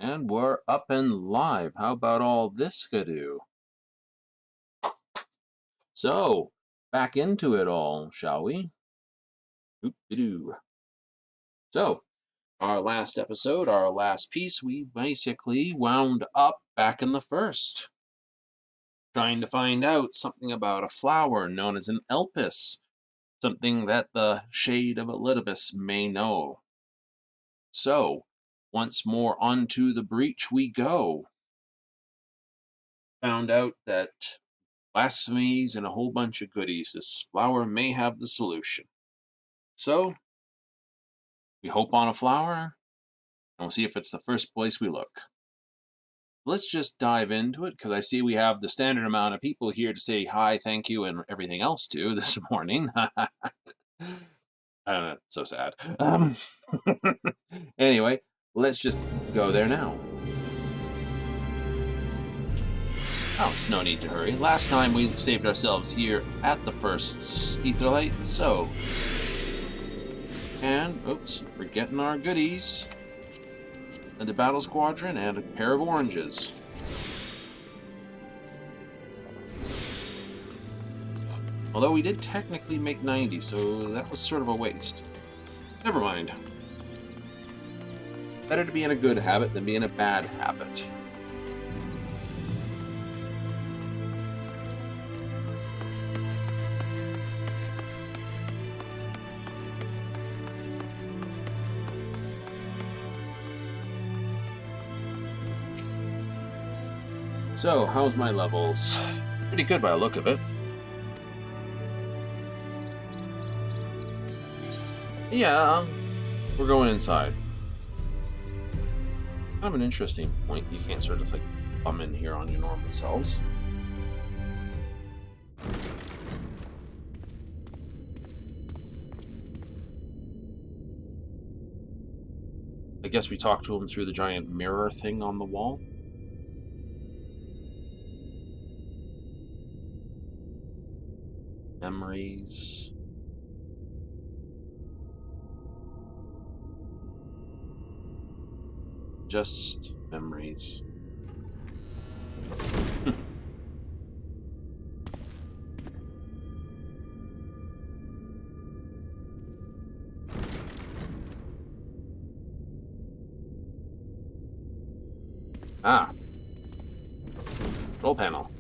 And we're up and live. How about all this skidoo? So, back into it all, shall we? Oop-de-doo. So, our last episode, our last piece, we basically wound up back in the first, trying to find out something about a flower known as an elpis, something that the Shade of Elidibus may know. So, once more onto the breach we go. Found out that blasphemies and a whole bunch of goodies, this flower may have the solution. So, we hope on a flower, and we'll see if it's the first place we look. Let's just dive into it, because I see we have the standard amount of people here to say hi, thank you, and everything else too this morning. So sad. Anyway, let's just go there now. Oh, it's no need to hurry. Last time we saved ourselves here at the first Etherlight, so... And, oops, forgetting our goodies. And the Battle Squadron and a pair of oranges. Although we did technically make 90, so that was sort of a waste. Never mind. Better to be in a good habit than be in a bad habit. So, how's my levels? Pretty good by the look of it. Yeah, we're going inside. Kind of an interesting point. You can't sort of just like bum in here on your normal selves. I guess we talked to him through the giant mirror thing on the wall. Memories. Just memories. Ah. Control panel.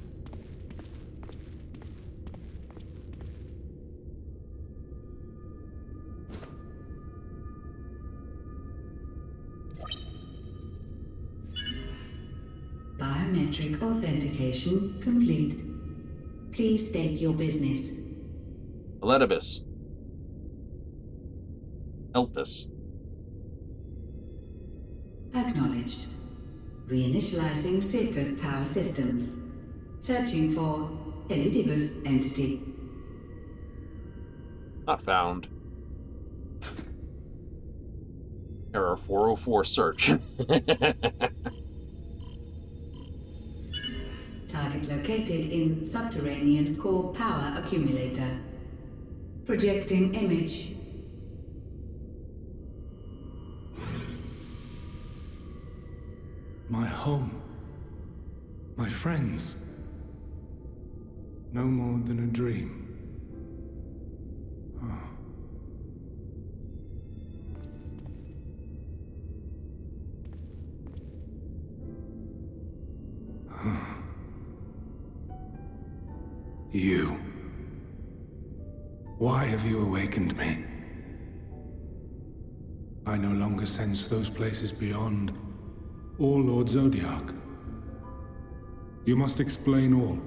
Biometric authentication complete. Please state your business. Eletibus. Elpis. Acknowledged. Reinitializing Circus Tower systems. Searching for Elidibus entity. Not found. Error 404 search. Target located in subterranean core power accumulator. Projecting image. My home. My friends. No more than a dream. You. Why have you awakened me? I no longer sense those places beyond, or Lord Zodiac. You must explain all.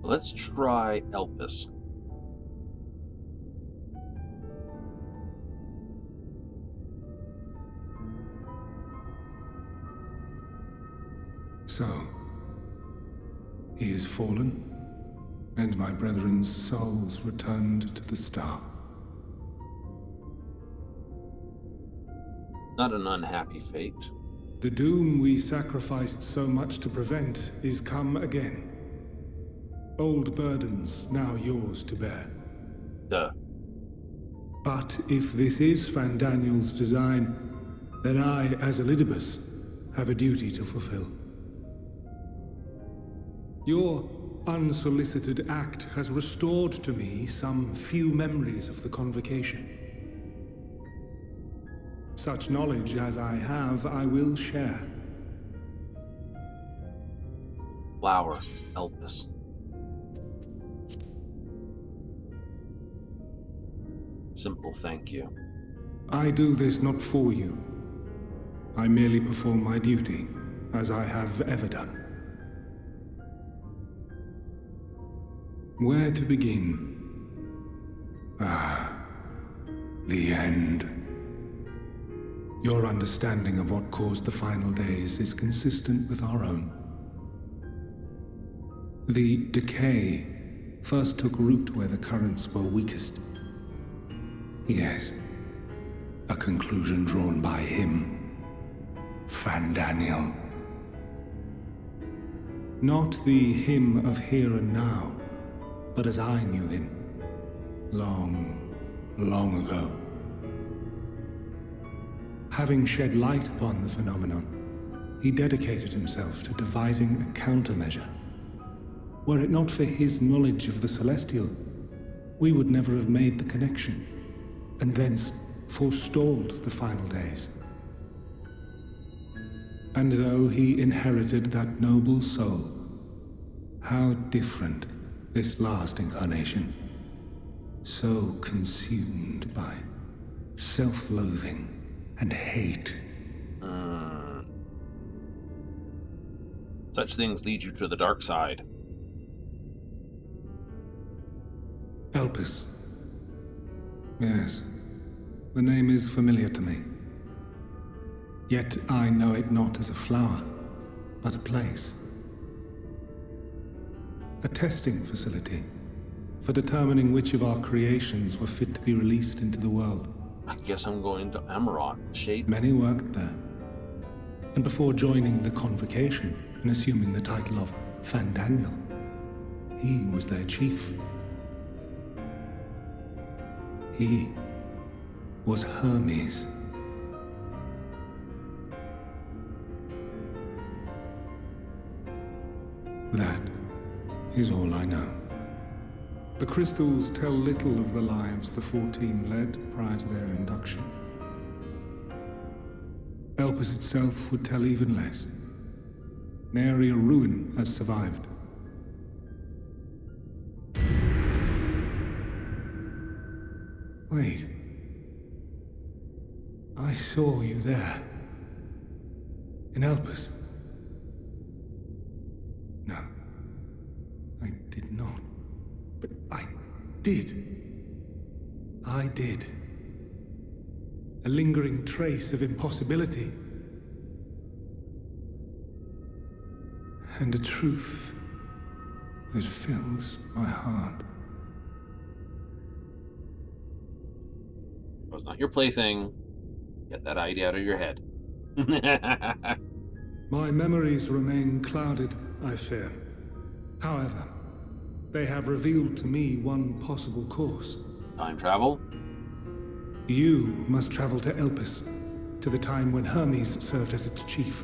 Let's try Elpis. So, he is fallen, and my brethren's souls returned to the star. Not an unhappy fate. The doom we sacrificed so much to prevent is come again. Old burdens now yours to bear. Duh. But if this is Fandaniel's design, then I, as Elidibus, have a duty to fulfill. Your unsolicited act has restored to me some few memories of the convocation. Such knowledge as I have, I will share. Flower. Elpis. Simple thank you. I do this not for you. I merely perform my duty, as I have ever done. Where to begin? The end. Your understanding of what caused the final days is consistent with our own. The decay first took root where the currents were weakest. Yes, a conclusion drawn by him, Fandaniel. Not the him of here and now, but as I knew him, long, long ago. Having shed light upon the phenomenon, he dedicated himself to devising a countermeasure. Were it not for his knowledge of the Celestial, we would never have made the connection, and thence forestalled the final days. And though he inherited that noble soul, how different this last incarnation, so consumed by self-loathing and hate. Such things lead you to the dark side. Elpis. Yes, the name is familiar to me. Yet I know it not as a flower, but a place. A testing facility for determining which of our creations were fit to be released into the world. I guess I'm going to Amarok. Shade. Many worked there. And before joining the convocation and assuming the title of Fandaniel, he was their chief. He was Hermes. That is all I know. The crystals tell little of the lives the 14 led prior to their induction. Elpis itself would tell even less. Nary a ruin has survived. Wait. I saw you there. In Elpis. No. I did not. But I did. I did. A lingering trace of impossibility. And a truth that fills my heart. It was not your plaything. Get that idea out of your head. My memories remain clouded, I fear. However, they have revealed to me one possible course. Time travel? You must travel to Elpis, to the time when Hermes served as its chief.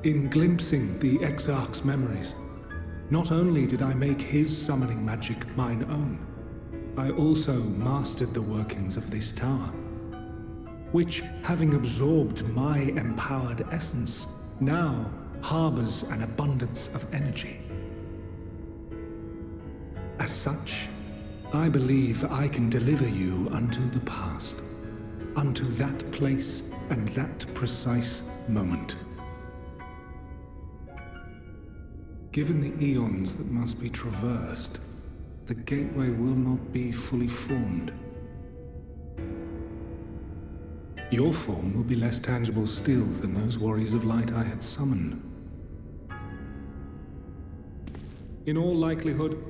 In glimpsing the Exarch's memories, not only did I make his summoning magic mine own, I also mastered the workings of this tower, which, having absorbed my empowered essence, now harbors an abundance of energy. As such, I believe I can deliver you unto the past, unto that place and that precise moment. Given the eons that must be traversed, the gateway will not be fully formed. Your form will be less tangible still than those warriors of light I had summoned. In all likelihood,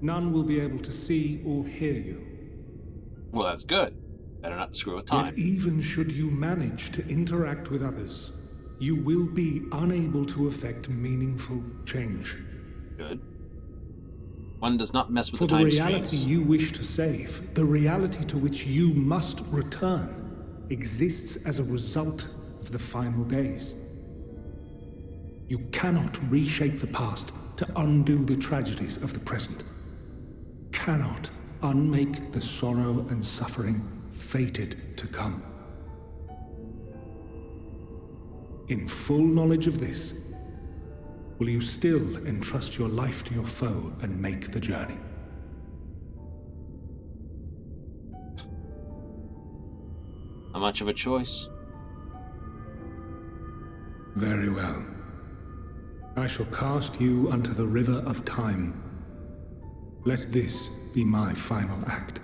none will be able to see or hear you. Well, that's good. Better not screw with time. Yet even should you manage to interact with others, you will be unable to effect meaningful change. Good. One does not mess with For the the time reality streams. you wish to save, the reality to which you must return, exists as a result of the final days. You cannot reshape the past to undo the tragedies of the present. Cannot unmake the sorrow and suffering fated to come. In full knowledge of this, will you still entrust your life to your foe and make the journey? Not much of a choice. Very well. I shall cast you unto the river of time. Let this be my final act.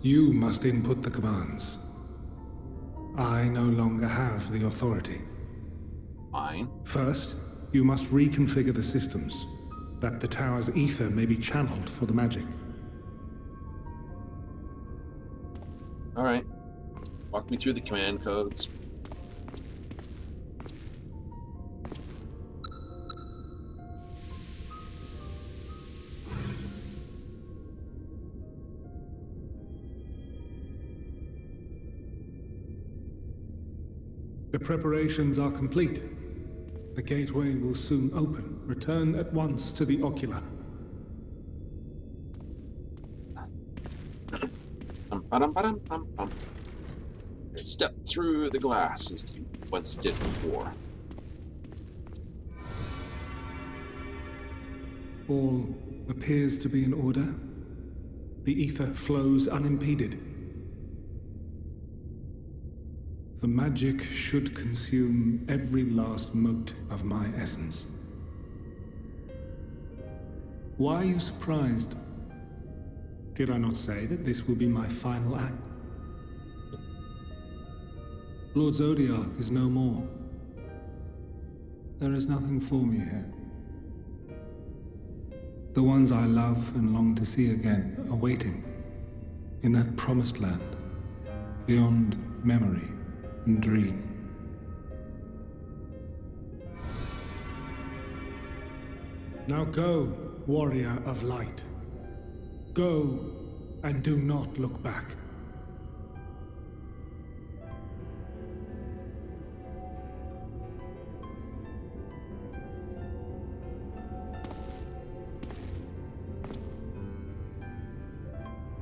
You must input the commands. I no longer have the authority. Fine. First, you must reconfigure the systems, that the tower's ether may be channeled for the magic. Alright. Walk me through the command codes. The preparations are complete. The gateway will soon open. Return at once to the ocular. Step through the glass as you once did before. All appears to be in order. The ether flows unimpeded. The magic should consume every last mote of my essence. Why are you surprised? Did I not say that this will be my final act? Lord Zodiac is no more. There is nothing for me here. The ones I love and long to see again are waiting in that promised land, beyond memory and dream. Now go, warrior of light. Go, and do not look back.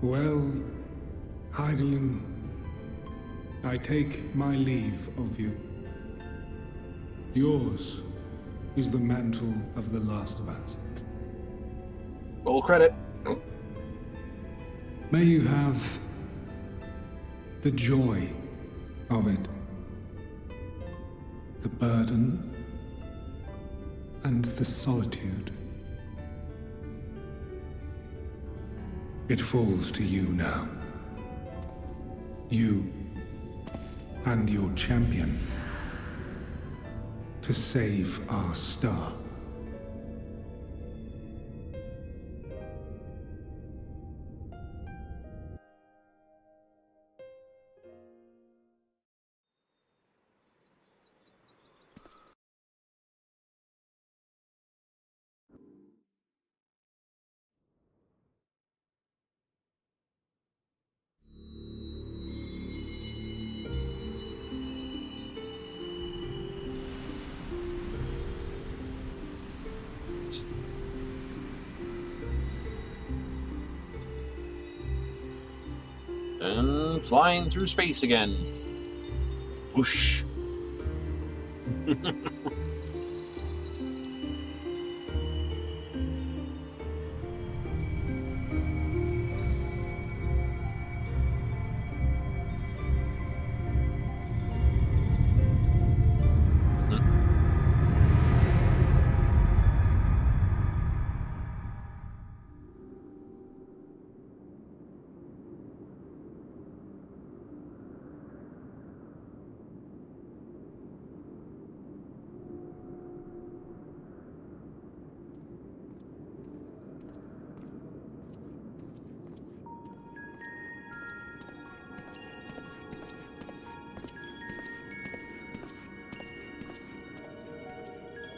Well, Heidelin, I take my leave of you. Yours is the mantle of the last of us. Full credit. May you have the joy of it, the burden, and the solitude. It falls to you now. You and your champion to save our star. And flying through space again. Whoosh.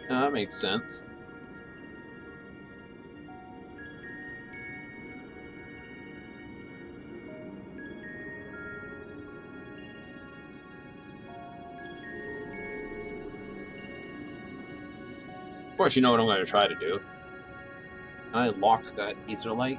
That makes sense. Of course, you know what I'm going to try to do. I lock that ether light.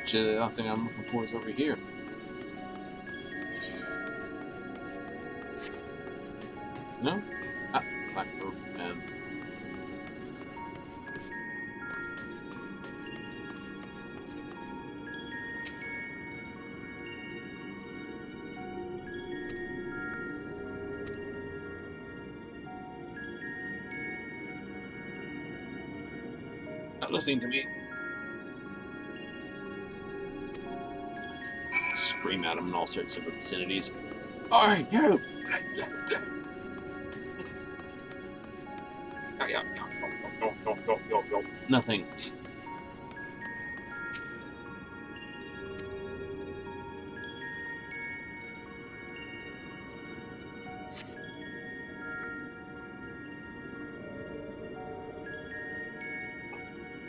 Actually, the last thing I'm looking for is over here. No? Ah, black rope and... Not listening to me. Scream at him in all sorts of obscenities. Alright, you! Nothing.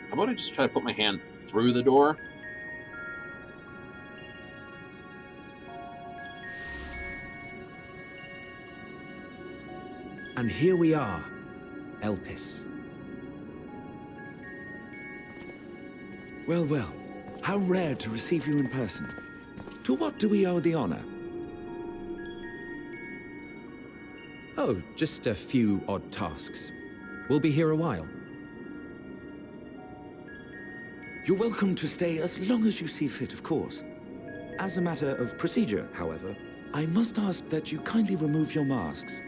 How about I just try to put my hand through the door? And here we are, Elpis. Well, well, how rare to receive you in person. To what do we owe the honor? Oh, just a few odd tasks. We'll be here a while. You're welcome to stay as long as you see fit, of course. As a matter of procedure, however, I must ask that you kindly remove your masks.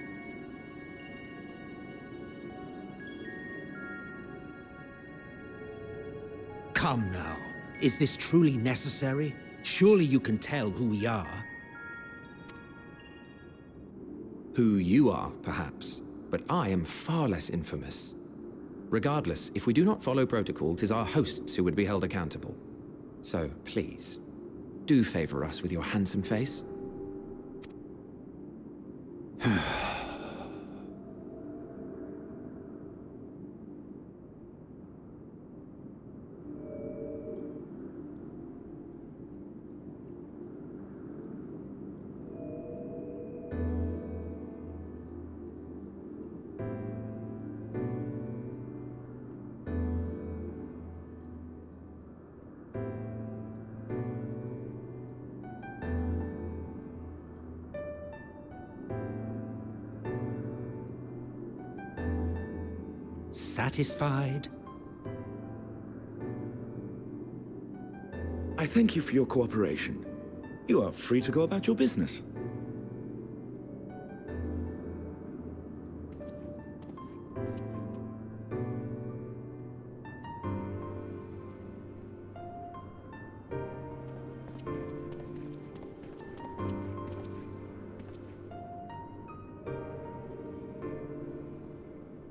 Come now. Is this truly necessary? Surely you can tell who we are. Who you are, perhaps, but I am far less infamous. Regardless, if we do not follow protocol, 'tis our hosts who would be held accountable. So, please, do favor us with your handsome face. Satisfied? I thank you for your cooperation. You are free to go about your business.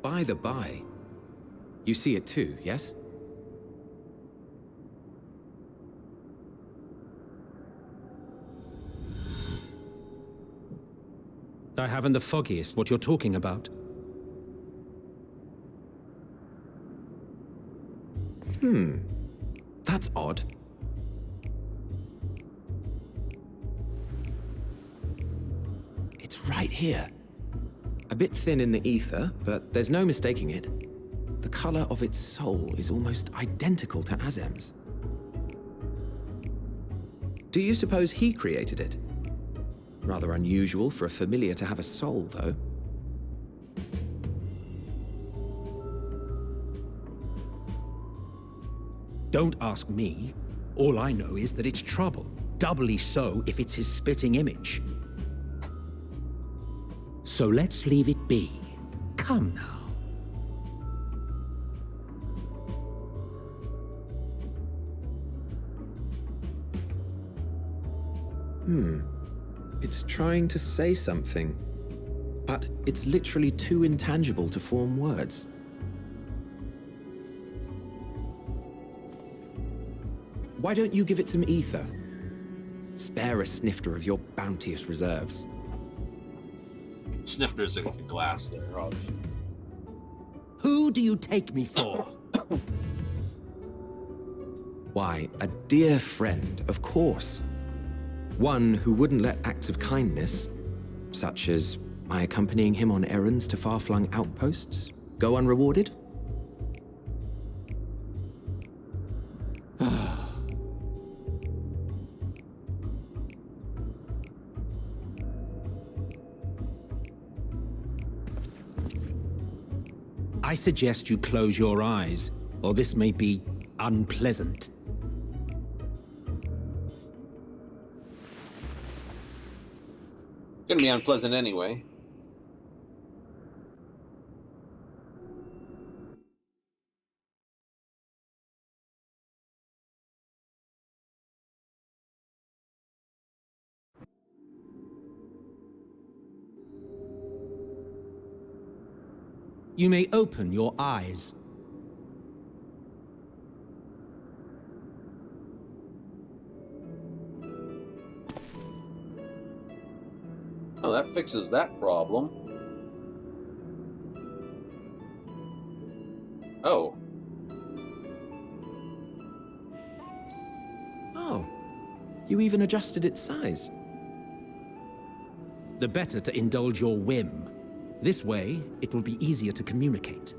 By the by, you see it too, yes? I haven't the foggiest what you're talking about. That's odd. It's right here. A bit thin in the ether, but there's no mistaking it. The color of its soul is almost identical to Azem's. Do you suppose he created it? Rather unusual for a familiar to have a soul, though. Don't ask me. All I know is that it's trouble. Doubly so if it's his spitting image. So let's leave it be. Come now. It's trying to say something, but it's literally too intangible to form words. Why don't you give it some ether? Spare a snifter of your bounteous reserves. Snifter's a glass there of. Who do you take me for? Why, a dear friend, of course. One who wouldn't let acts of kindness, such as my accompanying him on errands to far-flung outposts, go unrewarded? I suggest you close your eyes, or this may be unpleasant. Gonna be unpleasant anyway. You may open your eyes. Oh, that fixes that problem. Oh. Oh, you even adjusted its size. The better to indulge your whim. This way, it will be easier to communicate.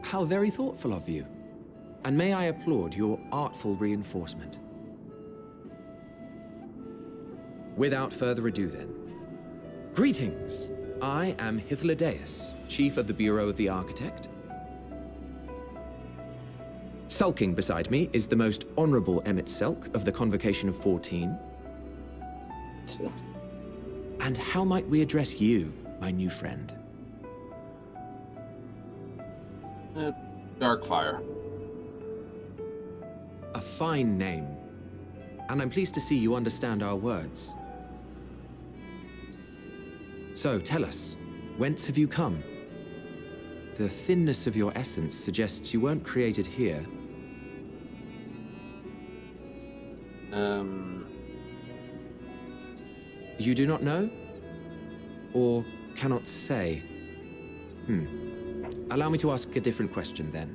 How very thoughtful of you. And may I applaud your artful reinforcement. Without further ado then. Greetings! I am Hythlodaeus, Chief of the Bureau of the Architect. Sulking beside me is the most honorable Emmett Selk of the Convocation of 14. And how might we address you, my new friend? Darkfire. A fine name. And I'm pleased to see you understand our words. So, tell us, whence have you come? The thinness of your essence suggests you weren't created here. You do not know? Or cannot say? Allow me to ask a different question then.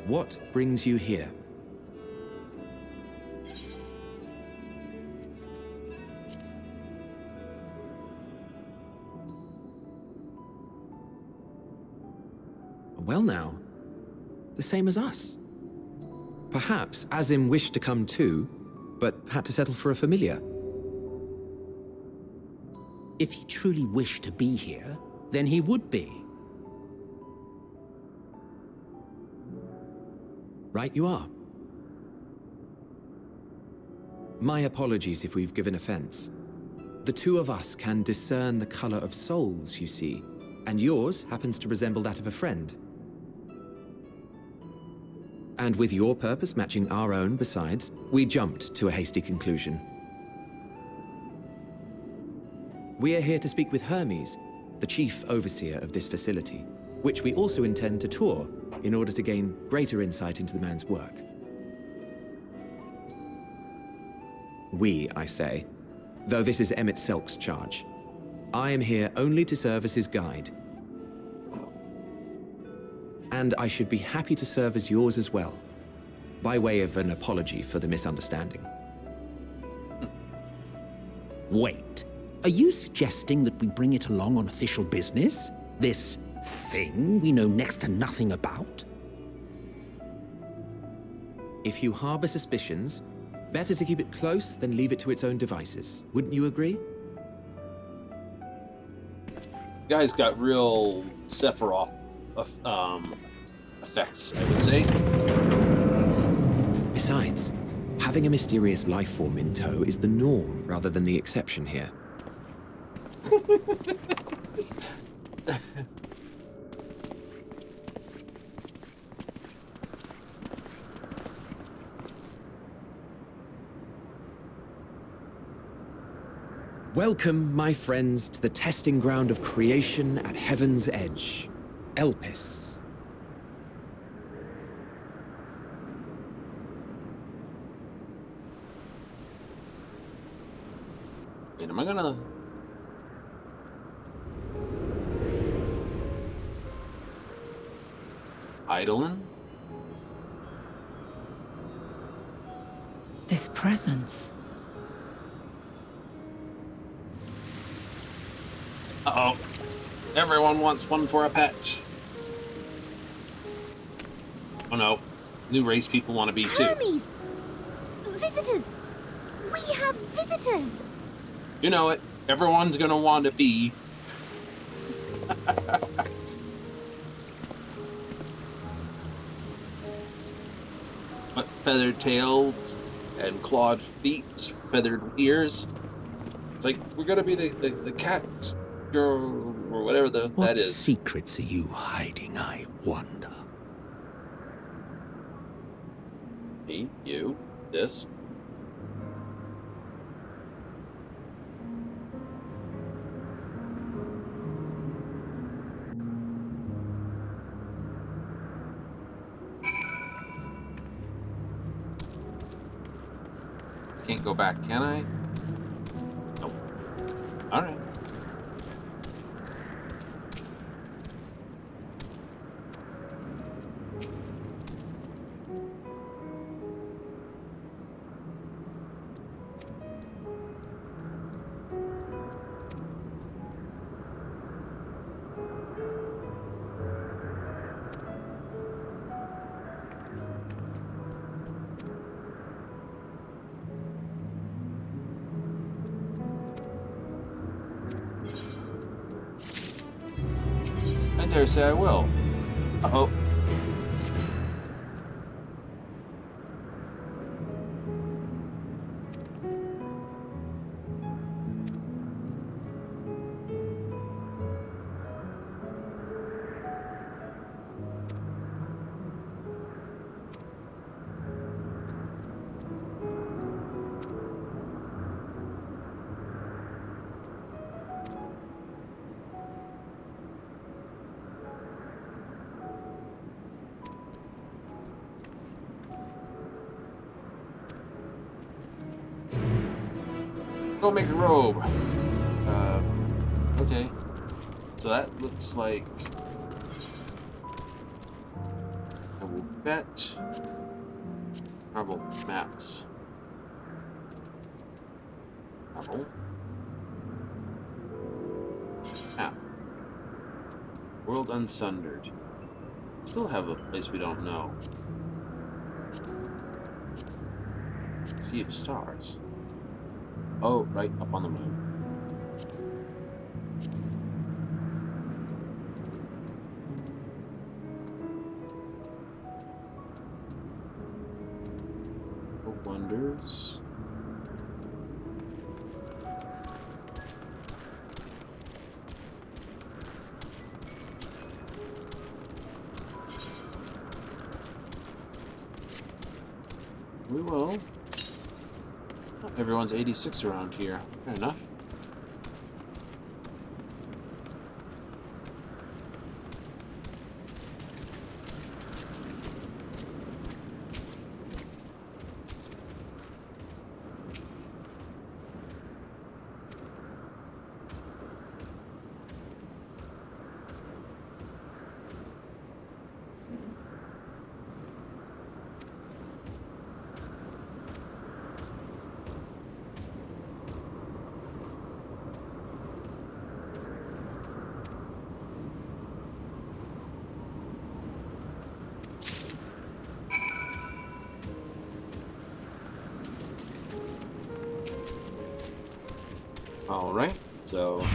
What brings you here? Well now, the same as us. Perhaps Azim wished to come too, but had to settle for a familiar. If he truly wished to be here, then he would be. Right you are. My apologies if we've given offense. The two of us can discern the color of souls, you see, and yours happens to resemble that of a friend. And with your purpose matching our own besides, we jumped to a hasty conclusion. We are here to speak with Hermes, the chief overseer of this facility, which we also intend to tour in order to gain greater insight into the man's work. We, I say, though this is Emmett Selk's charge. I am here only to serve as his guide. And I should be happy to serve as yours as well, by way of an apology for the misunderstanding. Wait, are you suggesting that we bring it along on official business? This thing we know next to nothing about? If you harbor suspicions, better to keep it close than leave it to its own devices. Wouldn't you agree? Guy's got real Sephiroth effects, I would say. Besides, having a mysterious life form in tow is the norm rather than the exception here. Welcome, my friends, to the testing ground of creation at Heaven's Edge, Elpis. Wait, am I gonna... Eidolon? This presence. Uh-oh. Everyone wants one for a pet. Oh no. New race people want to be too. Hermes! Visitors! We have visitors! You know it. Everyone's gonna want to be. What, feathered tails and clawed feet, feathered ears. It's like, we're gonna be the cat girl or whatever that is. What secrets are you hiding, I wonder? Me, you, this. Can't go back, can I? Nope. Alright. I dare say I will. Uh-oh. Go make a robe. Okay. So that looks like... I will bet... Travel maps. Travel. Map. World Unsundered. Still have a place we don't know. Sea of Stars. Oh, right up on the moon. Oh, wonders. We will. Oh, everyone's 86 around here. Fair enough. Alright, so...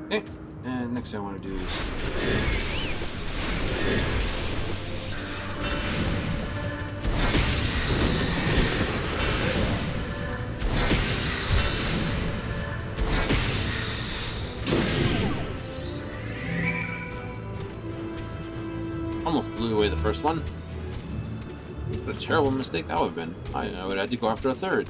Okay, and next thing I want to do is... Almost blew away the first one. What a terrible mistake that would have been. I would have had to go after a third.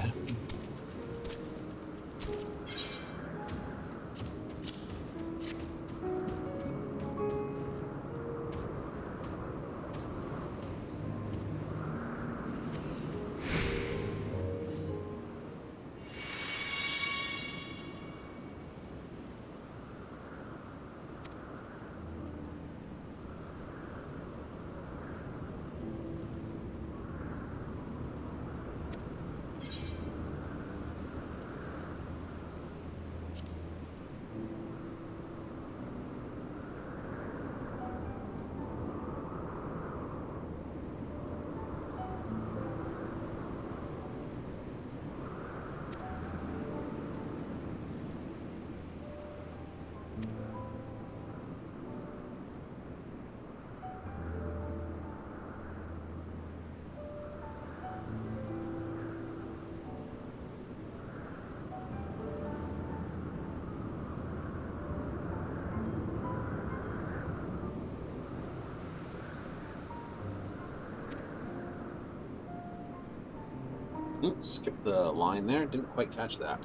Skip the line there, didn't quite catch that.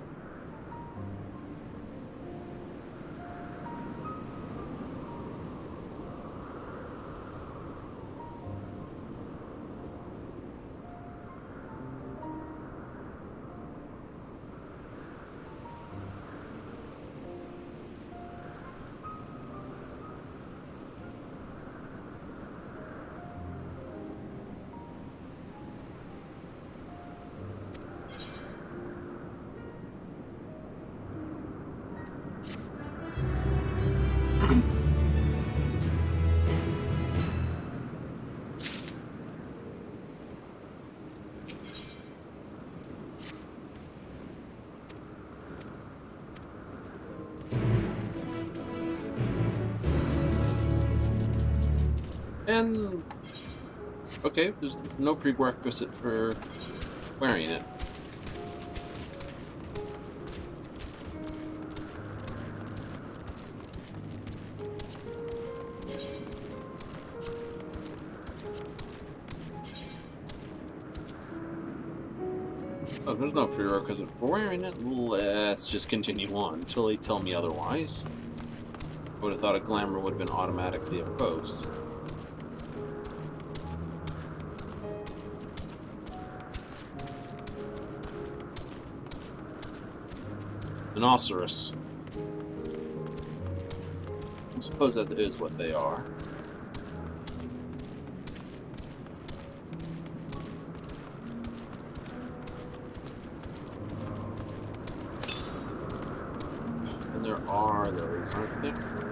And okay, there's no prerequisite for wearing it. Oh, there's no prerequisite for wearing it. Let's just continue on until they tell me otherwise. I would have thought a glamour would have been automatically opposed. Rhinoceros. I suppose that is what they are. And there are those, aren't there?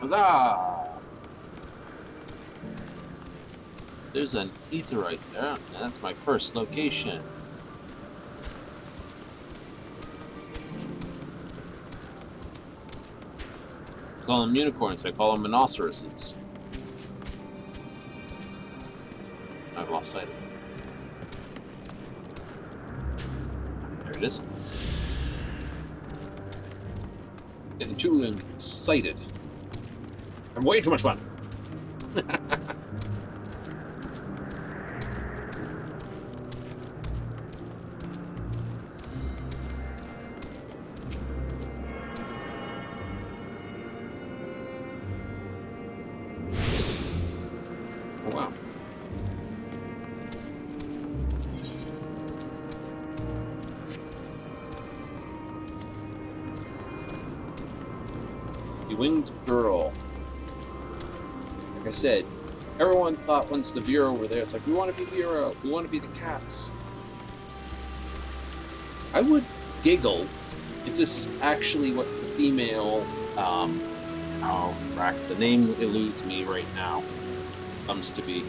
Huzzah! There's an ether right there, and that's my first location. I call them unicorns, I call them rhinoceroses. I've lost sight of it. There it is. Getting too excited. I'm way too much fun. Oh, wow. The winged girl. Like I said, everyone thought once the Bureau were there, it's like, we want to be Bureau, we want to be the cats. I would giggle if this is actually what the female, oh, frack, the name eludes me right now, comes to be.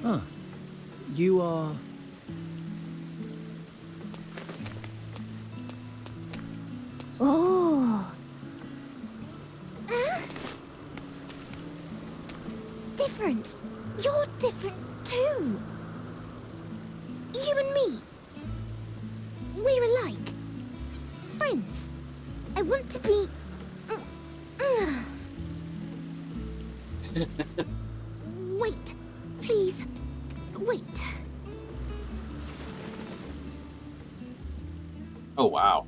Ah, you are... Oh. Different. You're different too. You and me. We're alike. Friends. I want to be... Wait. Please. Wait. Oh, wow.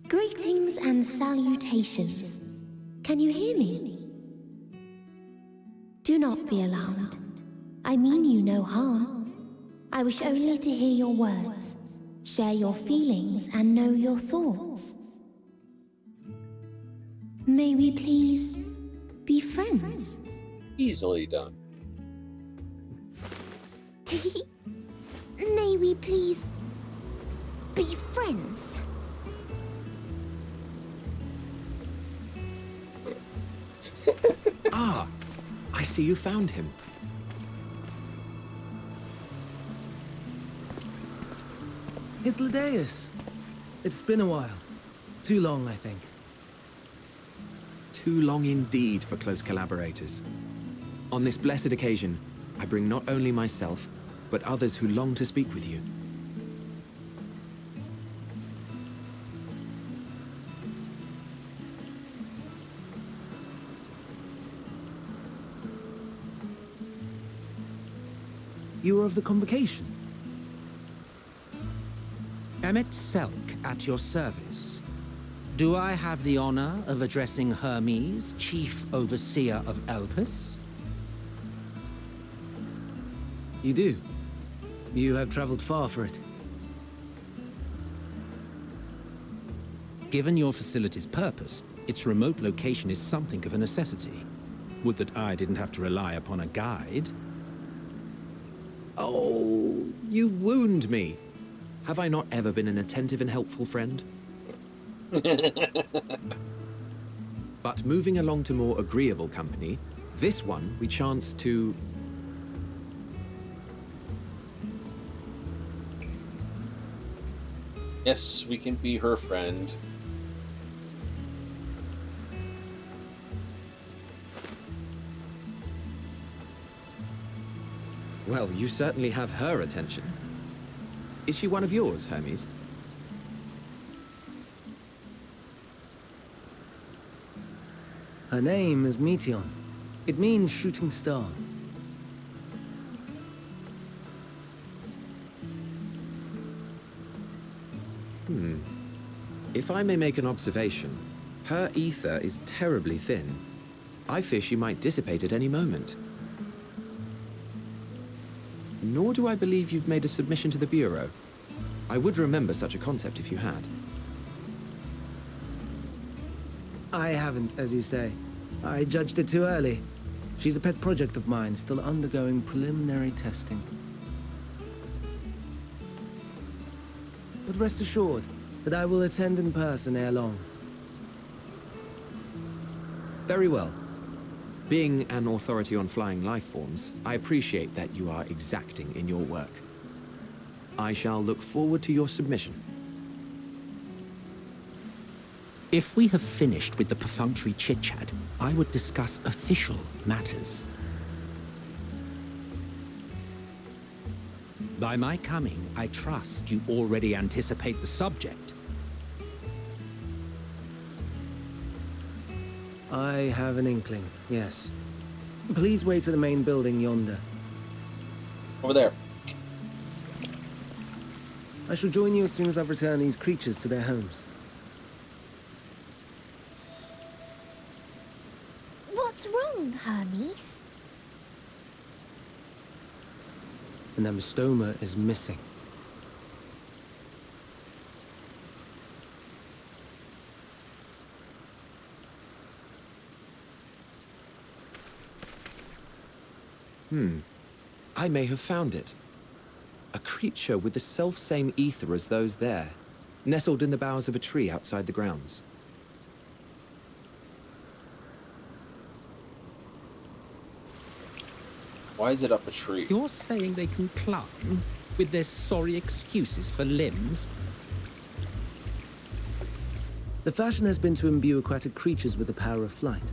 Greetings and salutations. Can you hear me? Do not be alarmed. I mean you no harm. I wish only to hear your words, share your feelings, and know your thoughts. May we please be friends? Easily done. May we please be friends? Ah, I see you found him. It's Ladeus. It's been a while. Too long, I think. Too long indeed for close collaborators. On this blessed occasion, I bring not only myself, but others who long to speak with you. You were of the convocation. Emmet Selk at your service. Do I have the honor of addressing Hermes, Chief Overseer of Elpis? You do. You have traveled far for it. Given your facility's purpose, its remote location is something of a necessity. Would that I didn't have to rely upon a guide. Oh, you wound me. Have I not ever been an attentive and helpful friend? But moving along to more agreeable company, this one we chanced to... Yes, we can be her friend. Well, you certainly have her attention. Is she one of yours, Hermes? Her name is Meteon. It means shooting star. If I may make an observation, her ether is terribly thin. I fear she might dissipate at any moment. Nor do I believe you've made a submission to the Bureau. I would remember such a concept if you had. I haven't, as you say. I judged it too early. She's a pet project of mine, still undergoing preliminary testing. But rest assured that I will attend in person ere long. Very well. Being an authority on flying life forms, I appreciate that you are exacting in your work. I shall look forward to your submission. If we have finished with the perfunctory chit-chat, I would discuss official matters. By my coming, I trust you already anticipate the subject. I have an inkling, yes. Please wait to the main building yonder. Over there. I shall join you as soon as I've returned these creatures to their homes. What's wrong, Hermes? The Nemestoma is missing. I may have found it. A creature with the self-same ether as those there, nestled in the boughs of a tree outside the grounds. Why is it up a tree? You're saying they can climb with their sorry excuses for limbs? The fashion has been to imbue aquatic creatures with the power of flight,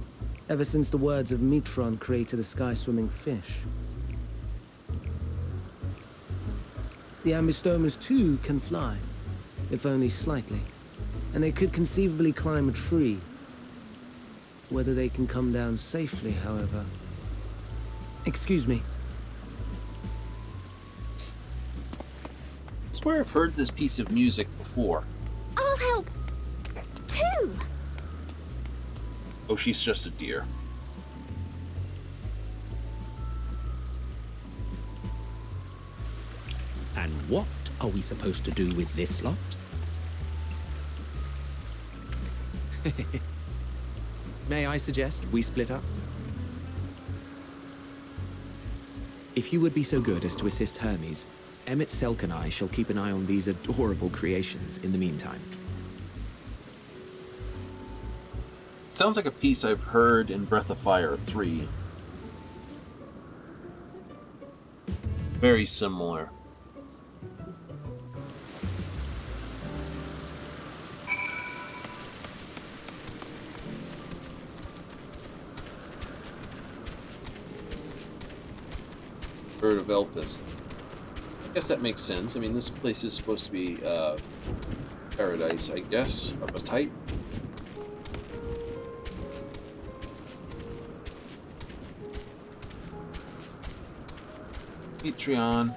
ever since the words of Metron created a sky-swimming fish. The ambistomas too can fly, if only slightly. And they could conceivably climb a tree. Whether they can come down safely, however... Excuse me. I swear I've heard this piece of music before. I'll help, too. Oh, she's just a deer. And what are we supposed to do with this lot? May I suggest we split up? If you would be so good as to assist Hermes, Emmett Selk and I shall keep an eye on these adorable creations in the meantime. Sounds like a piece I've heard in Breath of Fire 3. Very similar. Bird of Elpis. I guess that makes sense. I mean, this place is supposed to be paradise, I guess, of a type. Patreon.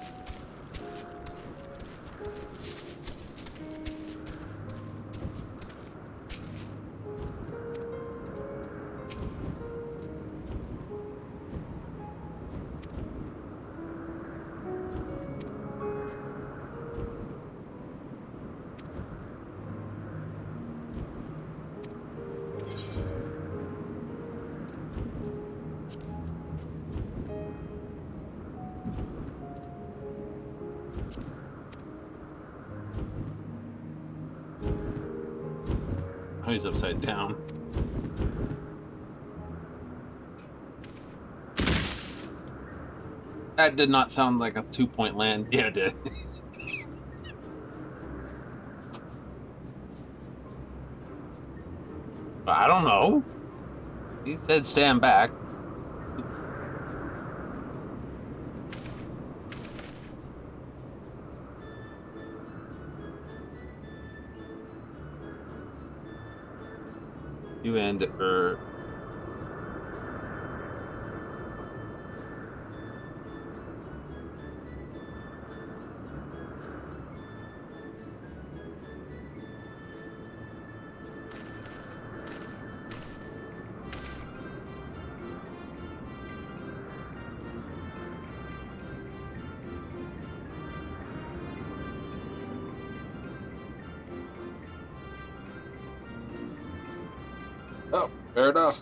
Oh, he's upside down. That did not sound like a 2-point land. Yeah, it did. I don't know. He said stand back. You and oh, fair enough.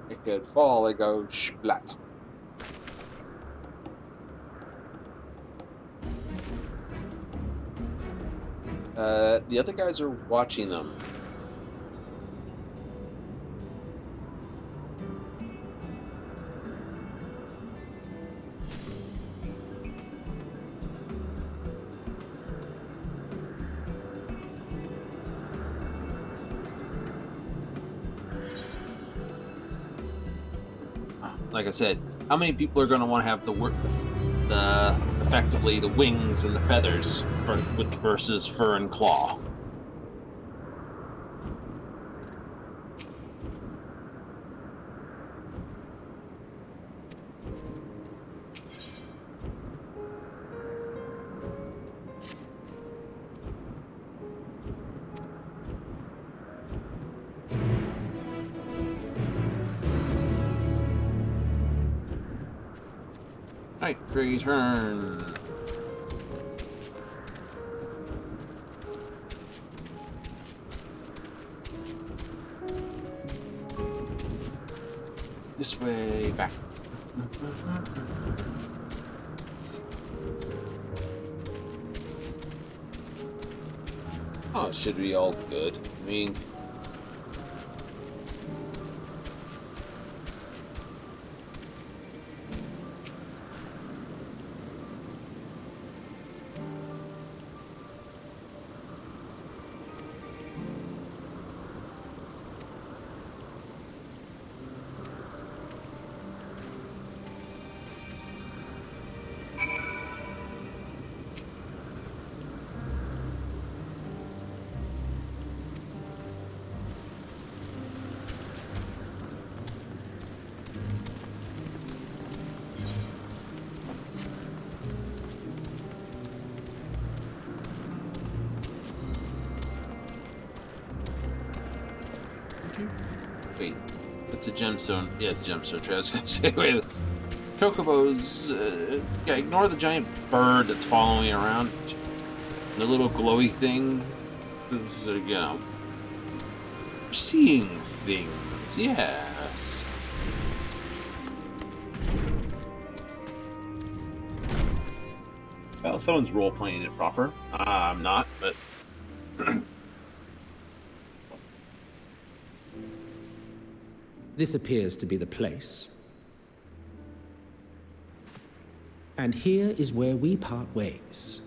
It could fall and go splat. The other guys are watching them. Like I said, how many people are going to want to have the effectively the wings and the feathers versus fur and claw? Right, return. This way, back. Oh, it should be all good. I mean, Wait, it's a gemstone. Yeah, it's a gemstone tree. I was gonna say, wait. Chocobos, yeah, ignore the giant bird that's following me around. The little glowy thing. This is, you know, seeing things, yes. Well, someone's role-playing it proper. I'm not, but... This appears to be the place. And here is where we part ways.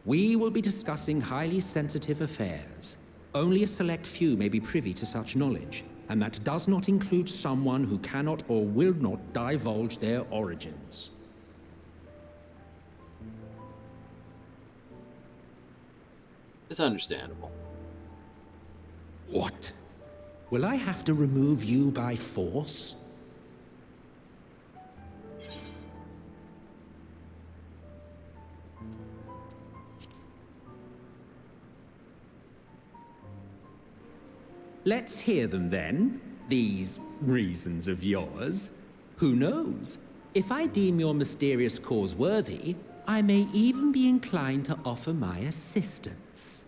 We will be discussing highly sensitive affairs. Only a select few may be privy to such knowledge, and that does not include someone who cannot or will not divulge their origins. It's understandable. What? Will I have to remove you by force? Let's hear them then, these reasons of yours. Who knows? If I deem your mysterious cause worthy, I may even be inclined to offer my assistance.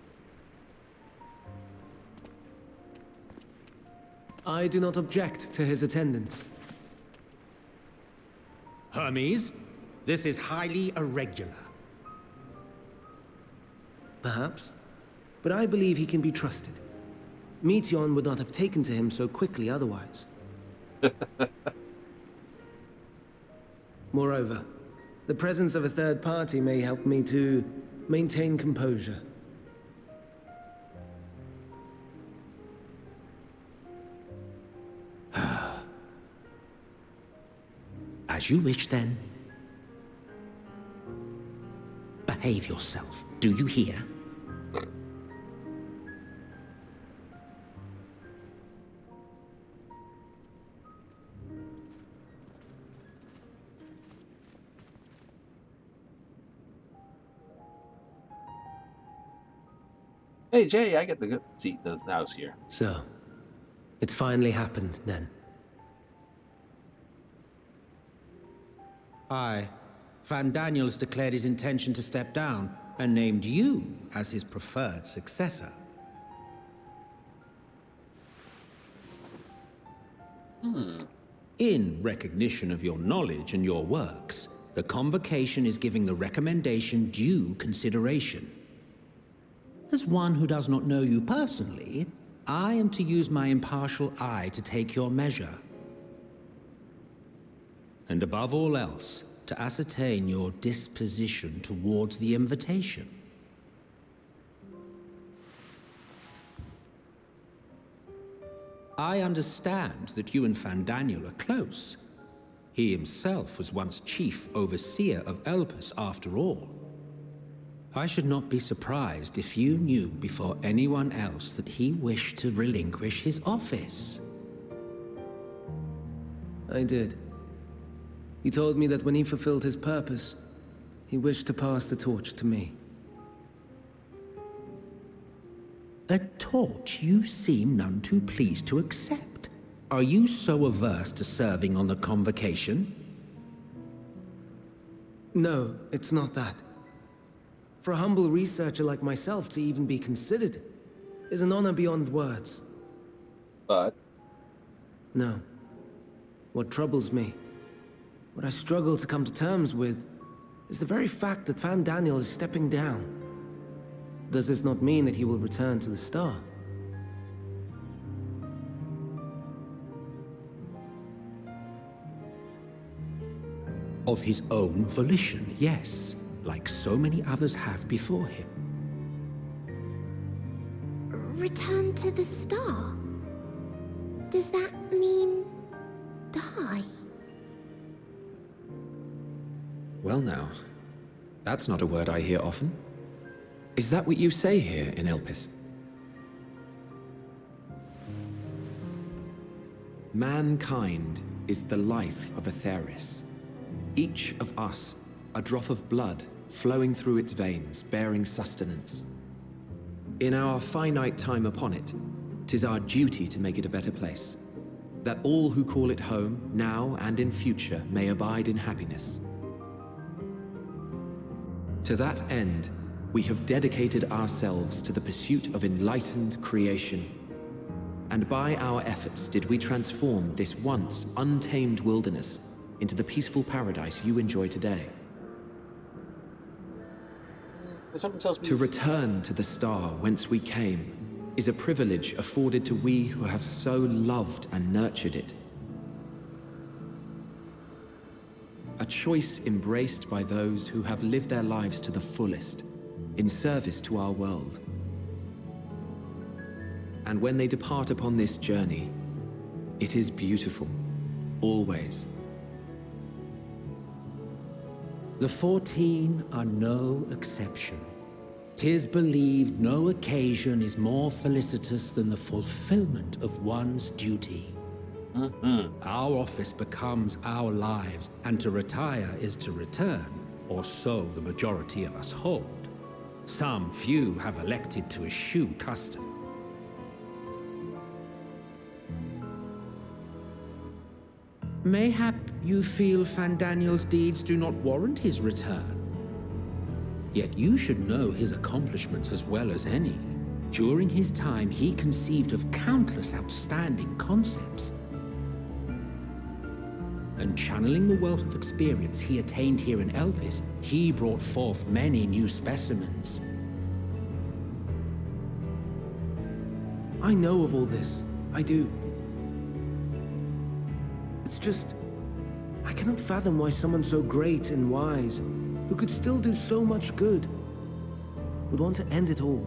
I do not object to his attendance. Hermes, this is highly irregular. Perhaps, but I believe he can be trusted. Meteon would not have taken to him so quickly otherwise. Moreover, the presence of a third party may help me to maintain composure. As you wish, then. Behave yourself, do you hear? Hey, Jay, I get the good seat the house here. So, it's finally happened, then. Aye. Van Daniels declared his intention to step down and named you as his preferred successor. In recognition of your knowledge and your works, the Convocation is giving the recommendation due consideration. As one who does not know you personally, I am to use my impartial eye to take your measure. And above all else, to ascertain your disposition towards the invitation. I understand that you and Fandaniel are close. He himself was once chief overseer of Elpis after all. I should not be surprised if you knew before anyone else that he wished to relinquish his office. I did. He told me that when he fulfilled his purpose, he wished to pass the torch to me. A torch you seem none too pleased to accept. Are you so averse to serving on the Convocation? No, it's not that. For a humble researcher like myself to even be considered is an honor beyond words. But? No. What troubles me, what I struggle to come to terms with, is the very fact that Fandaniel is stepping down. Does this not mean that he will return to the Star? Of his own volition, yes, like so many others have before him. Return to the Star? Does that mean die? Well now, that's not a word I hear often. Is that what you say here in Elpis? Mankind is the life of Aetheris. Each of us, a drop of blood flowing through its veins, bearing sustenance. In our finite time upon it, 'Tis our duty to make it a better place, that all who call it home, now and in future, may abide in happiness. To that end, we have dedicated ourselves to the pursuit of enlightened creation. And by our efforts did we transform this once untamed wilderness into the peaceful paradise you enjoy today. Something tells me To return to the star whence we came is a privilege afforded to we who have so loved and nurtured it. A choice embraced by those who have lived their lives to the fullest, in service to our world. And when they depart upon this journey, it is beautiful, always. The 14 are no exception. 'Tis believed no occasion is more felicitous than the fulfillment of one's duty. Our office becomes our lives, and to retire is to return, or so the majority of us hold. Some few have elected to eschew custom. Mayhap you feel Fandaniel's deeds do not warrant his return. Yet you should know his accomplishments as well as any. During his time, he conceived of countless outstanding concepts. And channeling the wealth of experience he attained here in Elpis, he brought forth many new specimens. I know of all this. I do. It's just, I cannot fathom why someone so great and wise, who could still do so much good, would want to end it all.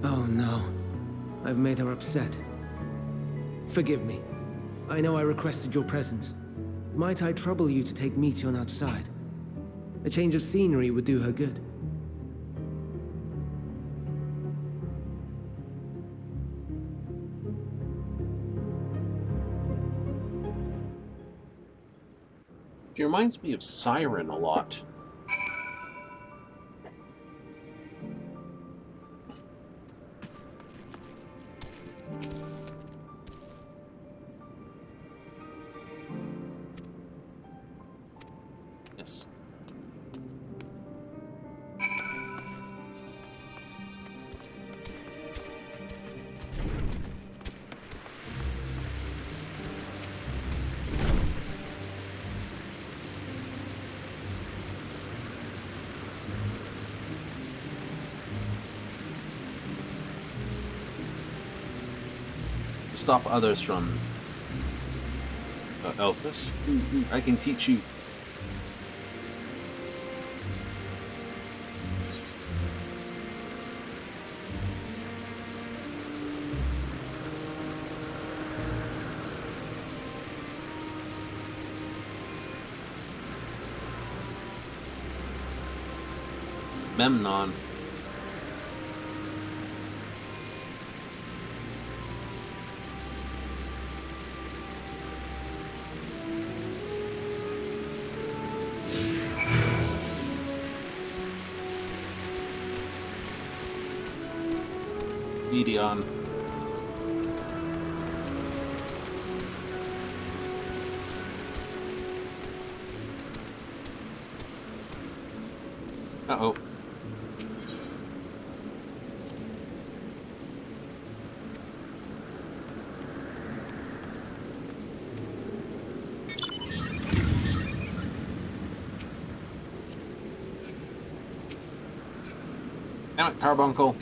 Oh no, I've made her upset. Forgive me. I know I requested your presence. Might I trouble you to take Meteon outside? A change of scenery would do her good. She reminds me of Siren a lot. Yes. Stop others from Elpis. I can teach you. Memnon. Medion. Uh-oh. Damn it, Carbuncle.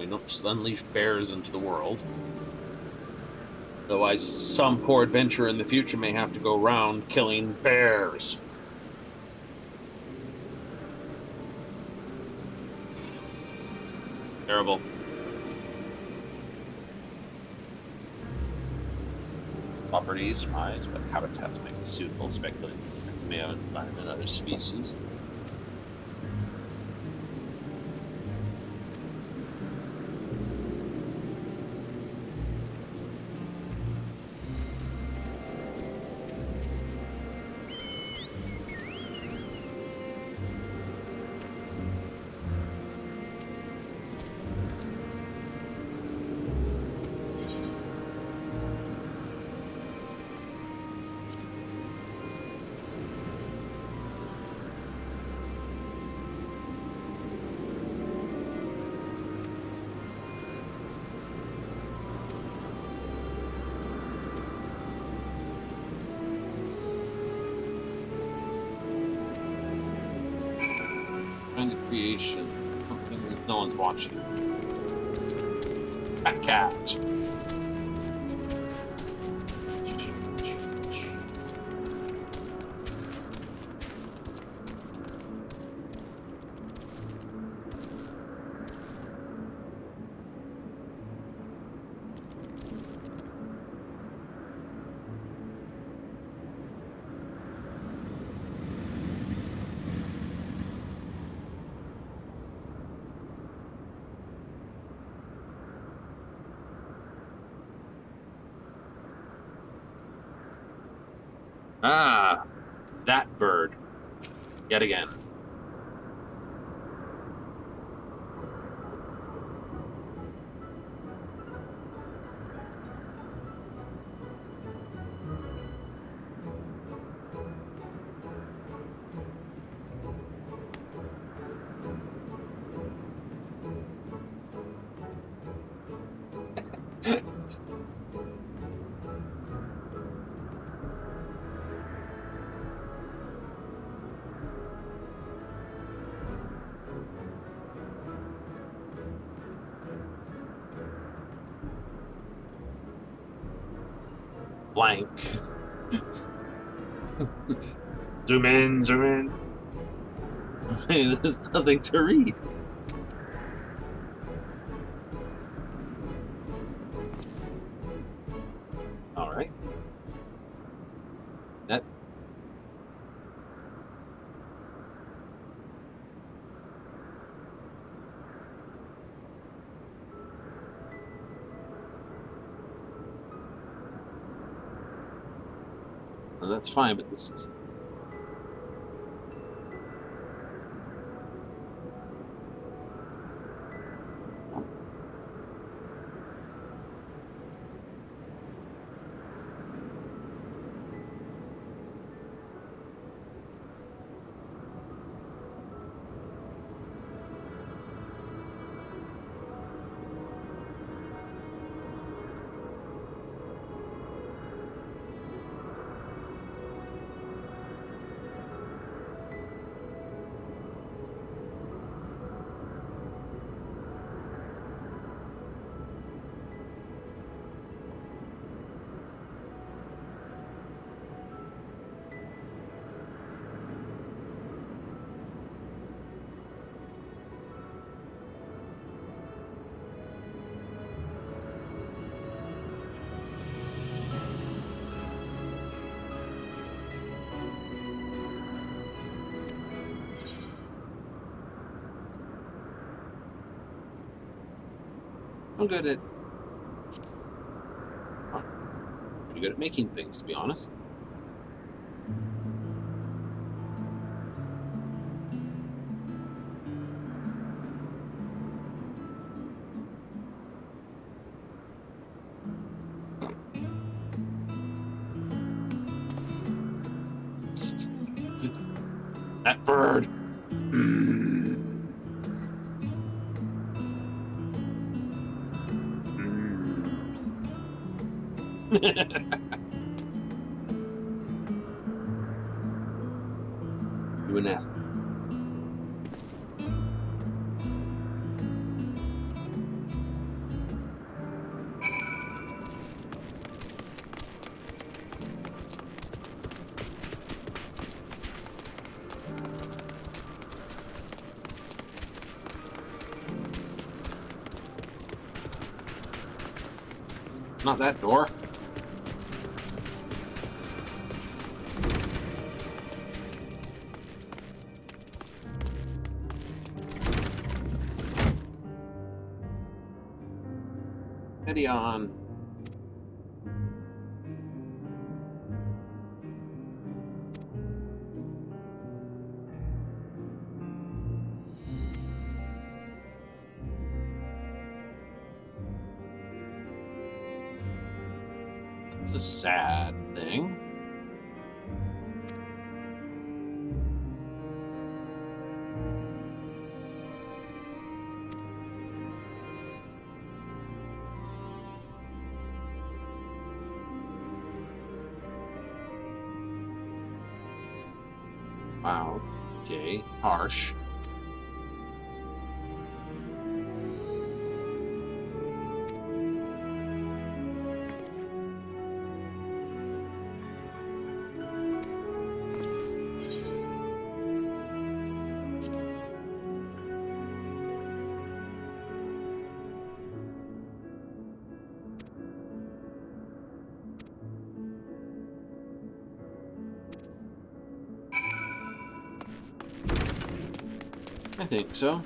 don't just unleash bears into the world. Otherwise, some poor adventurer in the future may have to go around killing bears. Terrible. Properties, surmise, but habitats make it suitable, speculating as may have environment in other species. Kind of creation. Something no one's watching. Fat cat. Ah, that bird. Yet again. Blank. Zoom in, zoom in. There's nothing to read. All right. That. Well, that's fine, but this is. I'm good at. Pretty good at making things, to be honest. That bird. Do an F. Not that door. Steady on. It's a sad thing. Wow. Okay. Harsh. I think so.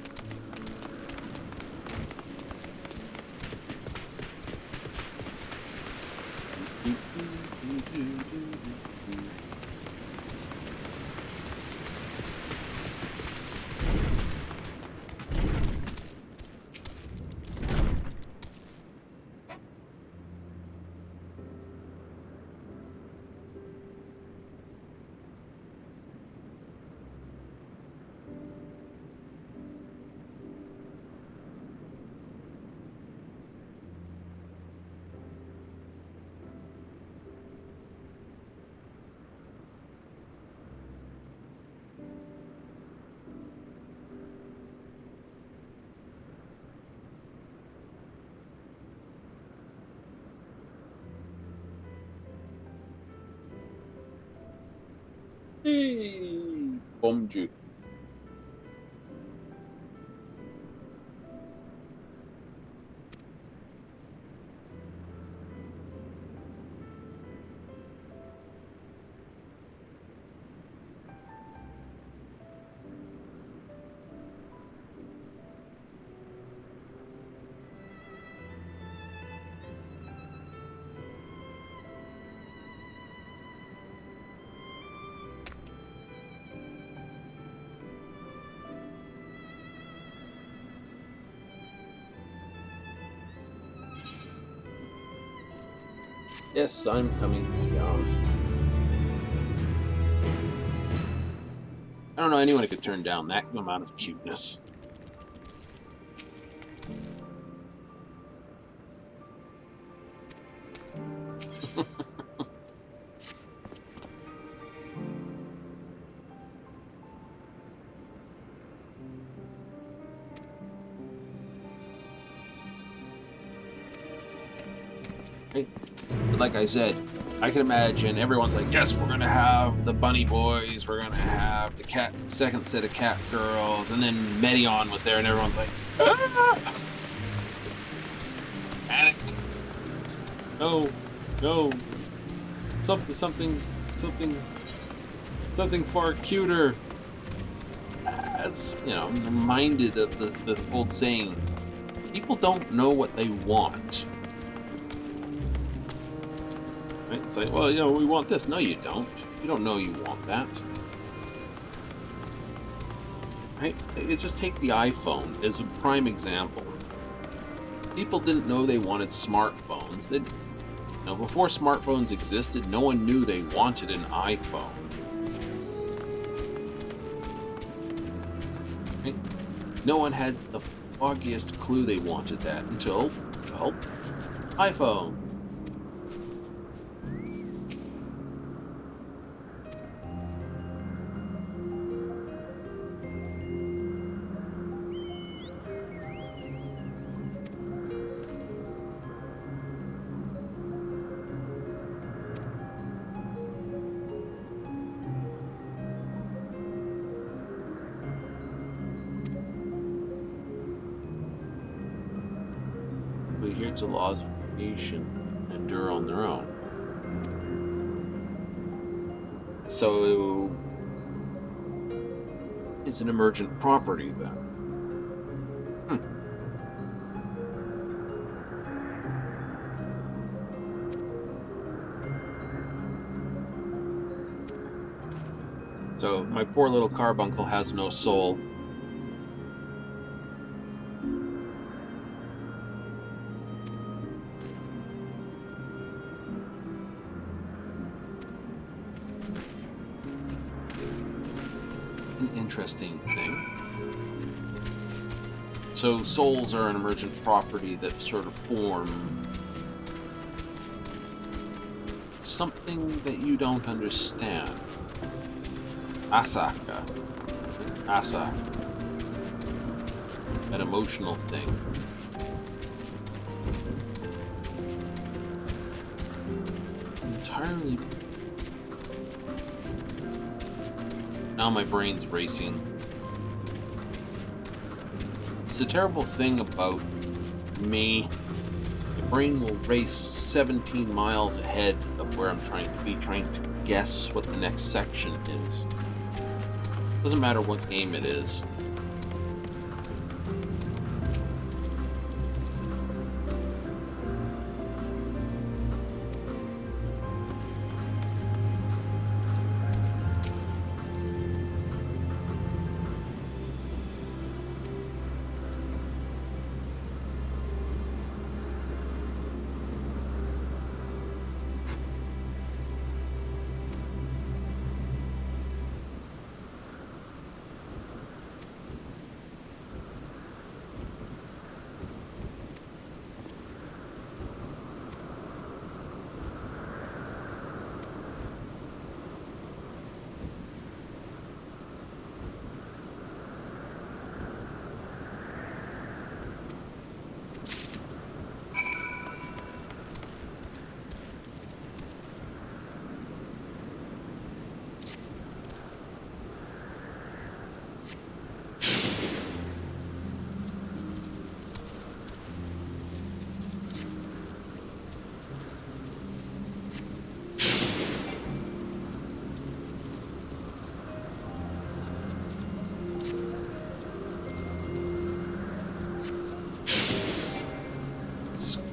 Hey, bombed you. Yes, I'm coming beyond. I don't know anyone who could turn down that amount of cuteness. Right? But like I said, I can imagine everyone's like, yes, we're gonna have the bunny boys, we're gonna have the cat, second set of cat girls, and then Medion was there, and everyone's like, ah! Panic! No, no, something far cuter. That's, you know, I'm reminded of the old saying, people don't know what they want. Right? It's like, well, you know, we want this. No, you don't. You don't know you want that. Right? Just take the iPhone as a prime example. People didn't know they wanted smartphones. Before smartphones existed, no one knew they wanted an iPhone. Right? No one had the foggiest clue they wanted that until, well, iPhone. We adhere to laws of creation and endure on their own. So, it's an emergent property then. So, my poor little carbuncle has no soul. An interesting thing. So, souls are an emergent property that sort of form something that you don't understand. Asaka. Asa. That emotional thing. Entirely. Now my brain's racing. It's a terrible thing about me. My brain will race 17 miles ahead of where I'm trying to be, trying to guess what the next section is. Doesn't matter what game it is.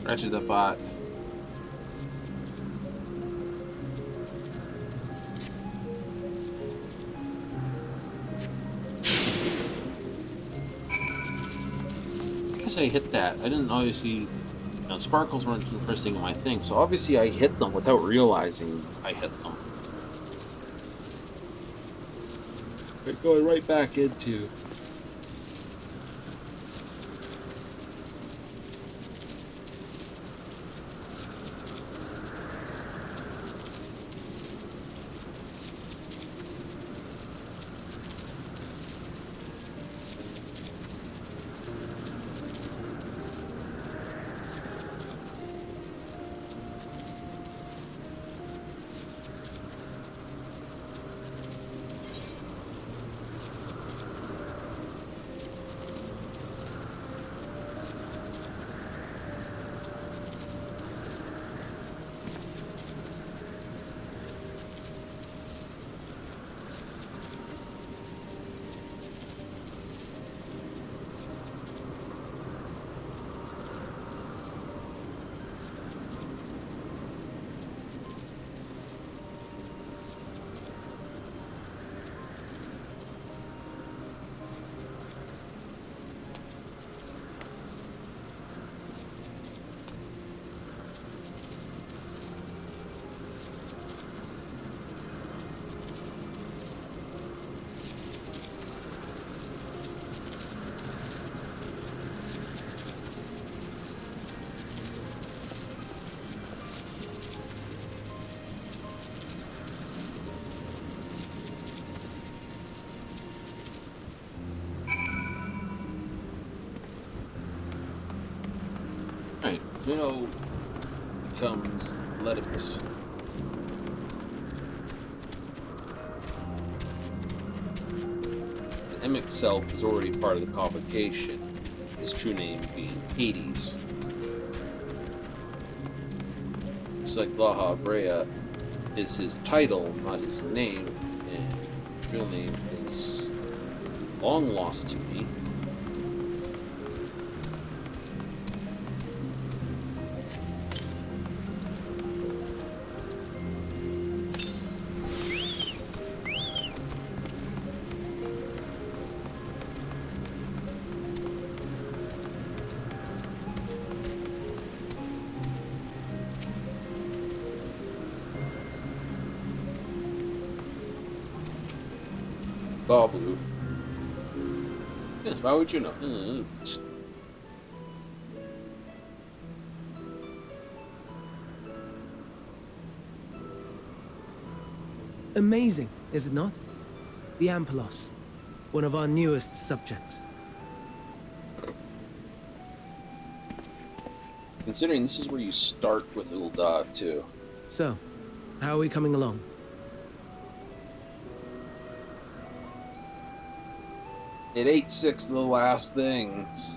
Scratches the bot. I guess I hit that. I didn't obviously. Sparkles weren't the first thing on my thing, so obviously I hit them without realizing I hit them. But going right back into. Right, Juno becomes Leticus. The M itself is already part of the convocation, his true name being Hades. looks like Laha Brea is his title, not his name, and his real name is long lost to me. Blue. Yes, why would you know? Amazing, is it not? The Ampelos, one of our newest subjects. Considering this is where you start with Ul'dah, too. So, how are we coming along? It ate 6 of the last things.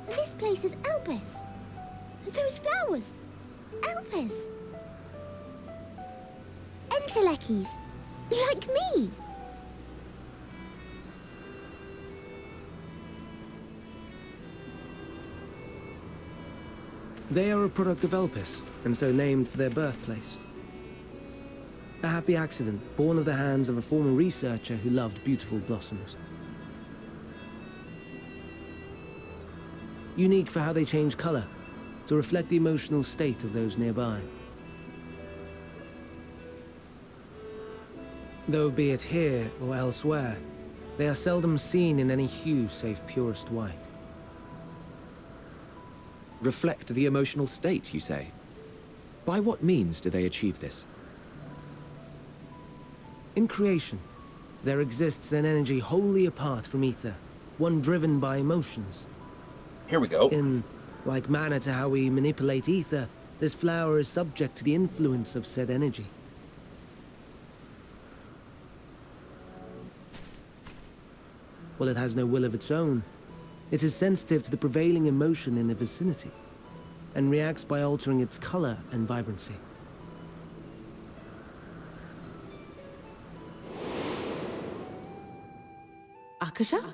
This place is Elpis. Those flowers. Elpis. Entelekis. Like me. They are a product of Elpis, and so named for their birthplace. A happy accident, born of the hands of a former researcher who loved beautiful blossoms. Unique for how they change color, to reflect the emotional state of those nearby. Though be it here or elsewhere, they are seldom seen in any hue save purest white. Reflect the emotional state, you say? By what means do they achieve this? In creation, there exists an energy wholly apart from ether, one driven by emotions. Here we go. In like manner to how we manipulate ether, this flower is subject to the influence of said energy. While it has no will of its own, it is sensitive to the prevailing emotion in the vicinity, and reacts by altering its color and vibrancy. Akasha?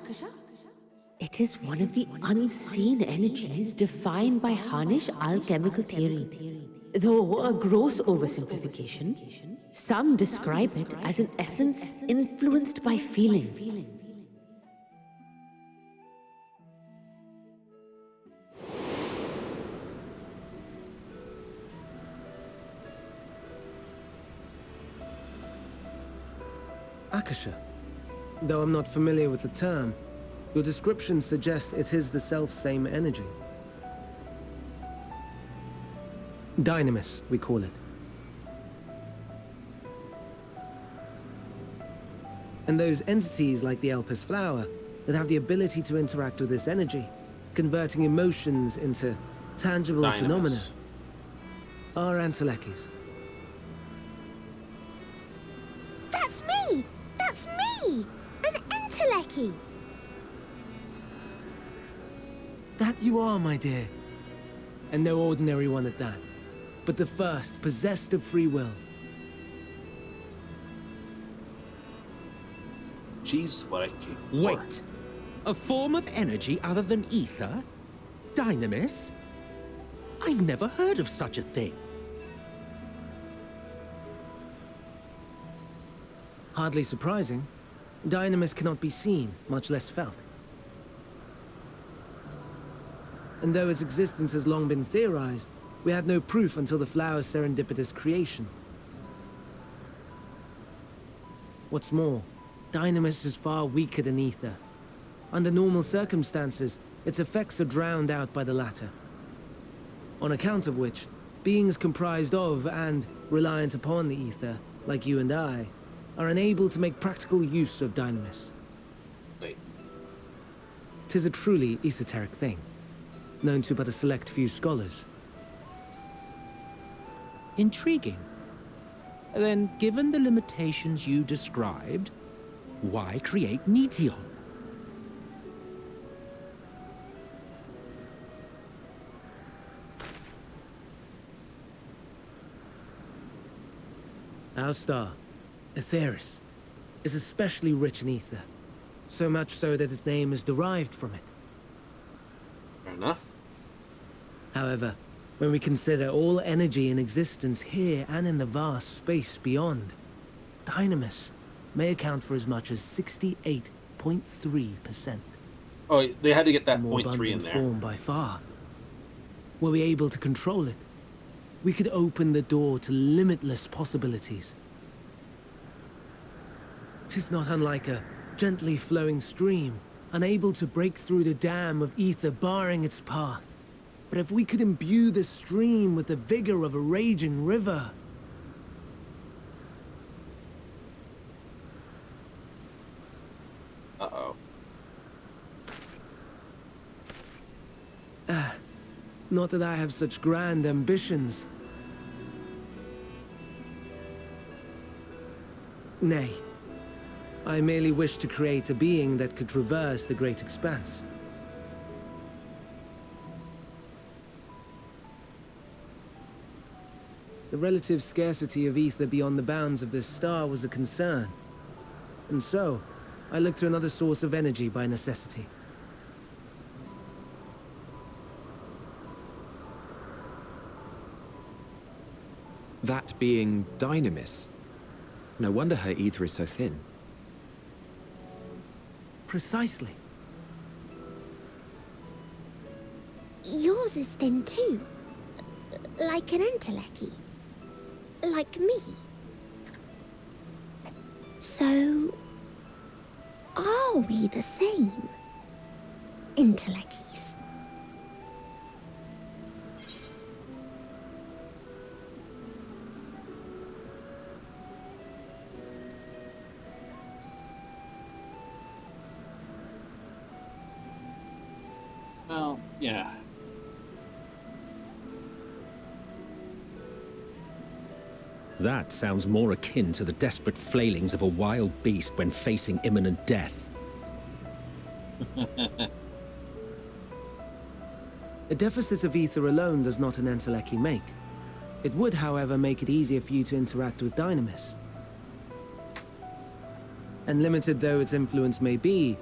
It is one of the unseen energies defined by Harnish alchemical theory. Though a gross oversimplification, some describe it as an essence influenced by feeling. Akasha. Though I'm not familiar with the term, your description suggests it is the self-same energy. Dynamis, we call it. And those entities like the Elpis flower that have the ability to interact with this energy, converting emotions into tangible phenomena, are Entelekis. That's me! That's me! An Enteleki! That you are, my dear. And no ordinary one at that, but the first possessed of free will. She's what I came for. Wait! A form of energy other than ether? Dynamis? I've never heard of such a thing. Hardly surprising. Dynamis cannot be seen, much less felt. And though its existence has long been theorized, we had no proof until the flower's serendipitous creation. What's more, Dynamis is far weaker than ether. Under normal circumstances, its effects are drowned out by the latter. On account of which, beings comprised of and reliant upon the ether, like you and I, are unable to make practical use of dynamis. Wait. 'Tis a truly esoteric thing, known to but a select few scholars. Intriguing. Then, given the limitations you described, why create Netion? Our star, Aetheris, is especially rich in ether. So much so that its name is derived from it. Fair enough. However, when we consider all energy in existence here and in the vast space beyond, dynamis may account for as much as 68.3%. Oh, they had to get that A more 0.3 in abundant there. form by far. Were we able to control it, we could open the door to limitless possibilities. 'Tis not unlike a gently flowing stream, unable to break through the dam of ether barring its path. But if we could imbue the stream with the vigor of a raging river... Uh-oh. Not that I have such grand ambitions. Nay. I merely wish to create a being that could traverse the great expanse. The relative scarcity of ether beyond the bounds of this star was a concern. And so, I looked to another source of energy by necessity. That being dynamis. No wonder her ether is so thin. Precisely. Yours is thin too. Like an entelechy. Like me. So... are we the same? Entelechies. Well, yeah. That sounds more akin to the desperate flailings of a wild beast when facing imminent death. A deficit of ether alone does not an entelechy make. It would, however, make it easier for you to interact with dynamis. And limited though its influence may be,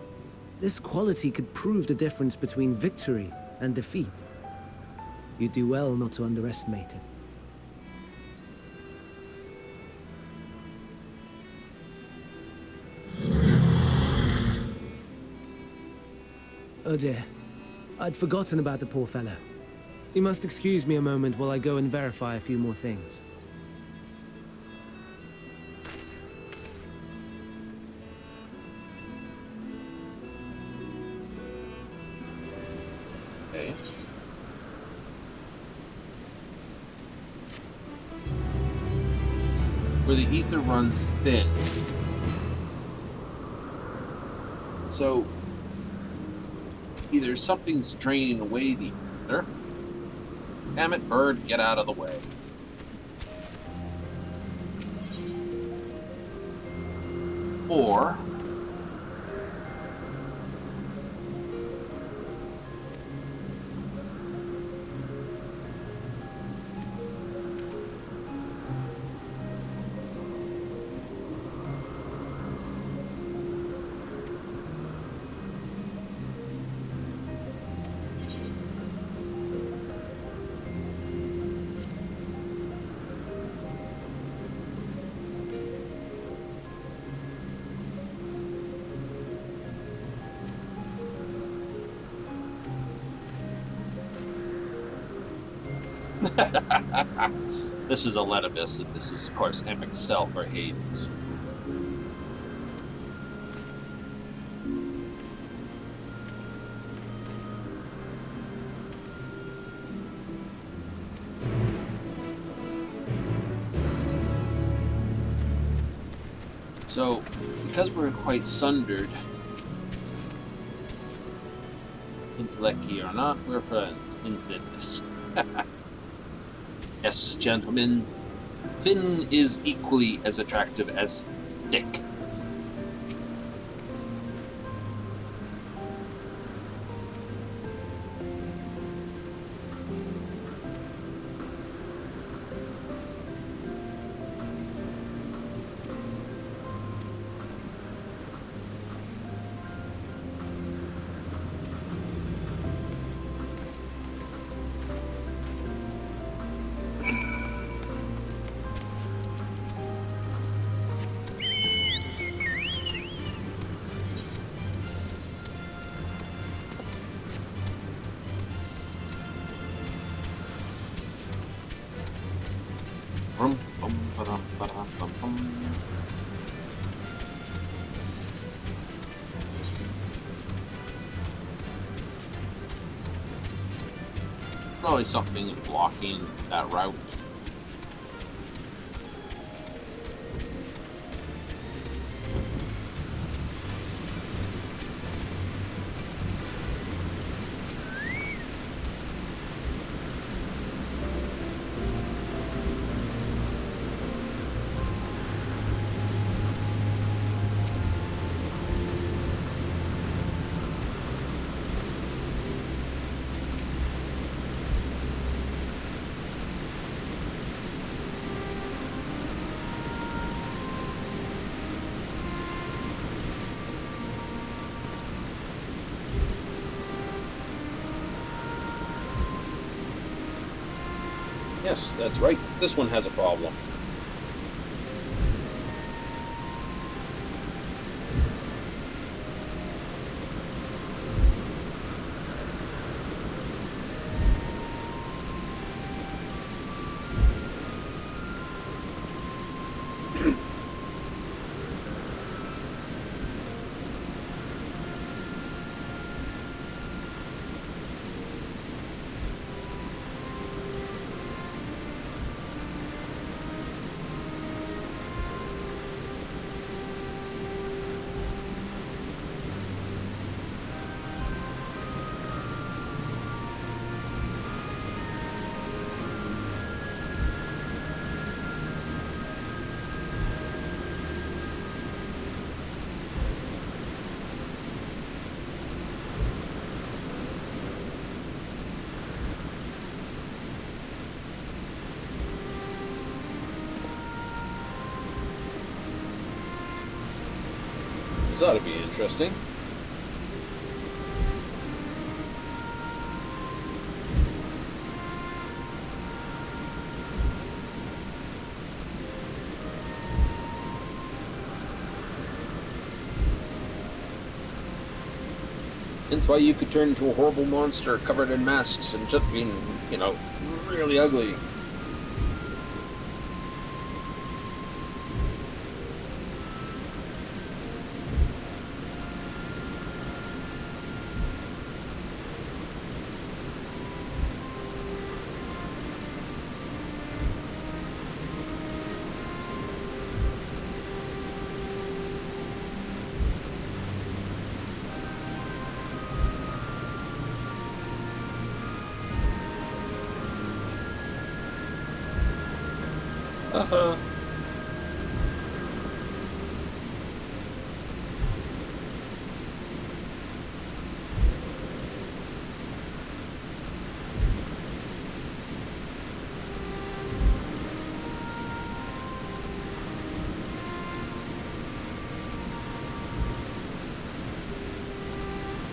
this quality could prove the difference between victory and defeat. You'd do well not to underestimate it. Oh dear. I'd forgotten about the poor fellow. You must excuse me a moment while I go and verify a few more things. Okay. Where the ether runs thin. So, either something's draining away the ether. Damn it, bird, get out of the way. Or this is Eletibus, and this is, of course, MXL for Hades. So, because we're quite sundered, intellecty or not, we're friends in fitness. Yes, gentlemen, thin is equally as attractive as thick. Rum, bum, ba-dum, ba-dum, bum, bum. Probably something blocking that route. Yes, that's right. This one has a problem. This ought to be interesting. That's why you could turn into a horrible monster covered in masks and just being, you know, really ugly. Uh-huh.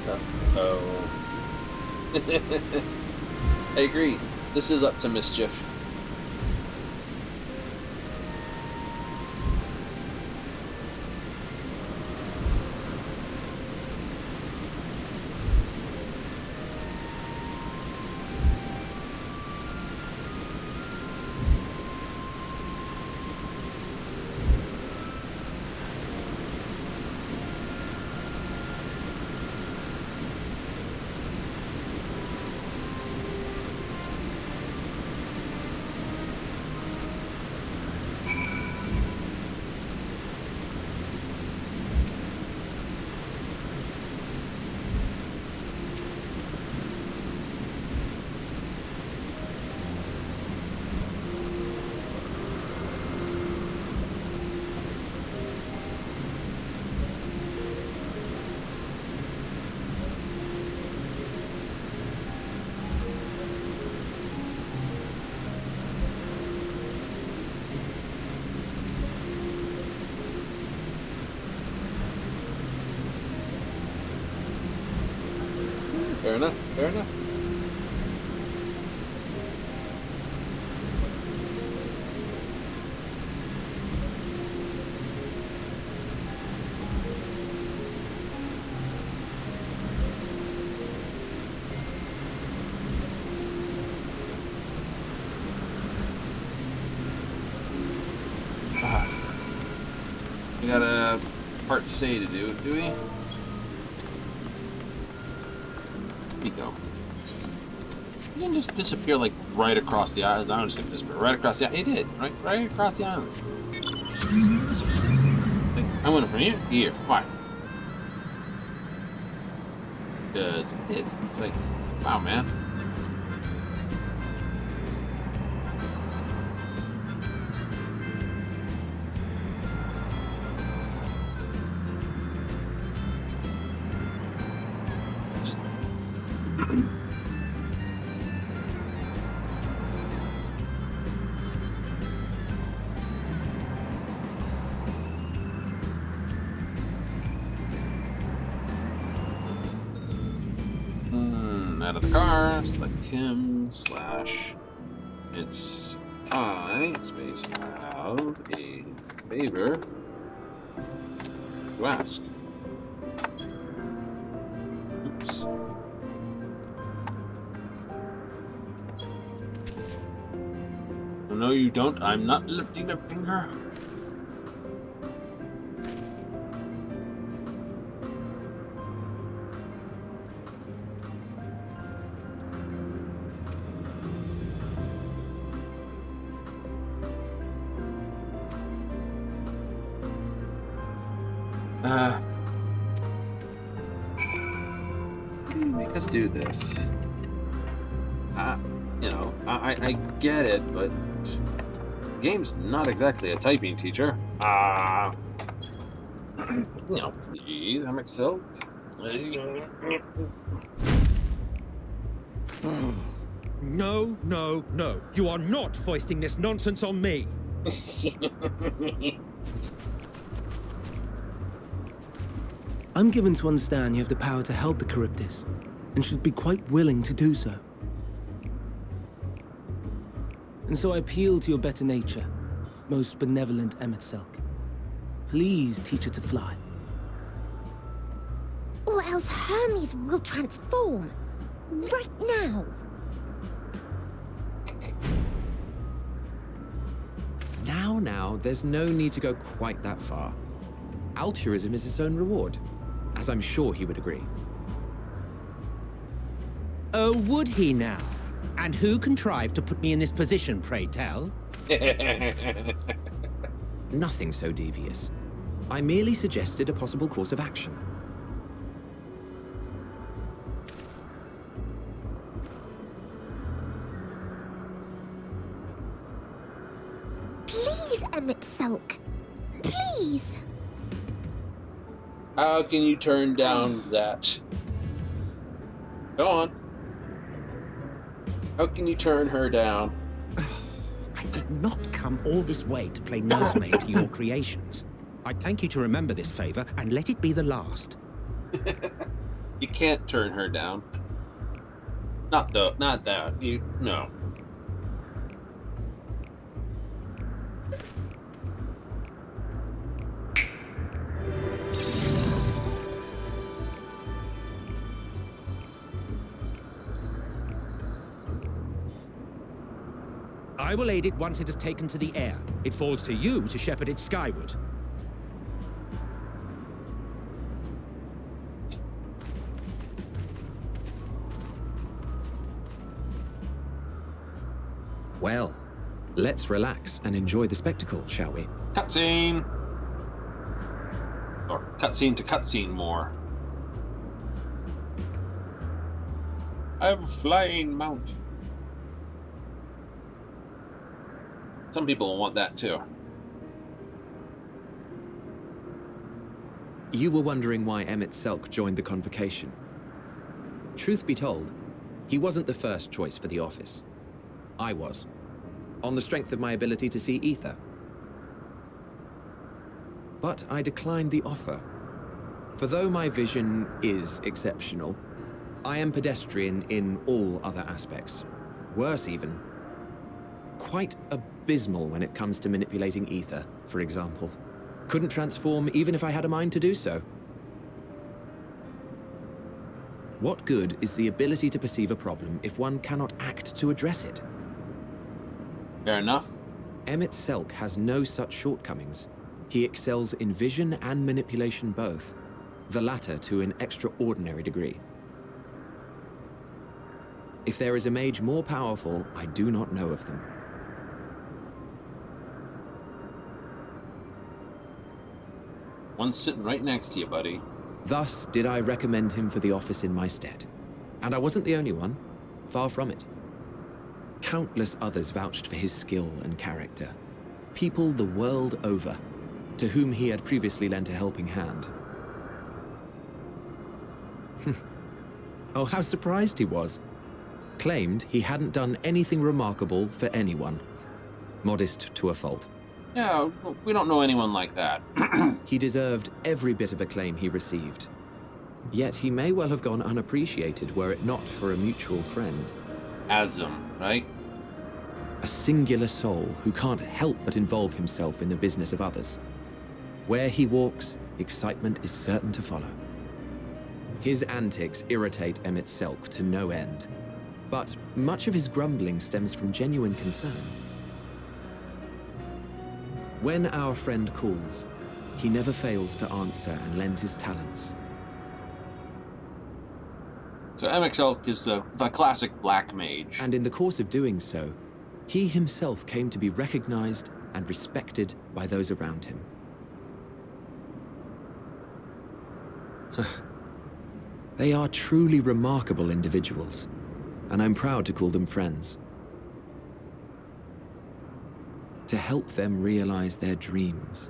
Uh-oh. I agree. This is up to mischief. Fair enough, fair enough. We got a part C to do we? Go. You didn't just disappear like right across the island. I'm just gonna disappear right across the island. It did, right across the island. Like, I went from here to here. Why? Because it did. It's like, wow, man. Out of the car, select him, / it's I, space, have a favor to ask. Oops. Oh, no, you don't. I'm not lifting a finger. Make us do this. You know, I get it, but the game's not exactly a typing teacher. You know, please, MXL. No, no, no. You are not foisting this nonsense on me. I'm given to understand you have the power to help the Charybdis, and should be quite willing to do so. And so I appeal to your better nature, most benevolent Emet-Selch. Please teach her to fly. Or else Hermes will transform. Right now. Now, there's no need to go quite that far. Altruism is its own reward, as I'm sure he would agree. Oh, would he now? And who contrived to put me in this position, pray tell? Nothing so devious. I merely suggested a possible course of action. Please, Emet-Selch. Please. How can you turn down that? Go on. How can you turn her down? I did not come all this way to play nursemaid to your creations. I'd thank you to remember this favor and let it be the last. You can't turn her down. Not that. No. I will aid it once it is taken to the air. It falls to you to shepherd it skyward. Well, let's relax and enjoy the spectacle, shall we? Cutscene! Or cutscene to cutscene more. I have a flying mount. Some people want that too. You were wondering why Emet-Selch joined the convocation. Truth be told, he wasn't the first choice for the office. I was, on the strength of my ability to see ether. But I declined the offer. For though my vision is exceptional, I am pedestrian in all other aspects. Worse even. Quite abysmal when it comes to manipulating ether, for example. Couldn't transform even if I had a mind to do so. What good is the ability to perceive a problem if one cannot act to address it? Fair enough. Emmett Selk has no such shortcomings. He excels in vision and manipulation both, the latter to an extraordinary degree. If there is a mage more powerful, I do not know of them. One's sitting right next to you, buddy. Thus did I recommend him for the office in my stead. And I wasn't the only one. Far from it. Countless others vouched for his skill and character. People the world over, to whom he had previously lent a helping hand. Oh, how surprised he was. Claimed he hadn't done anything remarkable for anyone. Modest to a fault. Yeah, we don't know anyone like that. He deserved every bit of acclaim he received. Yet he may well have gone unappreciated were it not for a mutual friend. Asm, right? A singular soul who can't help but involve himself in the business of others. Where he walks, excitement is certain to follow. His antics irritate Emmett Selk to no end. But much of his grumbling stems from genuine concern. When our friend calls, he never fails to answer and lend his talents. So MXL is the classic black mage. And in the course of doing so, he himself came to be recognized and respected by those around him. They are truly remarkable individuals, and I'm proud to call them friends. To help them realize their dreams.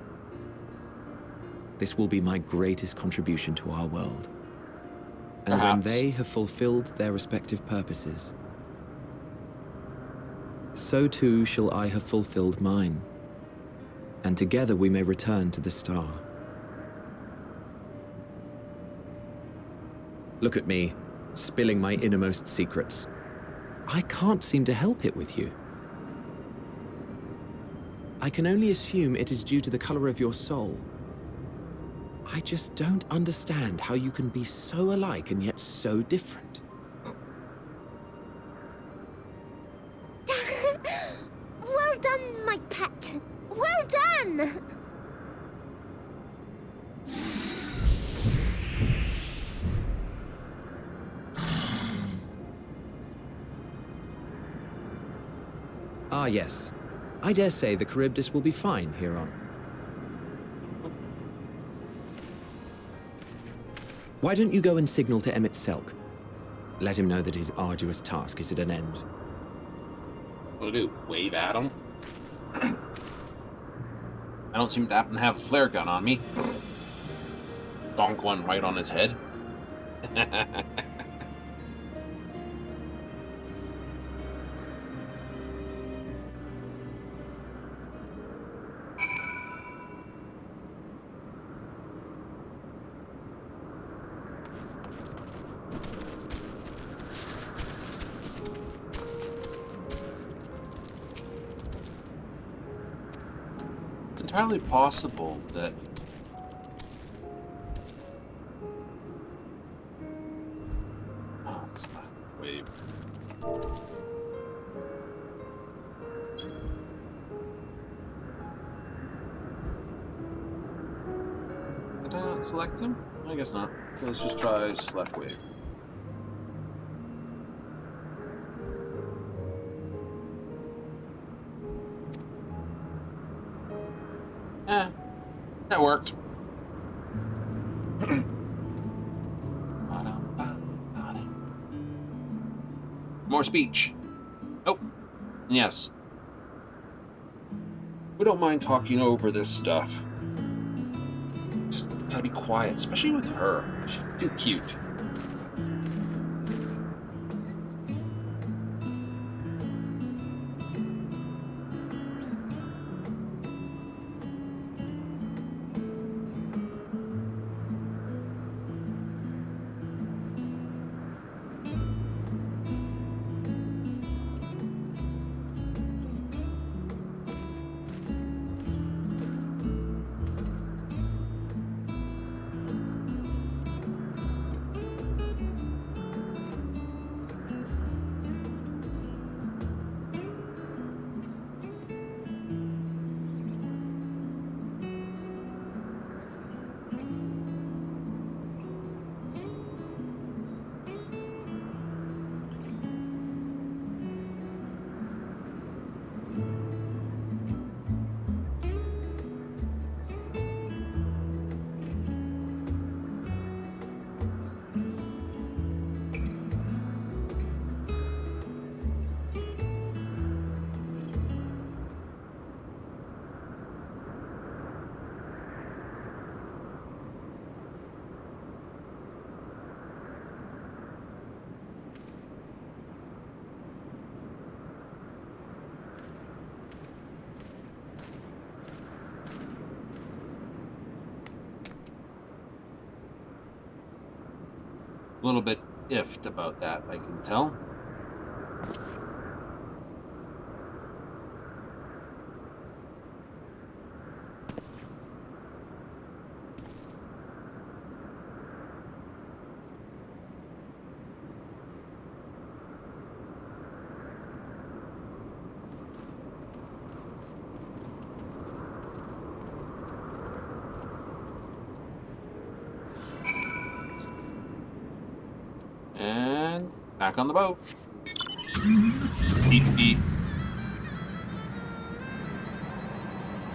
This will be my greatest contribution to our world. And when they have fulfilled their respective purposes, so too shall I have fulfilled mine, and together we may return to the star. Look at me, spilling my innermost secrets. I can't seem to help it with you. I can only assume it is due to the color of your soul. I just don't understand how you can be so alike and yet so different. Well done, my pet. Well done! Ah, yes. I dare say the Charybdis will be fine here on. Why don't you go and signal to Emmett Selk? Let him know that his arduous task is at an end. What do? Wave at him? I don't seem to happen to have a flare gun on me. Donk one right on his head. Entirely possible that it's not wave. Did I not select him? I guess not. So let's just try left wave. That worked. More speech. Oh, yes. We don't mind talking over this stuff. Just gotta be quiet, especially with her. She's too cute. A little bit iffed about that, I can tell. And back on the boat. Beep, beep.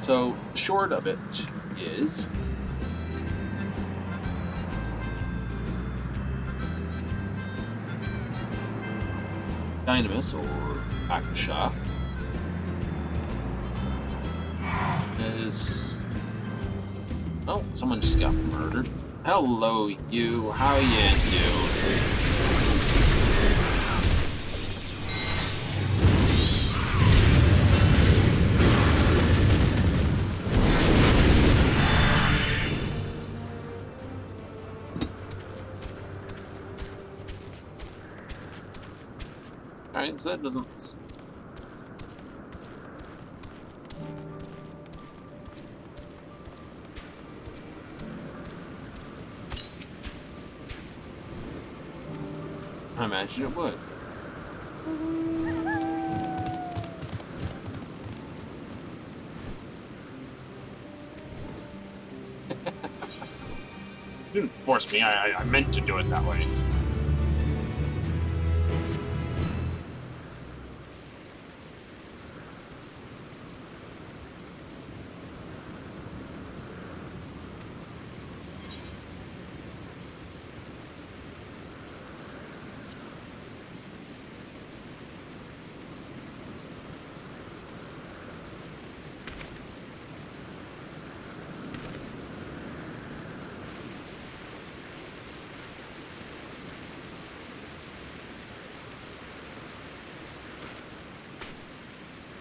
So, short of it is Dynamis, or Akasha, is... Oh, someone just got murdered. Hello, you. How you doing? Alright, so that doesn't... I imagine it would. Didn't force me, I meant to do it that way.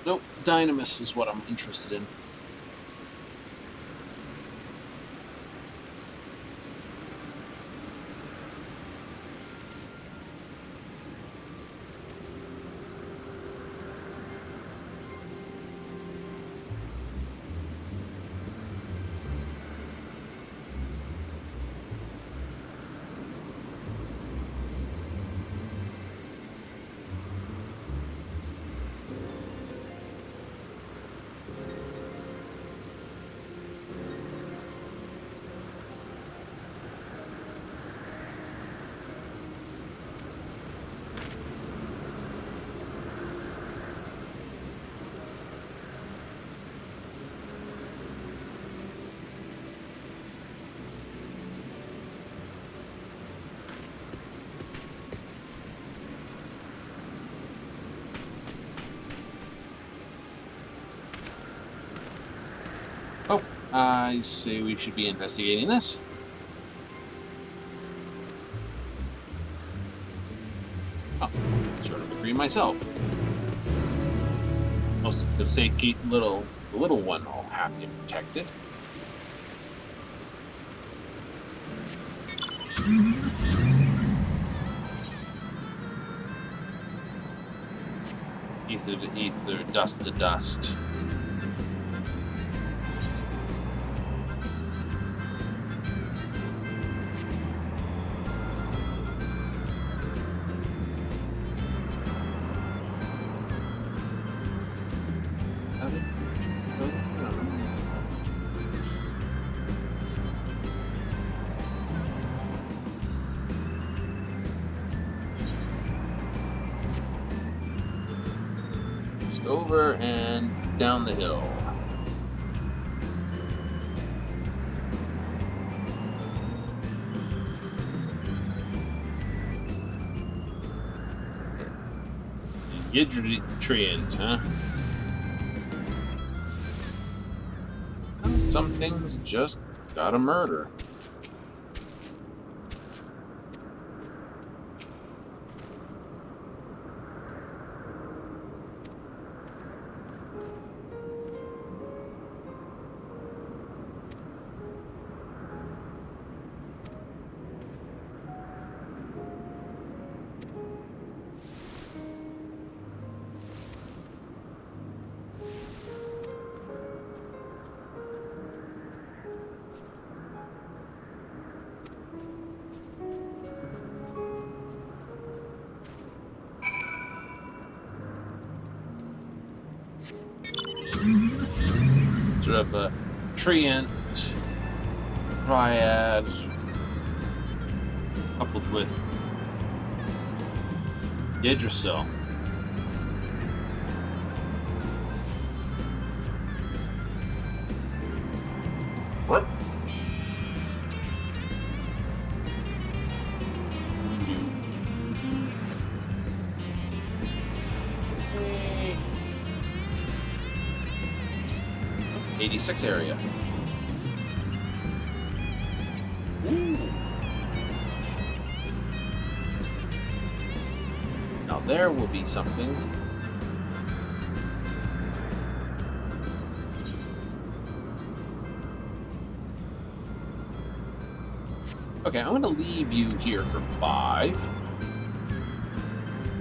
Nope, Dynamis is what I'm interested in. Oh, I say we should be investigating this. Oh, sort of agree myself. Also could say keep the little one all happy and protected. Ether to ether, dust to dust. Over and down the hill. Yidritrians, huh? Some things just gotta murder. sort of a treant, dryad, coupled with Yggdrasil. What? 86 area. Ooh. Now there will be something. Okay, I'm going to leave you here for 5.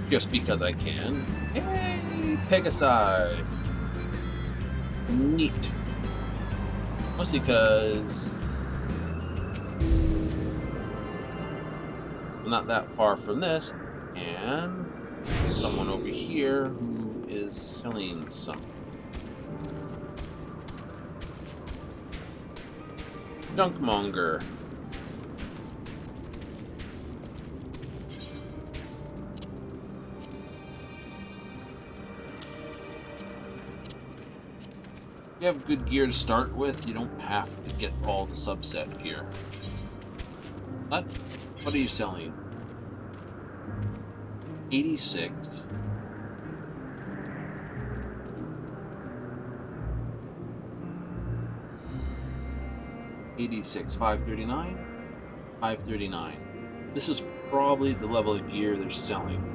Just because I can. Hey, Pegasi! Neat. Mostly because I'm not that far from this, and someone over here who is selling something. Junkmonger. You have good gear to start with, you don't have to get all the subset gear. What are you selling? 86. $86, 539, 539. This is probably the level of gear they're selling.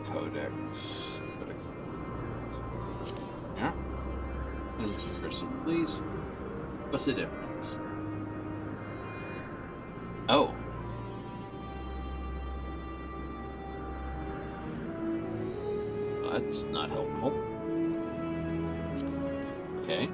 Codex. Yeah. Person, please. What's the difference? Oh. That's not helpful. Okay.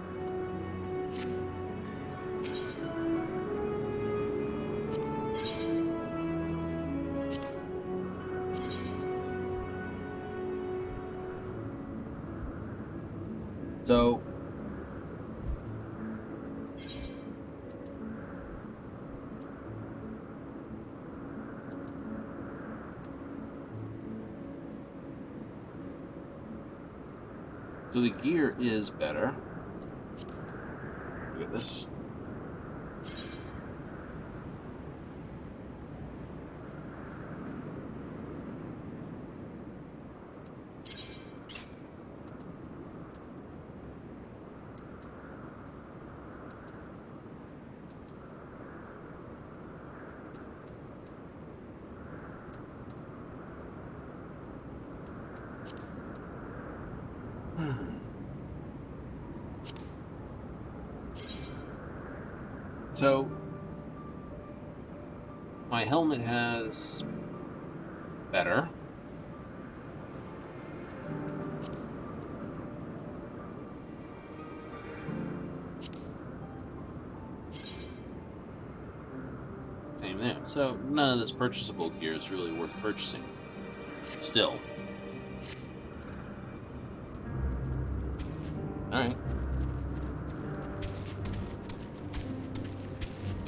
So, the gear is better. Look at this. So, my helmet has better. Same there. So, none of this purchasable gear is really worth purchasing. Still. Alright.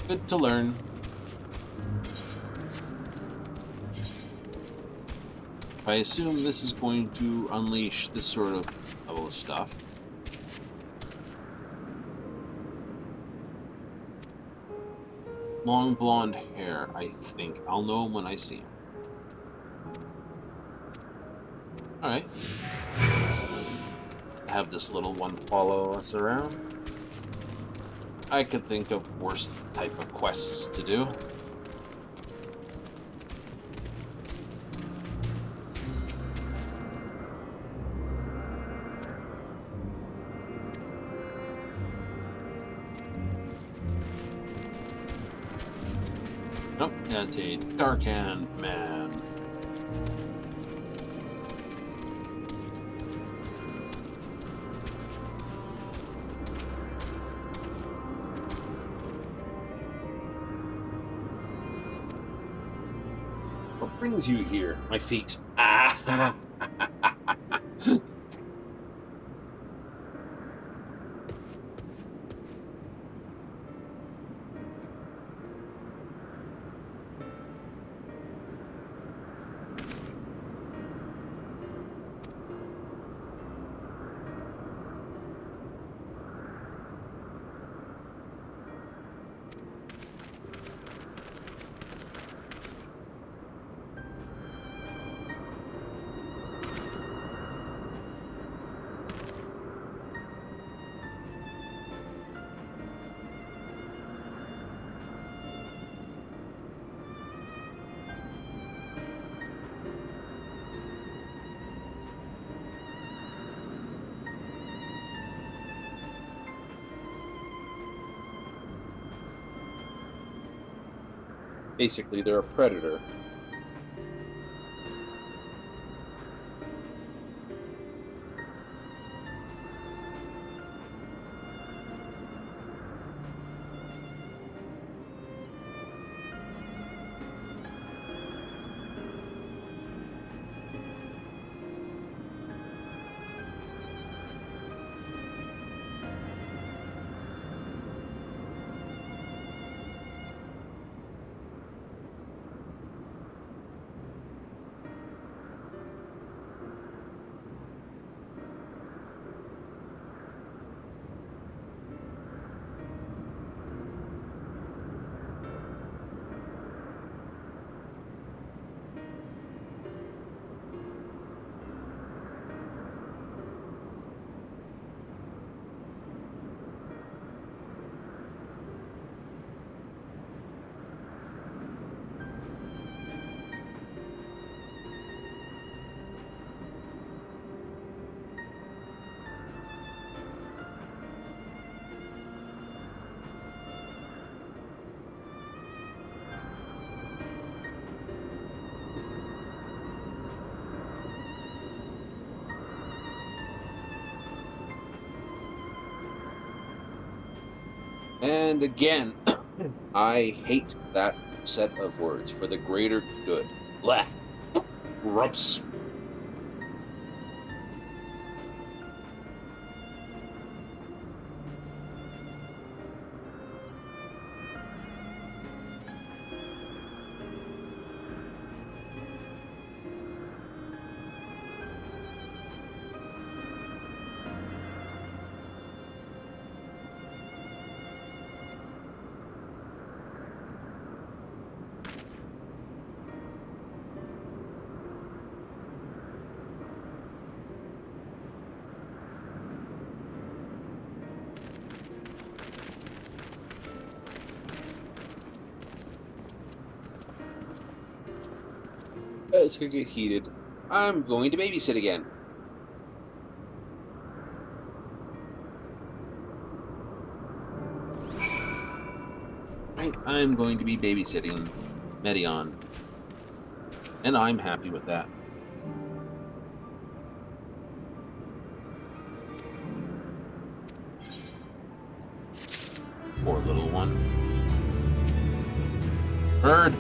Good to learn. I assume this is going to unleash this sort of level of stuff. Long blonde hair, I think. I'll know him when I see him. Alright. Have this little one follow us around. I could think of worse type of quests to do. Nope, that's a dark-hand man. brings you here? My feet. Ah! Basically, they're a predator. And again, I hate that set of words. For the greater good. Blah. Gross. It's gonna get heated. I'm going to babysit again. I'm going to be babysitting Medion. And I'm happy with that. Poor little one. Bird!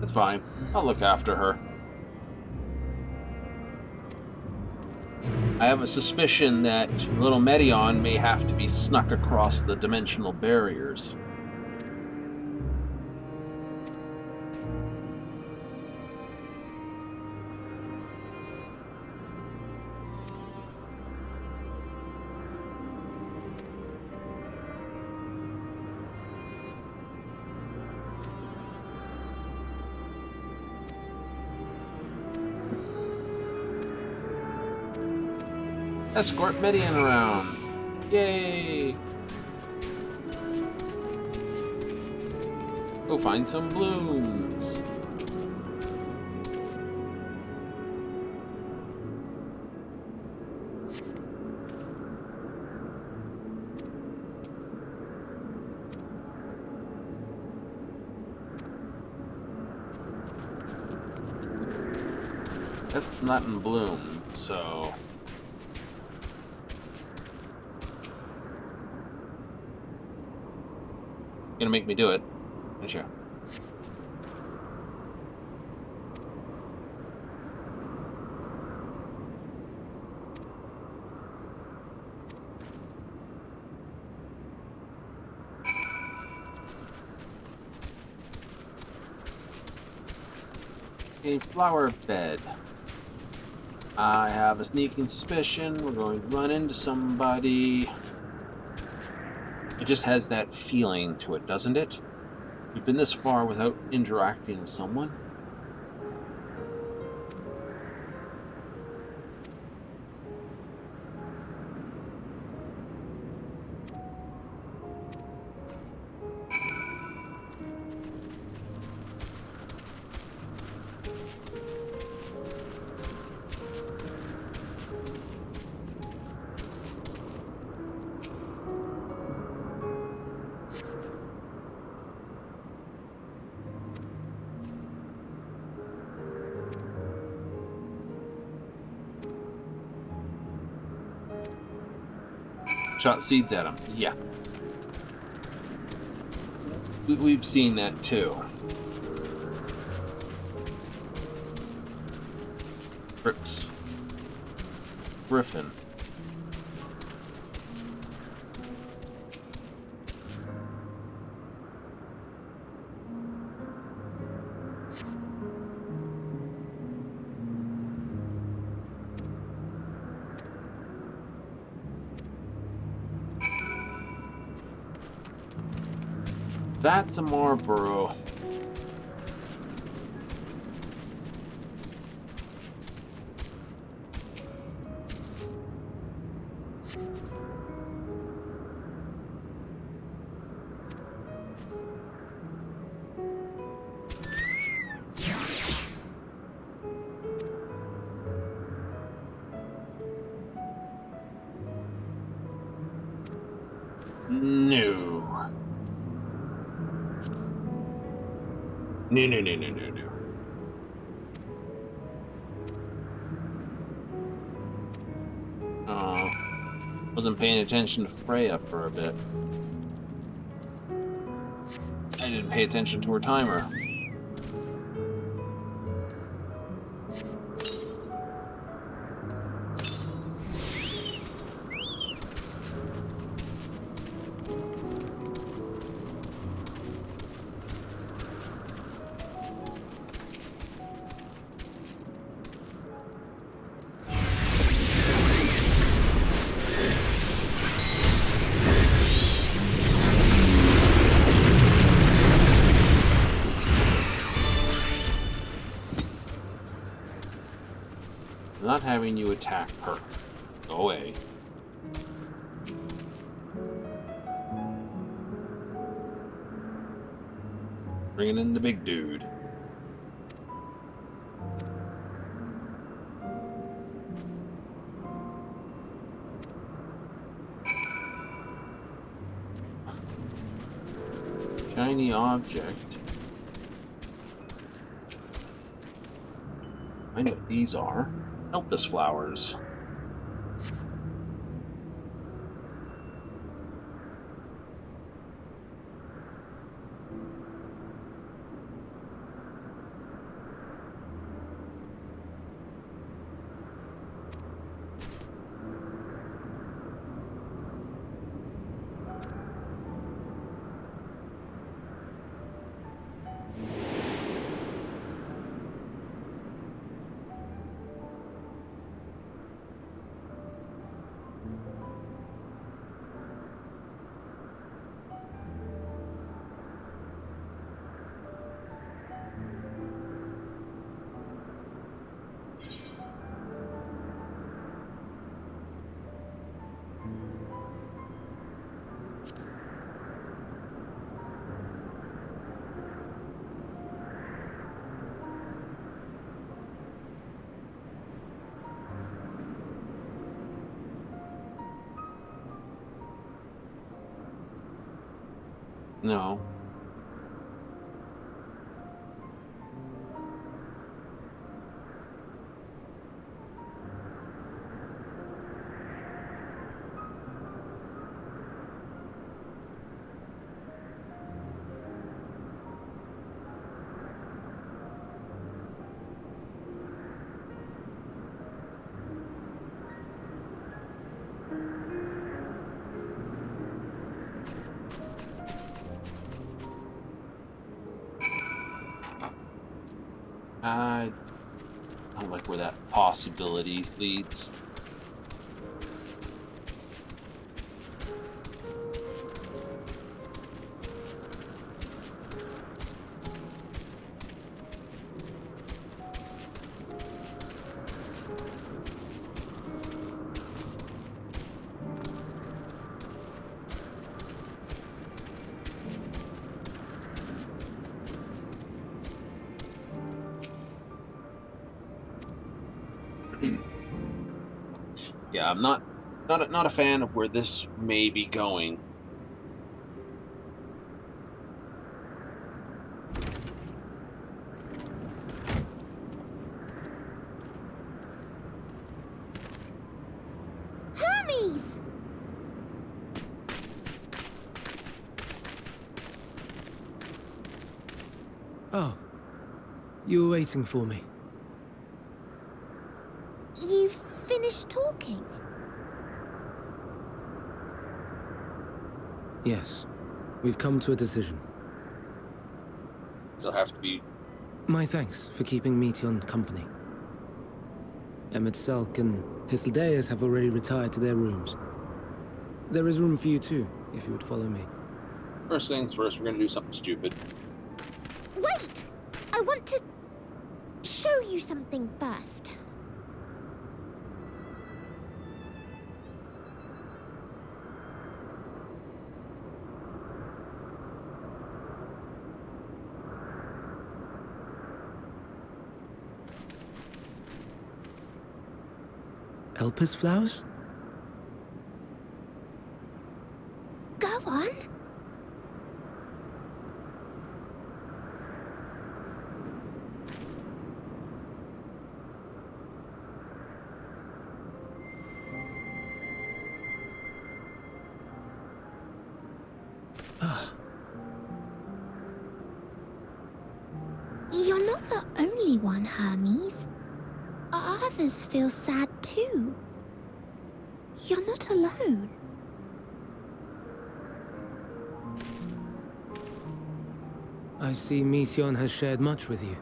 It's fine. I'll look after her. I have a suspicion that little Medion may have to be snuck across the dimensional barriers. Escort Medion around. Yay! Go find some blooms. That's not in bloom, so... Gonna make me do it. Sure. A flower bed. I have a sneaking suspicion we're going to run into somebody. It just has that feeling to it, doesn't it? We've been this far without interacting with someone. Shot seeds at him. Yeah. We've seen that too. Grips. Griffin. That's a Marlboro. No. No. Oh, wasn't paying attention to Freya for a bit. I didn't pay attention to her timer. Not having you attack her. Go away. Bringing in the big dude. Shiny object. I know what these are. Elpis flowers. No. I don't like where that possibility leads. Yeah, I'm not a fan of where this may be going. Hermes! Oh, you were waiting for me. You've finished talking? Yes, we've come to a decision. It'll have to be. My thanks for keeping Meteon company. Emmett Selk and Hythlodaeus have already retired to their rooms. There is room for you too, if you would follow me. First things first, we're gonna do something stupid. Wait! I want to show you something first. Elpis flowers? Go on. You're not the only one, Hermes. Others feel sad too. You're not alone. I see Meteon has shared much with you.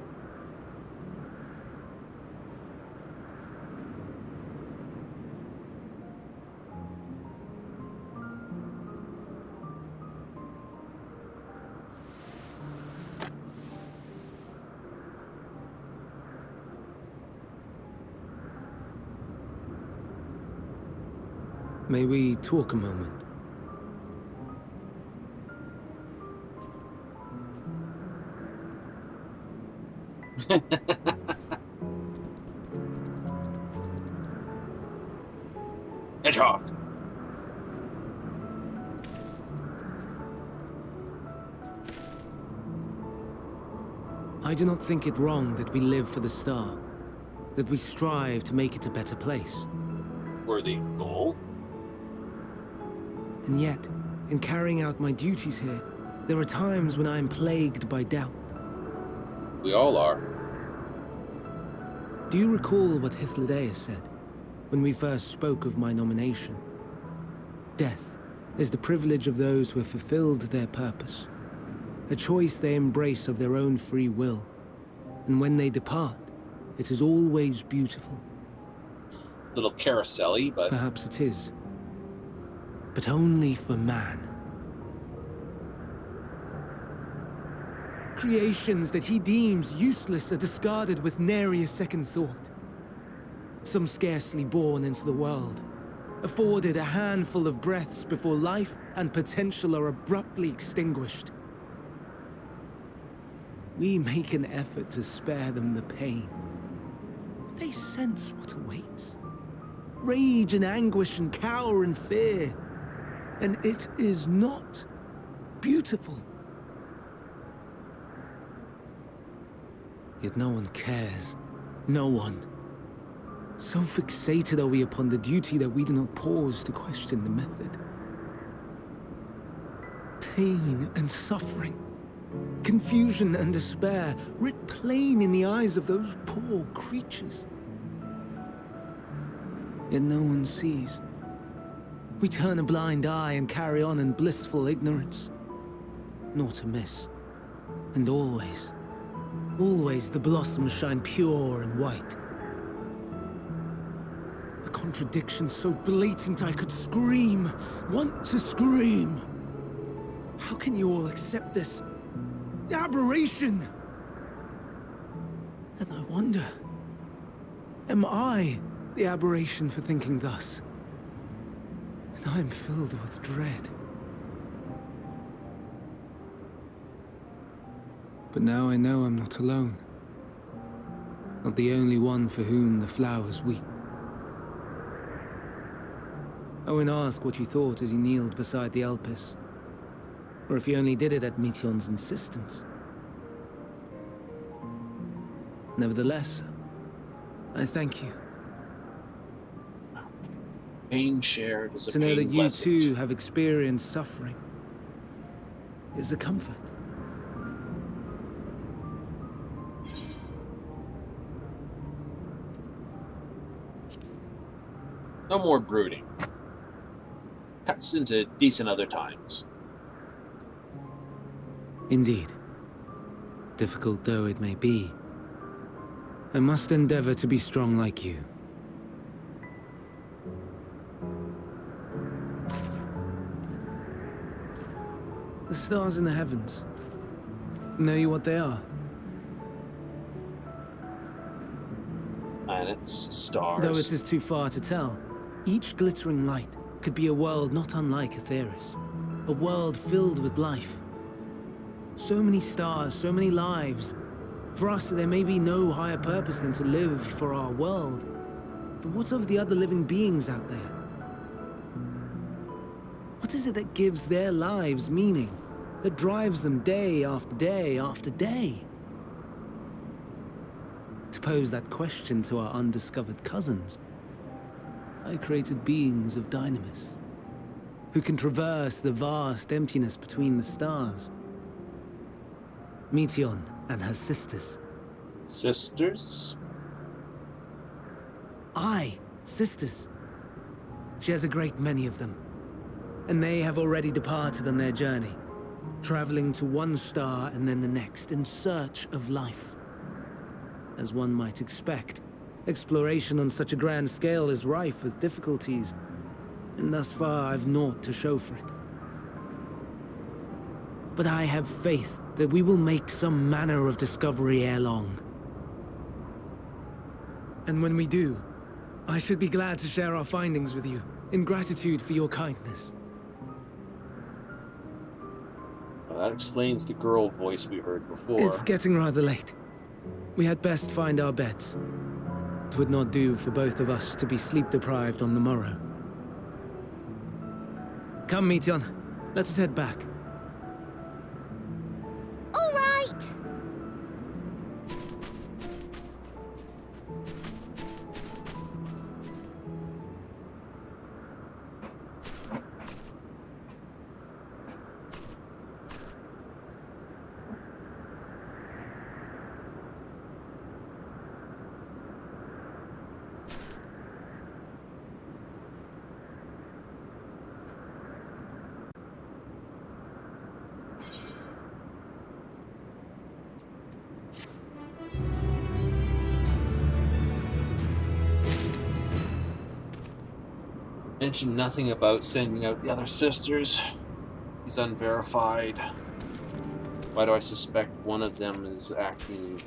May we talk a moment? Hedgehog. I do not think it wrong that we live for the star, that we strive to make it a better place. Worthy goal. And yet, in carrying out my duties here, there are times when I am plagued by doubt. We all are. Do you recall what Hythlodaeus said when we first spoke of my nomination? Death is the privilege of those who have fulfilled their purpose, a choice they embrace of their own free will, and when they depart, it is always beautiful. Little carousel-y, but Perhaps it is, but only for man. Creations that he deems useless are discarded with nary a second thought. Some scarcely born into the world, afforded a handful of breaths before life and potential are abruptly extinguished. We make an effort to spare them the pain, but they sense what awaits. Rage and anguish and cower and fear, and it is not beautiful. Yet no one cares. No one. So fixated are we upon the duty that we do not pause to question the method. Pain and suffering, confusion and despair, writ plain in the eyes of those poor creatures. Yet no one sees. We turn a blind eye and carry on in blissful ignorance. Nor to miss. And always, Always the blossoms shine pure and white. A contradiction so blatant I could scream, want to scream. How can you all accept this aberration? Then I wonder, am I the aberration for thinking thus? And I am filled with dread. But now I know I'm not alone. Not the only one for whom the flowers weep. Owen asked what you thought as you kneeled beside the Elpis. Or if you only did it at Meteon's insistence. Nevertheless, I thank you. Pain shared is a To know pain that you lessened. too have experienced suffering is a comfort. No more brooding. Cuts into decent other times. Indeed. Difficult though it may be, I must endeavor to be strong like you. The stars in the heavens. Know you what they are? Planets, stars. Though it is too far to tell, each glittering light could be a world not unlike Aetheris. A world filled with life. So many stars, so many lives. For us, there may be no higher purpose than to live for our world. But what of the other living beings out there? What is it that gives their lives meaning? That drives them day after day after day? To pose that question to our undiscovered cousins, I created beings of Dynamis, who can traverse the vast emptiness between the stars. Meteon and her sisters. Sisters? Aye, sisters. She has a great many of them, and they have already departed on their journey, traveling to one star and then the next in search of life. As one might expect, exploration on such a grand scale is rife with difficulties, and thus far I've naught to show for it. But I have faith that we will make some manner of discovery ere long. And when we do, I should be glad to share our findings with you, in gratitude for your kindness. Well, that explains the girl voice we heard before. It's getting rather late. We had best find our beds. It would not do for both of us to be sleep-deprived on the morrow. Come, Meteon. Let us head back. All right! Mentioned nothing about sending out the other sisters. He's unverified. Why do I suspect one of them is acting...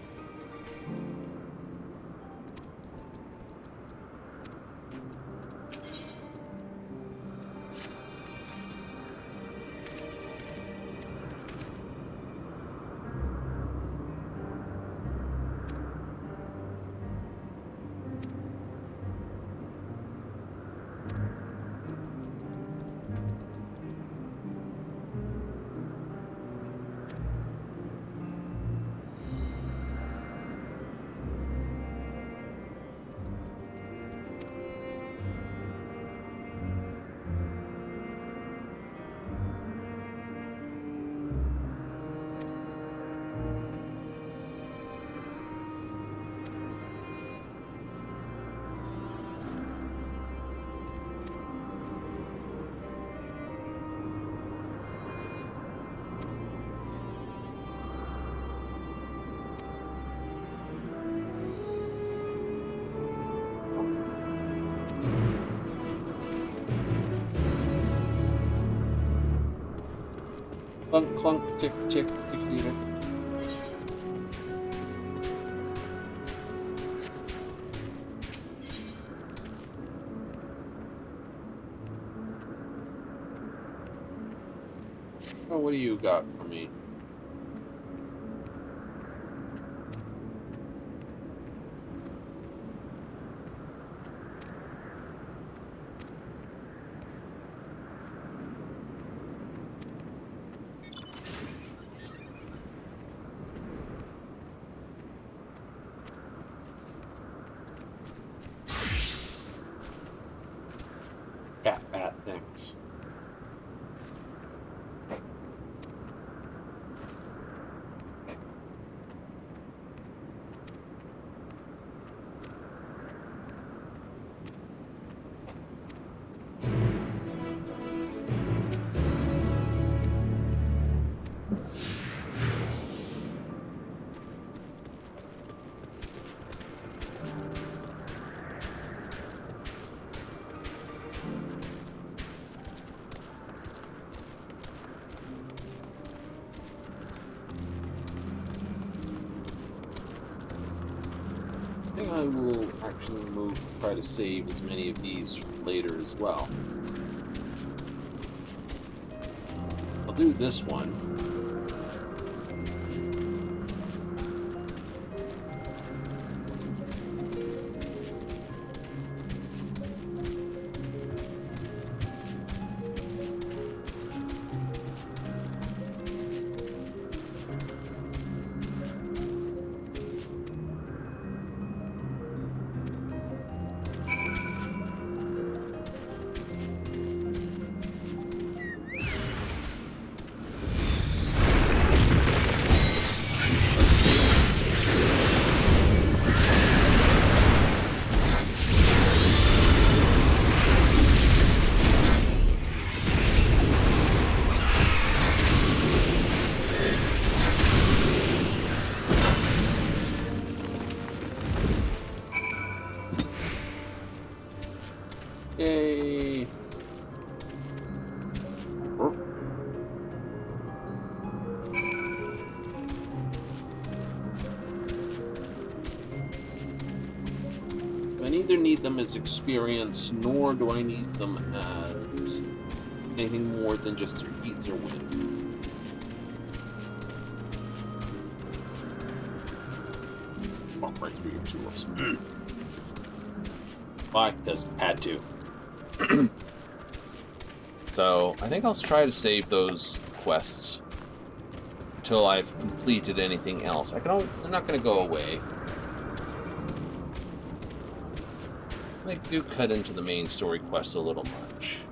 Clunk, clunk, tick, tick, tick, tick. Oh, what do you got for me? Cat bat things. I think I will actually try to save as many of these later as well. I'll do this one. Yay! I neither need them as experience, nor do I need them as anything more than just ether wind. Walk right through your tools. Why? Because it had to. So, I think I'll try to save those quests until I've completed anything else. They're not going to go away. They do cut into the main story quest a little much.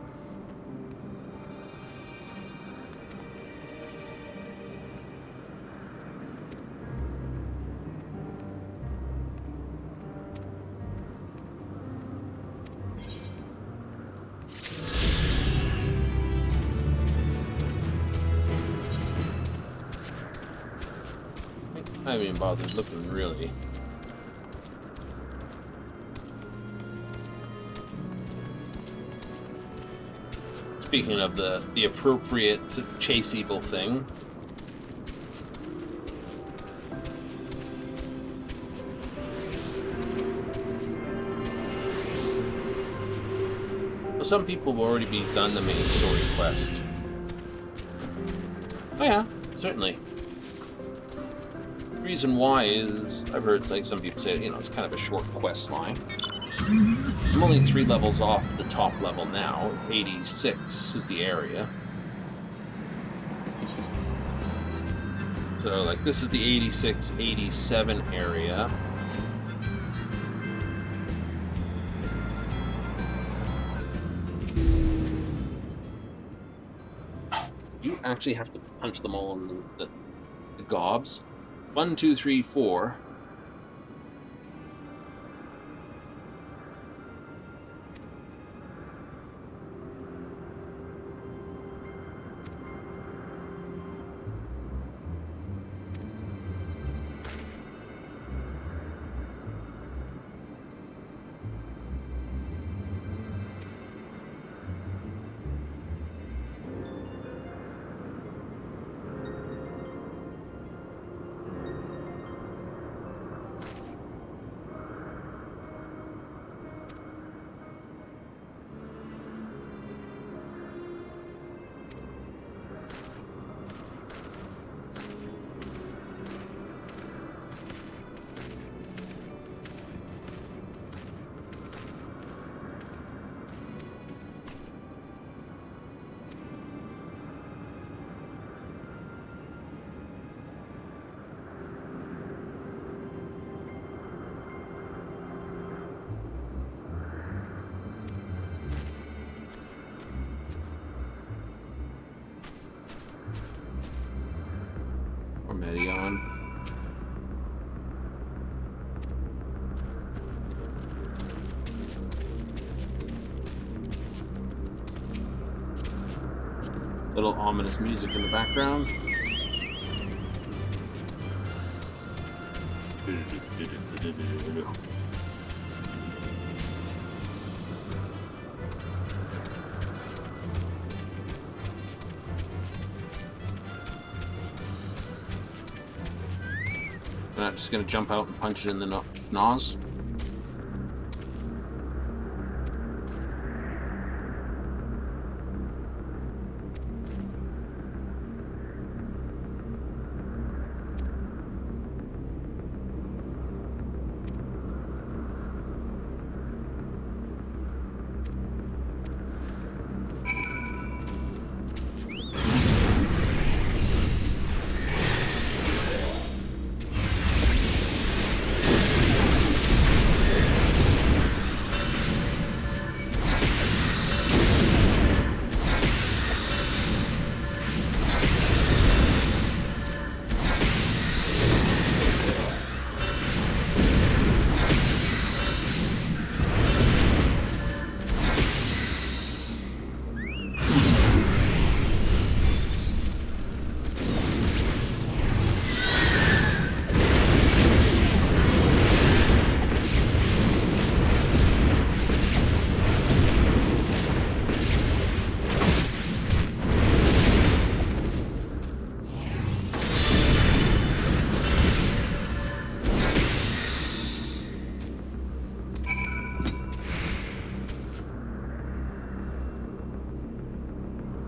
I haven't even bothered looking, really. Speaking of the appropriate chase evil thing. Well, some people have already done the main story quest. Oh yeah, certainly. The reason why is, I've heard like some people say, it's kind of a short quest line. I'm only 3 levels off the top level now. 86 is the area. So, like, this is the 86, 87 area. You actually have to punch them all in the gobs. 1, 2, 3, 4. Little ominous music in the background. I'm not just gonna jump out and punch it in the nose.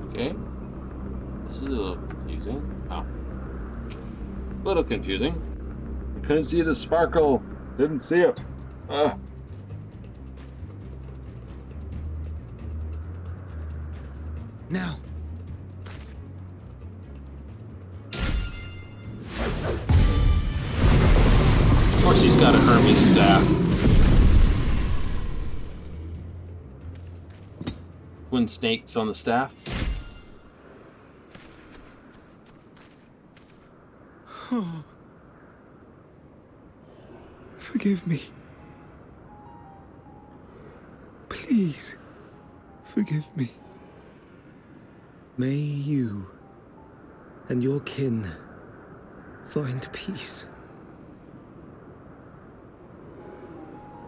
Okay. This is a little confusing. Oh. A little confusing. I couldn't see the sparkle. Didn't see it. Now. Of course he's got a Hermes staff. Twin snakes on the staff. Oh. Forgive me. Please, forgive me. May you and your kin find peace.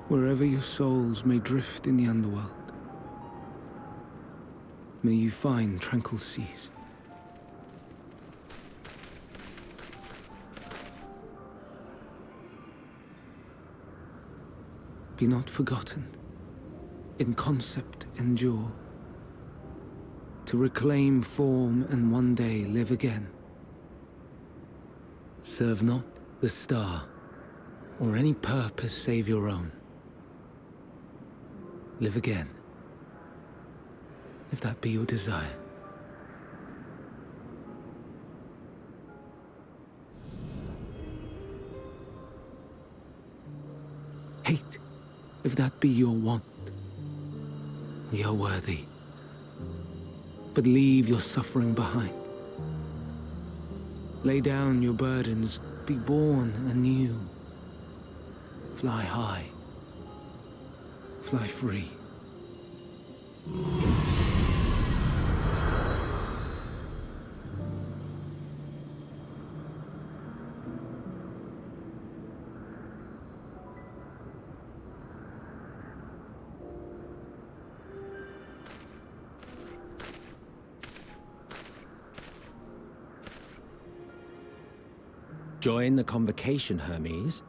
Wherever your souls may drift in the underworld, may you find tranquil seas. Be not forgotten, in concept endure, to reclaim form and one day live again. Serve not the star, or any purpose save your own. Live again, if that be your desire. Hate, if that be your want. We are worthy. But leave your suffering behind. Lay down your burdens, be born anew. Fly high. Fly free. Join the convocation, Hermes.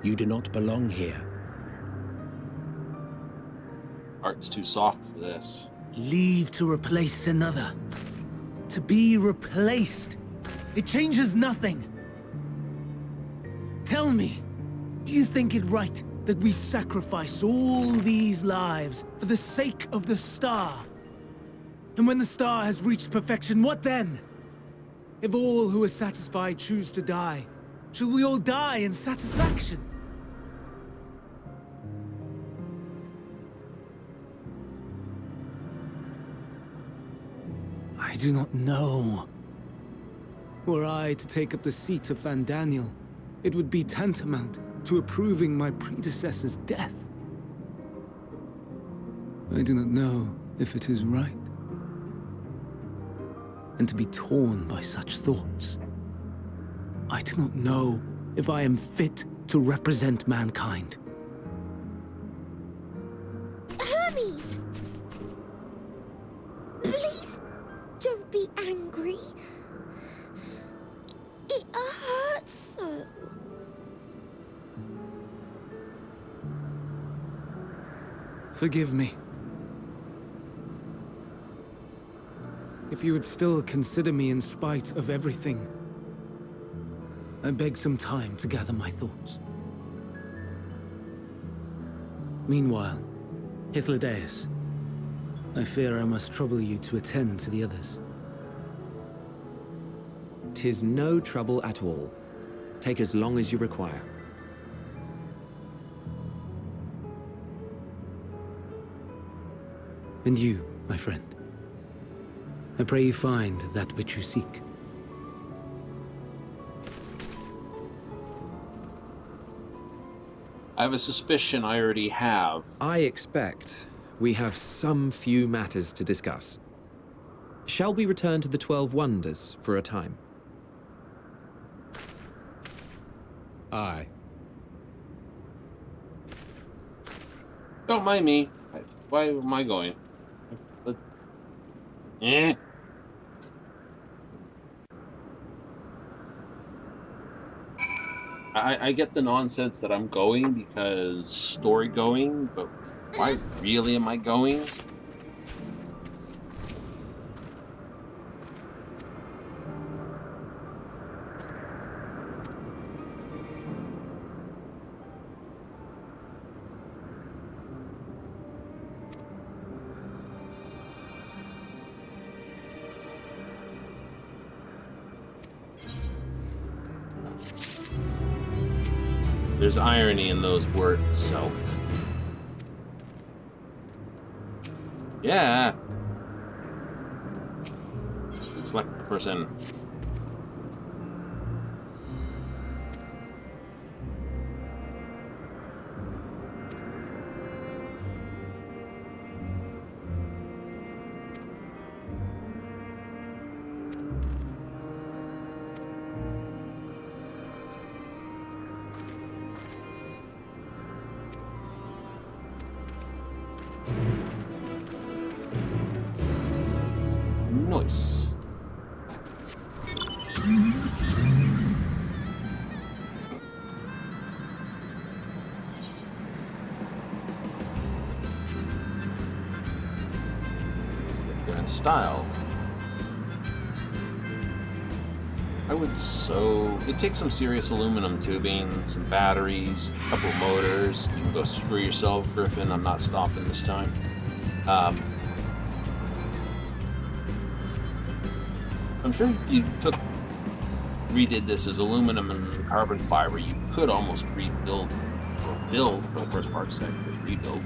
You do not belong here. Heart's too soft for this. Leave to replace another. To be replaced. It changes nothing. Tell me, do you think it right that we sacrifice all these lives for the sake of the star? And when the star has reached perfection, what then? If all who are satisfied choose to die, shall we all die in satisfaction? I do not know. Were I to take up the seat of Fandaniel, it would be tantamount to approving my predecessor's death. I do not know if it is right. And to be torn by such thoughts, I do not know if I am fit to represent mankind. Hermes! Please don't be angry. It hurts so. Forgive me. If you would still consider me in spite of everything, I beg some time to gather my thoughts. Meanwhile, Hythlodaeus, I fear I must trouble you to attend to the others. 'Tis no trouble at all. Take as long as you require. And you, my friend, I pray you find that which you seek. I have a suspicion I already have. I expect we have some few matters to discuss. Shall we return to the 12 Wonders for a time? Aye. Don't mind me. Why am I going? Eh. I get the nonsense that I'm going because story going, but why really am I going? There's irony in those words, so. Yeah. Select the person. Nice. Different style. I would it takes some serious aluminum tubing, some batteries, a couple motors. You can go screw yourself, Griffin. I'm not stopping this time. I'm sure if you redid this as aluminum and carbon fiber, you could almost rebuild, or build, for the first part sake,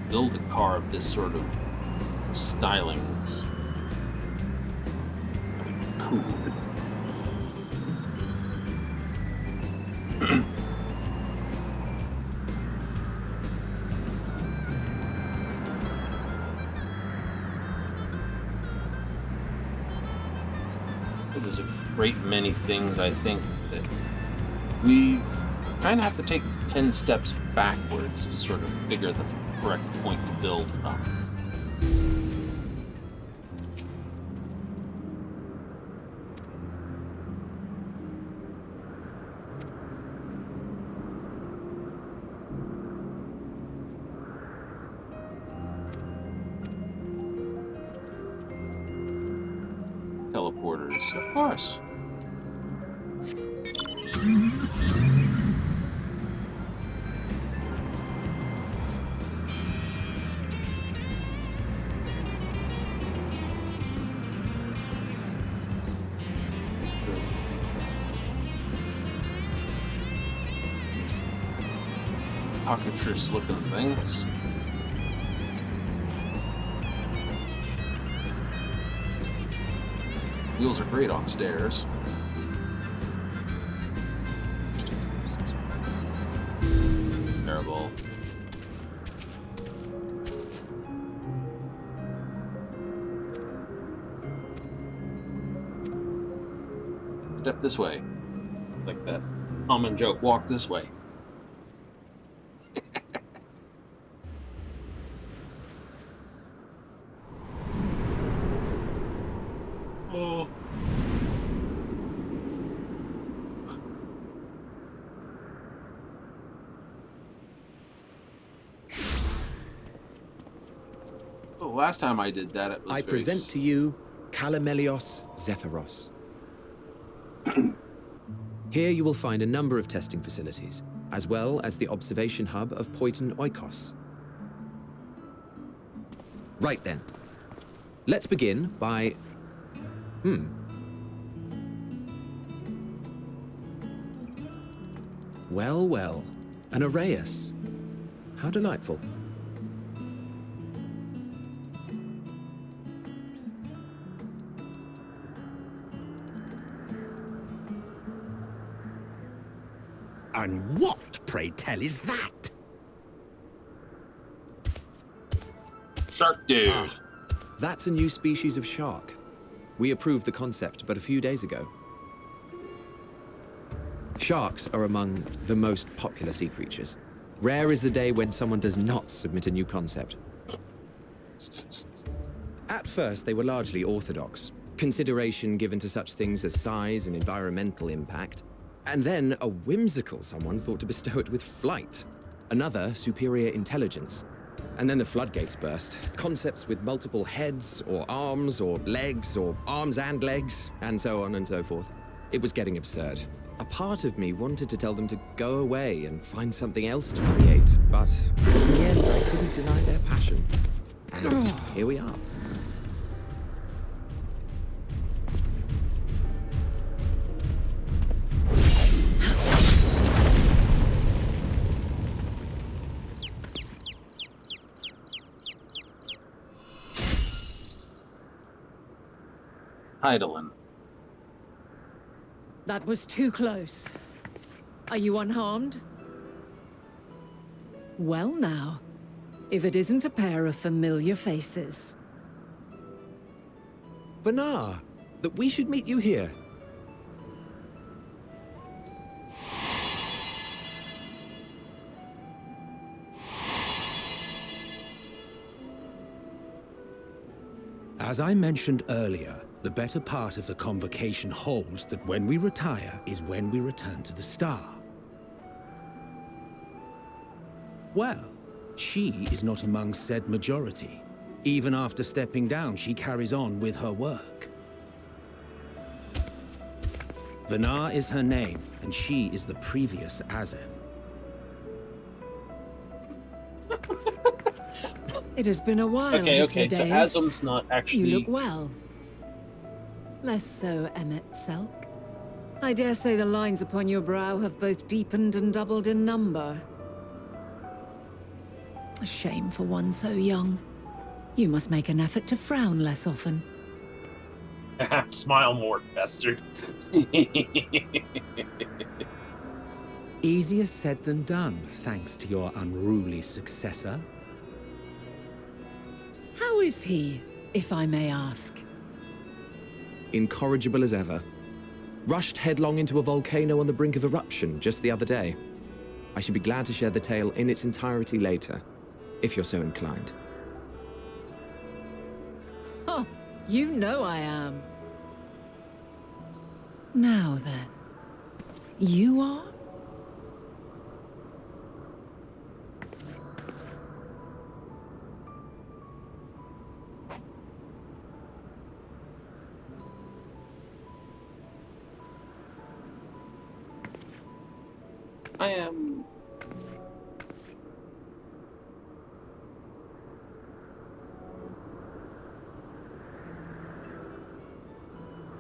build a car of this sort of stylings. Cool. There's a great many things I think that we kind of have to take 10 steps backwards to sort of figure the correct point to build from. Teleporters, of course. Cockatrice looking things. Wheels are great on stairs. Terrible. Step this way. Like that common joke, walk this way. Oh. The last time I did that, it was I present to you Calamelios Zephyros. Here you will find a number of testing facilities, as well as the observation hub of Poiton Oikos. Right then. Let's begin by... Well, well. An Arrhaeus. How delightful. And what, pray tell, is that? Shark dude. That's a new species of shark. We approved the concept but a few days ago. Sharks are among the most popular sea creatures. Rare is the day when someone does not submit a new concept. At first, they were largely orthodox, consideration given to such things as size and environmental impact, and then a whimsical someone thought to bestow it with flight, another superior intelligence. And then the floodgates burst. Concepts with multiple heads, or arms and legs, and so on and so forth. It was getting absurd. A part of me wanted to tell them to go away and find something else to create, but in the end, I couldn't deny their passion. And here we are. Heidelin. That was too close. Are you unharmed? Well now, if it isn't a pair of familiar faces. Banar, that we should meet you here. As I mentioned earlier, the better part of the convocation holds that when we retire is when we return to the star. Well, she is not among said majority. Even after stepping down, she carries on with her work. Vanar is her name, and she is the previous Azem. It has been a while. Okay, so days. Azem's not actually... You look well. Less so, Emmett Selk. I dare say the lines upon your brow have both deepened and doubled in number. A shame for one so young. You must make an effort to frown less often. Smile more, bastard. Easier said than done, thanks to your unruly successor. How is he, if I may ask? Incorrigible as ever. Rushed headlong into a volcano on the brink of eruption just the other day. I should be glad to share the tale in its entirety later, if you're so inclined. Oh, you know I am. Now then, you are? I am...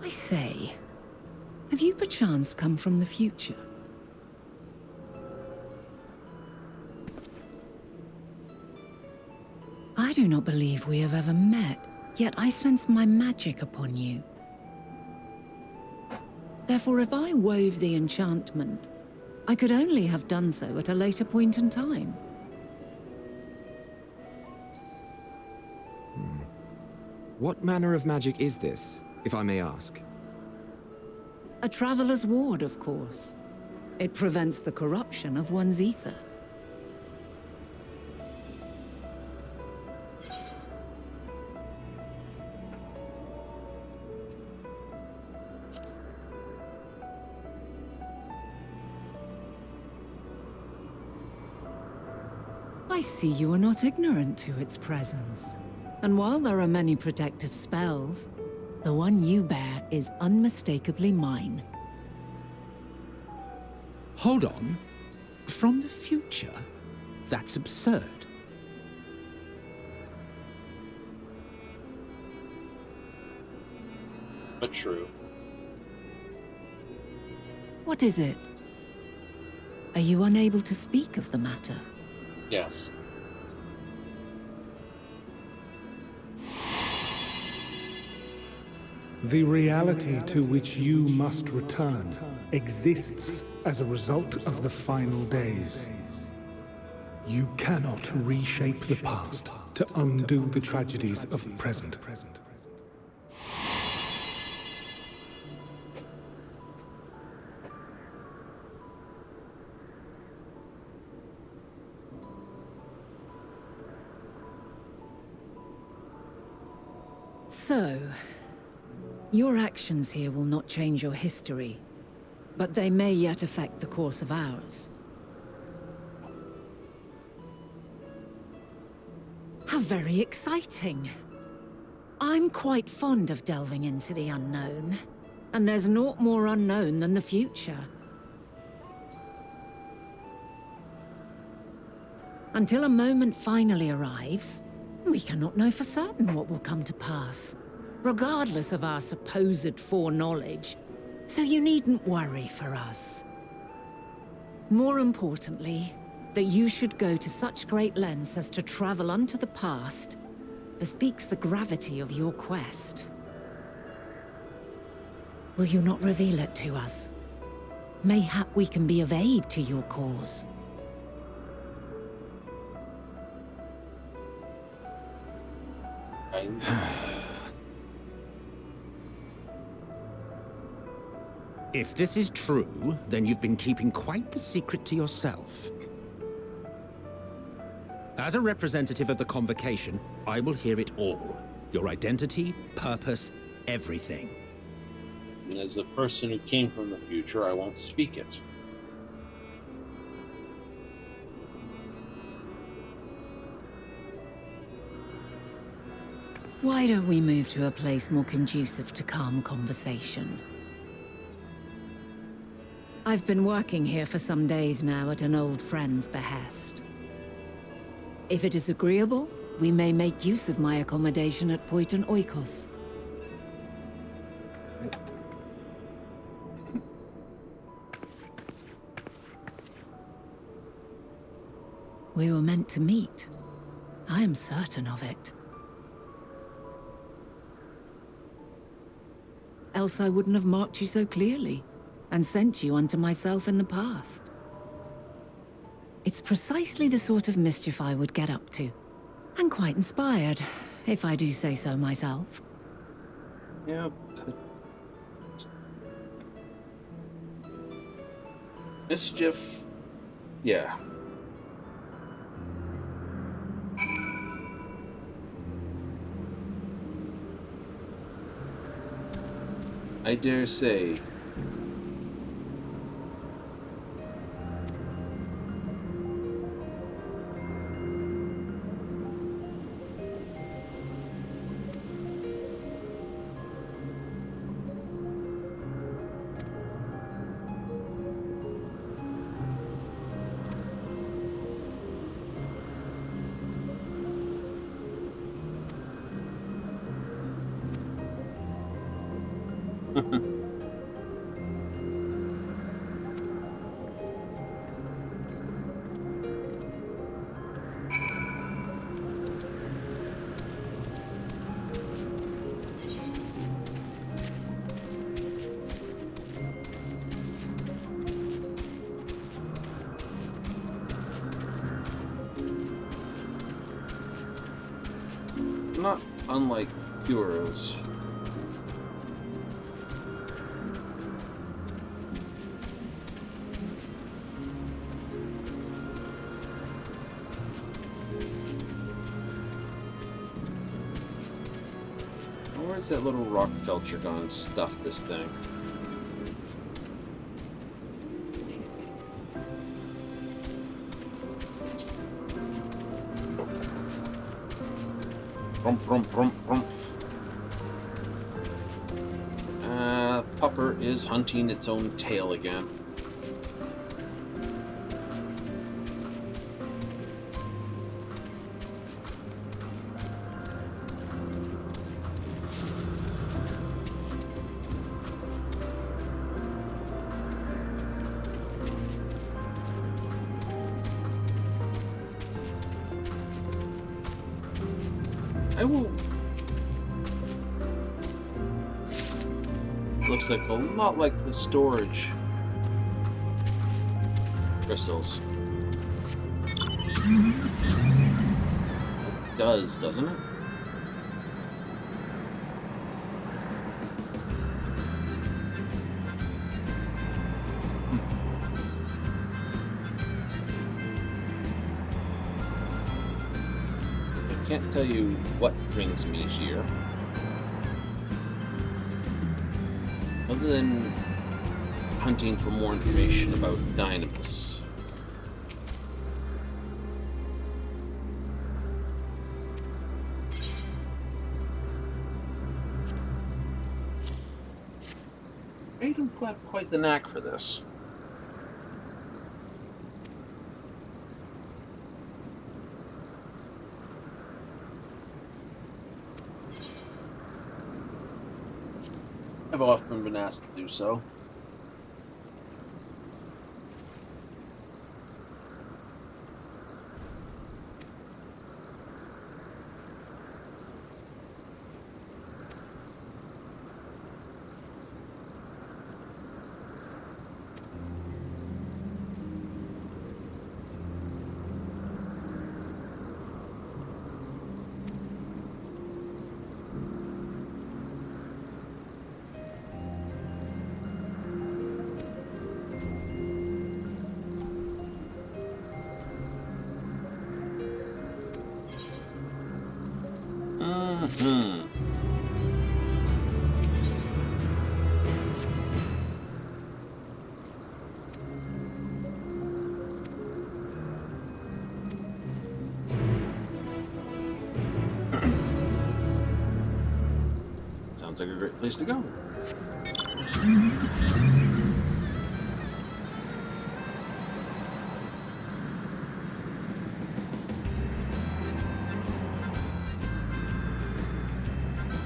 I say, have you perchance come from the future? I do not believe we have ever met, yet I sense my magic upon you. Therefore, if I wove the enchantment, I could only have done so at a later point in time. What manner of magic is this, if I may ask? A traveler's ward, of course. It prevents the corruption of one's ether. I see you are not ignorant to its presence. And while there are many protective spells, the one you bear is unmistakably mine. Hold on. From the future? That's absurd. But true. What is it? Are you unable to speak of the matter? Yes. The reality to which you must return exists as a result of the final days. You cannot reshape the past to undo the tragedies of the present. So, your actions here will not change your history, but they may yet affect the course of ours. How very exciting. I'm quite fond of delving into the unknown, and there's naught more unknown than the future. Until a moment finally arrives, we cannot know for certain what will come to pass, regardless of our supposed foreknowledge, so you needn't worry for us. More importantly, that you should go to such great lengths as to travel unto the past bespeaks the gravity of your quest. Will you not reveal it to us? Mayhap we can be of aid to your cause. If this is true, then you've been keeping quite the secret to yourself. As a representative of the Convocation, I will hear it all. Your identity, purpose, everything. And as a person who came from the future, I won't speak it. Why don't we move to a place more conducive to calm conversation? I've been working here for some days now at an old friend's behest. If it is agreeable, we may make use of my accommodation at Poiton Oikos. We were meant to meet. I am certain of it. Else I wouldn't have marked you so clearly, and sent you unto myself in the past. It's precisely the sort of mischief I would get up to. And quite inspired, if I do say so myself. Yeah. Mischief. Yeah. I dare say. Not unlike yours. Where's that little rock felcher gone and stuffed this thing? Rump, rump, rump, rump. Pupper is hunting its own tail again. I will. Looks like a lot like the storage crystals. It does, doesn't it? I can't tell you what brings me here. Other than hunting for more information about Dynamis. I don't have quite the knack for this. I've often been asked to do so. Sounds like a great place to go.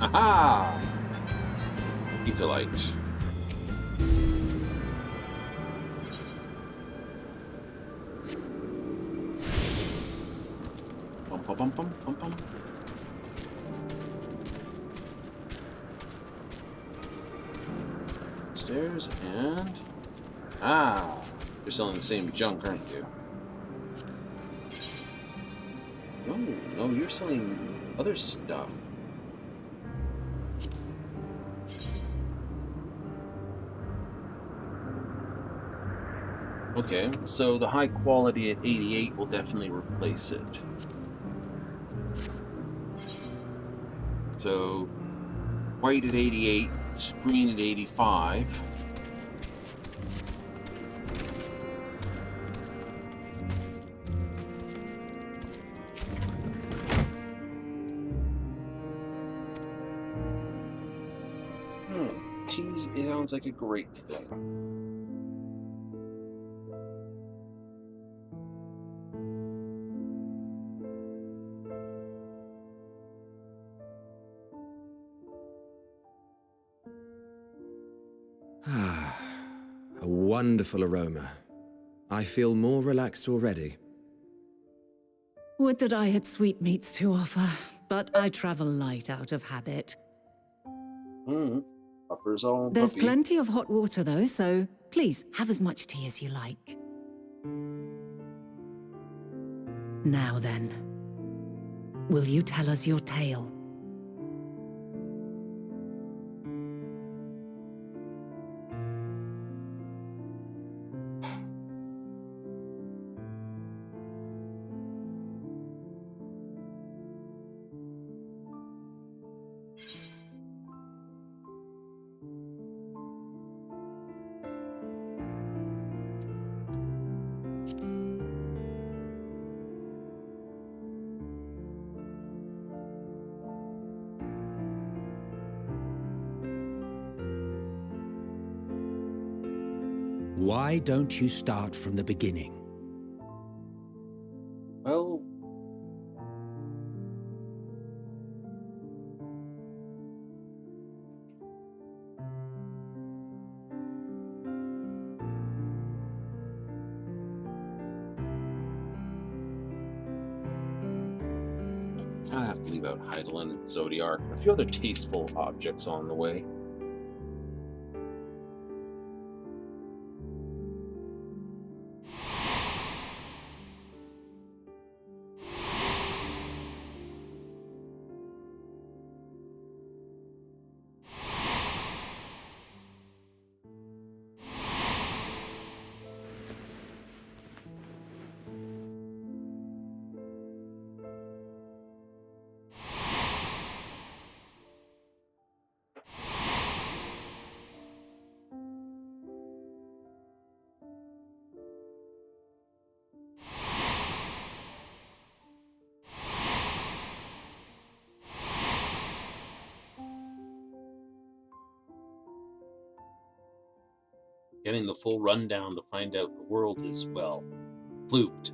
Aha! Etherlight. Bum, bum, bum, bum, bum, bum. Stairs and... Ah! You're selling the same junk, aren't you? No, no, you're selling other stuff. Okay, so the high quality at 88 will definitely replace it. So, white at 88, green at 85. Tea sounds like a great thing. A wonderful aroma. I feel more relaxed already. Would that I had sweetmeats to offer, but I travel light out of habit. Upper's all There's puppy. plenty of hot water though, so please have as much tea as you like. Now then, will you tell us your tale? Why don't you start from the beginning? Well, kind of have to leave out Heidelin and Zodiac and a few other tasteful objects on the way. Getting the full rundown to find out the world is, well, fluked.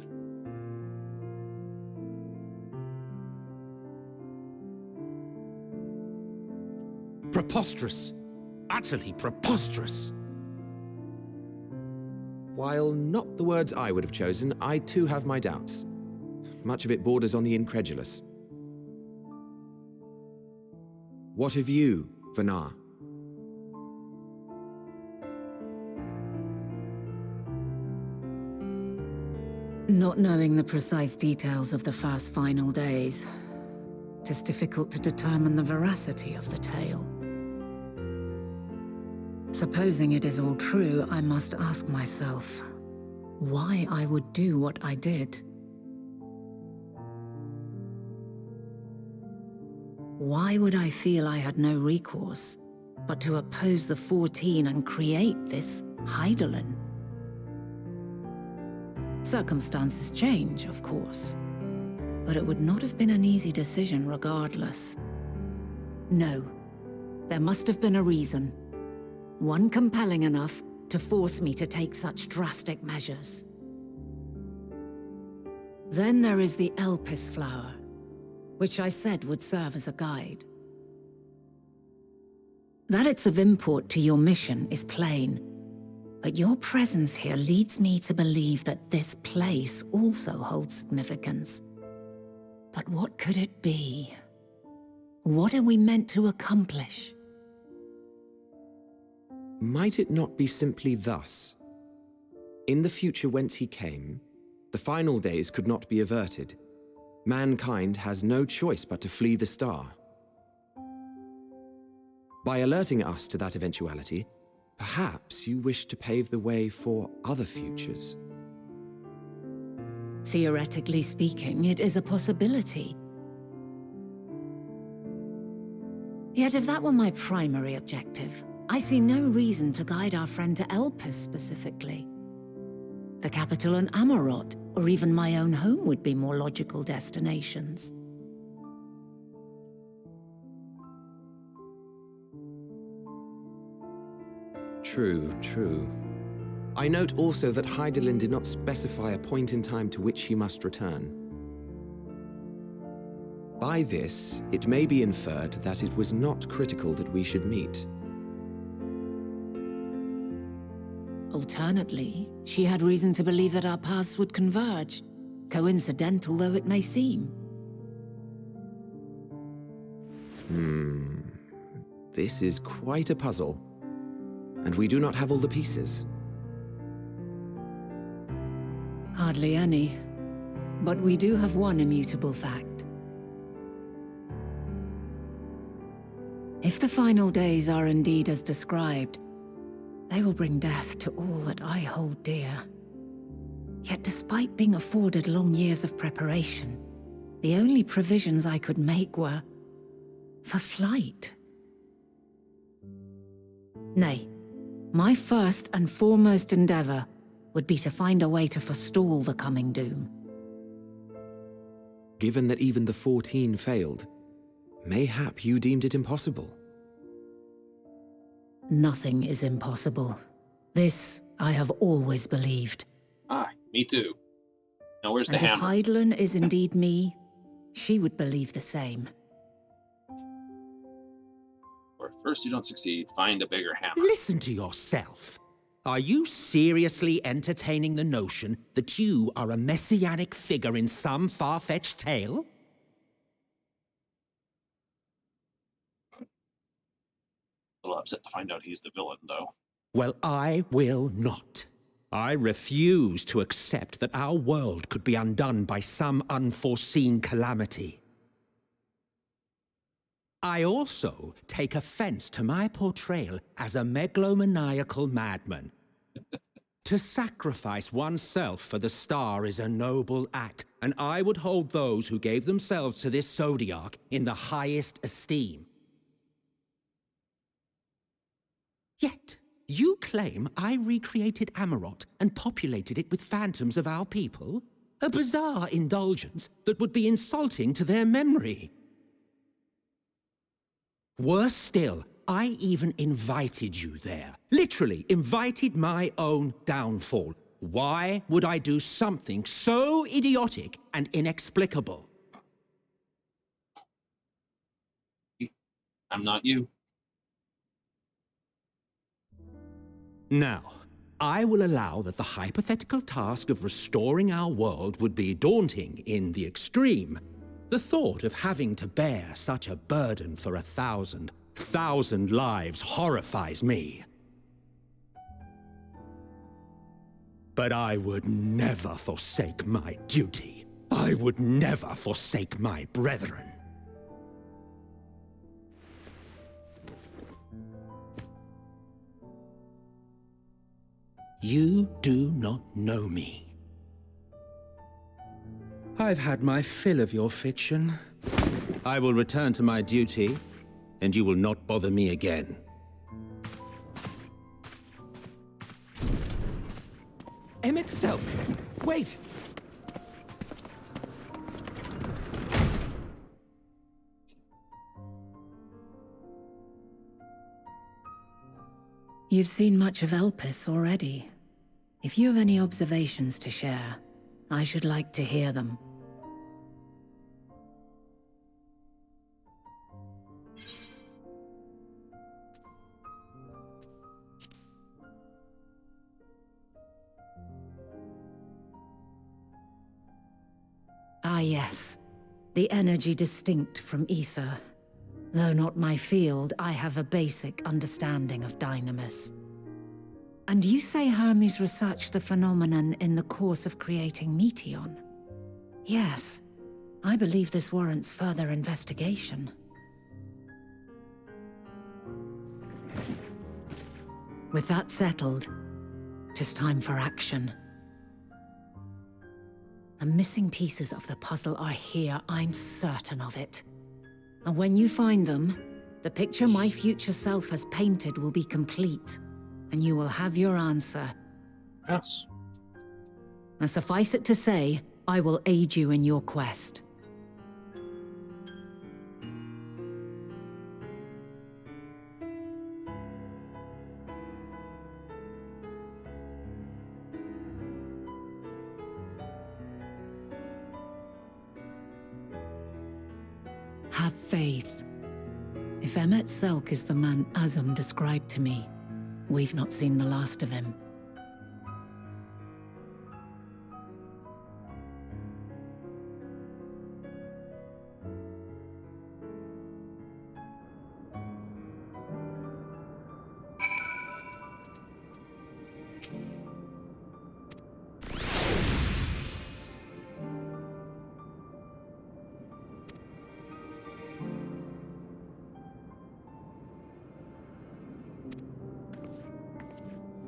Preposterous. Utterly preposterous. While not the words I would have chosen, I too have my doubts. Much of it borders on the incredulous. What of you, Vanar? Not knowing the precise details of the first final days, it is difficult to determine the veracity of the tale. Supposing it is all true, I must ask myself why I would do what I did. Why would I feel I had no recourse but to oppose the 14 and create this Heidelin? Circumstances change, of course, but it would not have been an easy decision regardless. No, there must have been a reason. One compelling enough to force me to take such drastic measures. Then there is the Elpis flower, which I said would serve as a guide. That it's of import to your mission is plain, but your presence here leads me to believe that this place also holds significance. But what could it be? What are we meant to accomplish? Might it not be simply thus? In the future whence he came, the final days could not be averted. Mankind has no choice but to flee the star. By alerting us to that eventuality, perhaps you wish to pave the way for other futures. Theoretically speaking, it is a possibility. Yet if that were my primary objective, I see no reason to guide our friend to Elpis specifically. The capital and Amarot, or even my own home would be more logical destinations. True. I note also that Heidelin did not specify a point in time to which he must return. By this, it may be inferred that it was not critical that we should meet. Alternately, she had reason to believe that our paths would converge, coincidental though it may seem. This is quite a puzzle, and we do not have all the pieces. Hardly any, but we do have one immutable fact. If the final days are indeed as described, they will bring death to all that I hold dear. Yet despite being afforded long years of preparation, the only provisions I could make were for flight. Nay, my first and foremost endeavor would be to find a way to forestall the coming doom. Given that even the 14 failed, mayhap you deemed it impossible. Nothing is impossible. This I have always believed. Ah, me too. Now where's the And if hammer? Heidelin is indeed me, she would believe the same. Or if first you don't succeed, find a bigger hammer. Listen to yourself. Are you seriously entertaining the notion that you are a messianic figure in some far-fetched tale? A little upset to find out he's the villain, though. Well, I will not. I refuse to accept that our world could be undone by some unforeseen calamity. I also take offense to my portrayal as a megalomaniacal madman. To sacrifice oneself for the star is a noble act, and I would hold those who gave themselves to this zodiac in the highest esteem. Yet, you claim I recreated Amarot and populated it with phantoms of our people? A bizarre indulgence that would be insulting to their memory. Worse still, I even invited you there. Literally invited my own downfall. Why would I do something so idiotic and inexplicable? I'm not you. Now, I will allow that the hypothetical task of restoring our world would be daunting in the extreme. The thought of having to bear such a burden for 1,000 lives horrifies me. But I would never forsake my duty. I would never forsake my brethren. You do not know me. I've had my fill of your fiction. I will return to my duty, and you will not bother me again. Emmett Selk, wait! You've seen much of Elpis already. If you have any observations to share, I should like to hear them. Ah yes, the energy distinct from ether. Though not my field, I have a basic understanding of Dynamis. And you say Hermes researched the phenomenon in the course of creating Meteon? Yes, I believe this warrants further investigation. With that settled, it is time for action. The missing pieces of the puzzle are here, I'm certain of it. And when you find them, the picture my future self has painted will be complete, and you will have your answer. Yes. And suffice it to say, I will aid you in your quest. Have faith. If Emmett Selk is the man Azum described to me, we've not seen the last of him.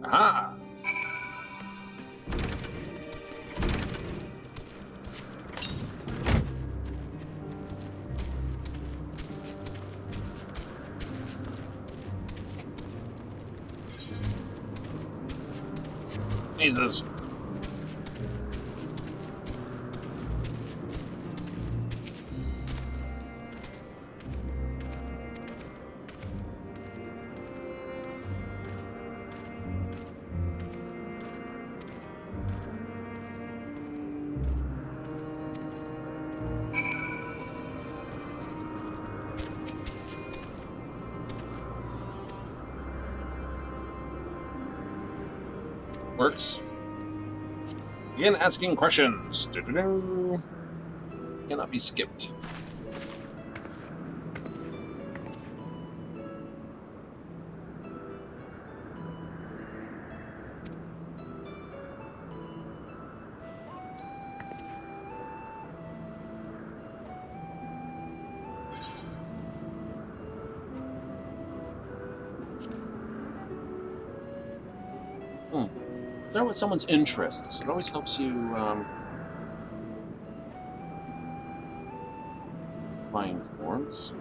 Aha! Jesus. Works. Begin asking questions. Doo-doo-doo. Cannot be skipped. Start with someone's interests. It always helps you find forms.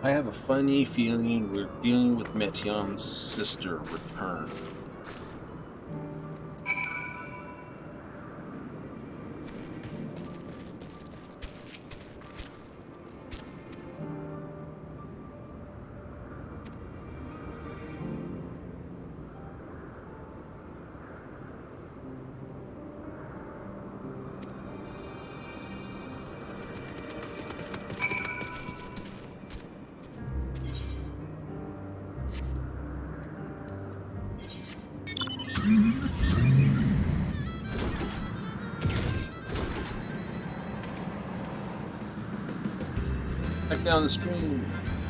I have a funny feeling we're dealing with Metion's sister return. Back down the stream.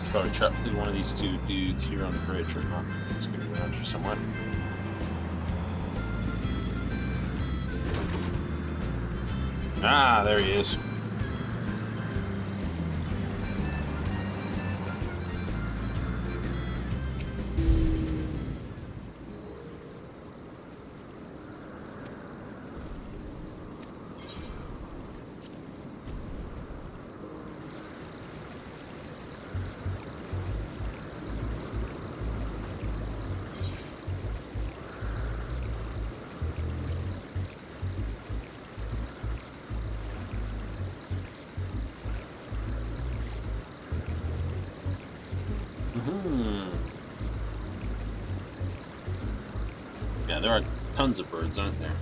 Probably trapped through one of these two dudes here on the bridge or not. It's gonna be around here somewhere. Ah, there he is. Yeah, there are tons of birds, aren't there?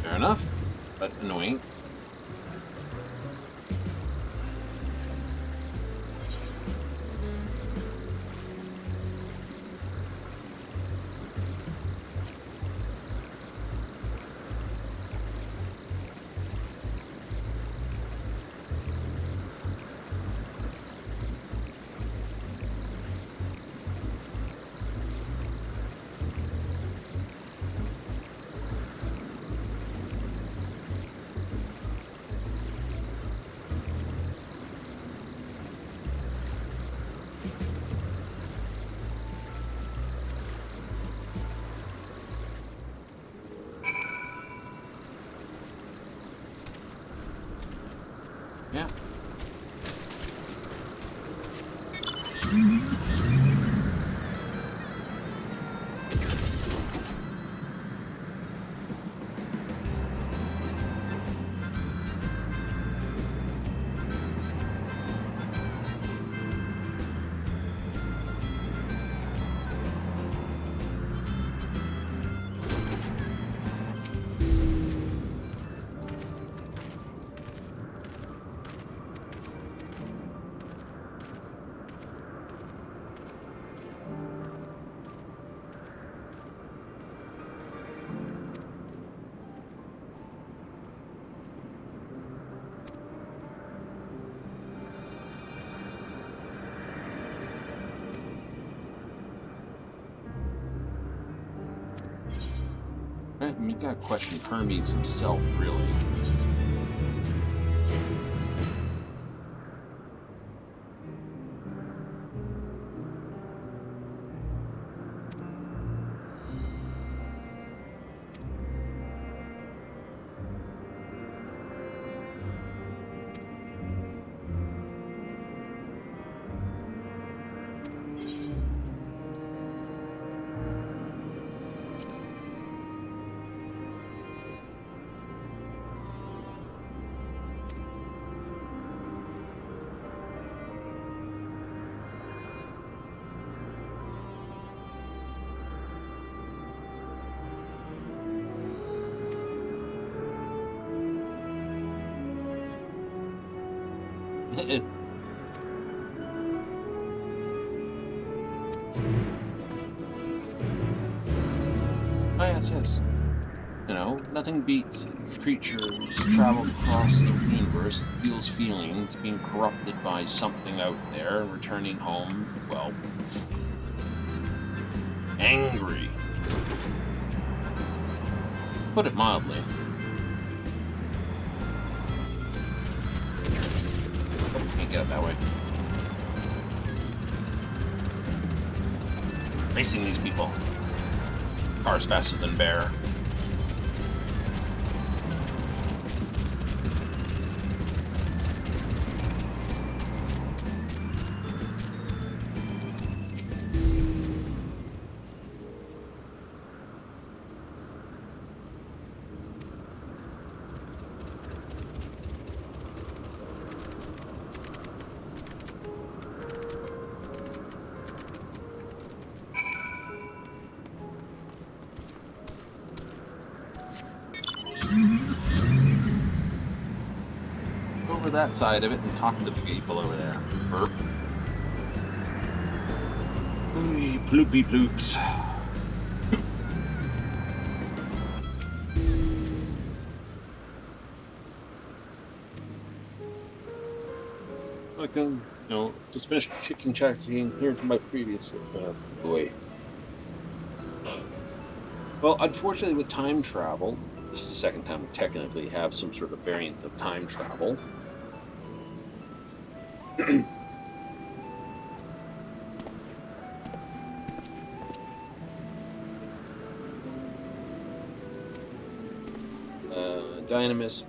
Fair enough, but annoying. Yeah. I mean, you gotta question Hermes himself, really. Oh, yes. You know, nothing beats creatures travel across the universe, feels feelings, being corrupted by something out there, and returning home, well, angry. Put it mildly. Oh, can't get it that way. Racing these people. Cars faster than bear. Over that side of it and talk to the people over there. Burp. Ooh, ploopy ploops. I can, just finish chicken chatting here to my previous. Boy. Well, unfortunately, with time travel, this is the second time we technically have some sort of variant of time travel. Dynamis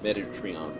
Mediterranean.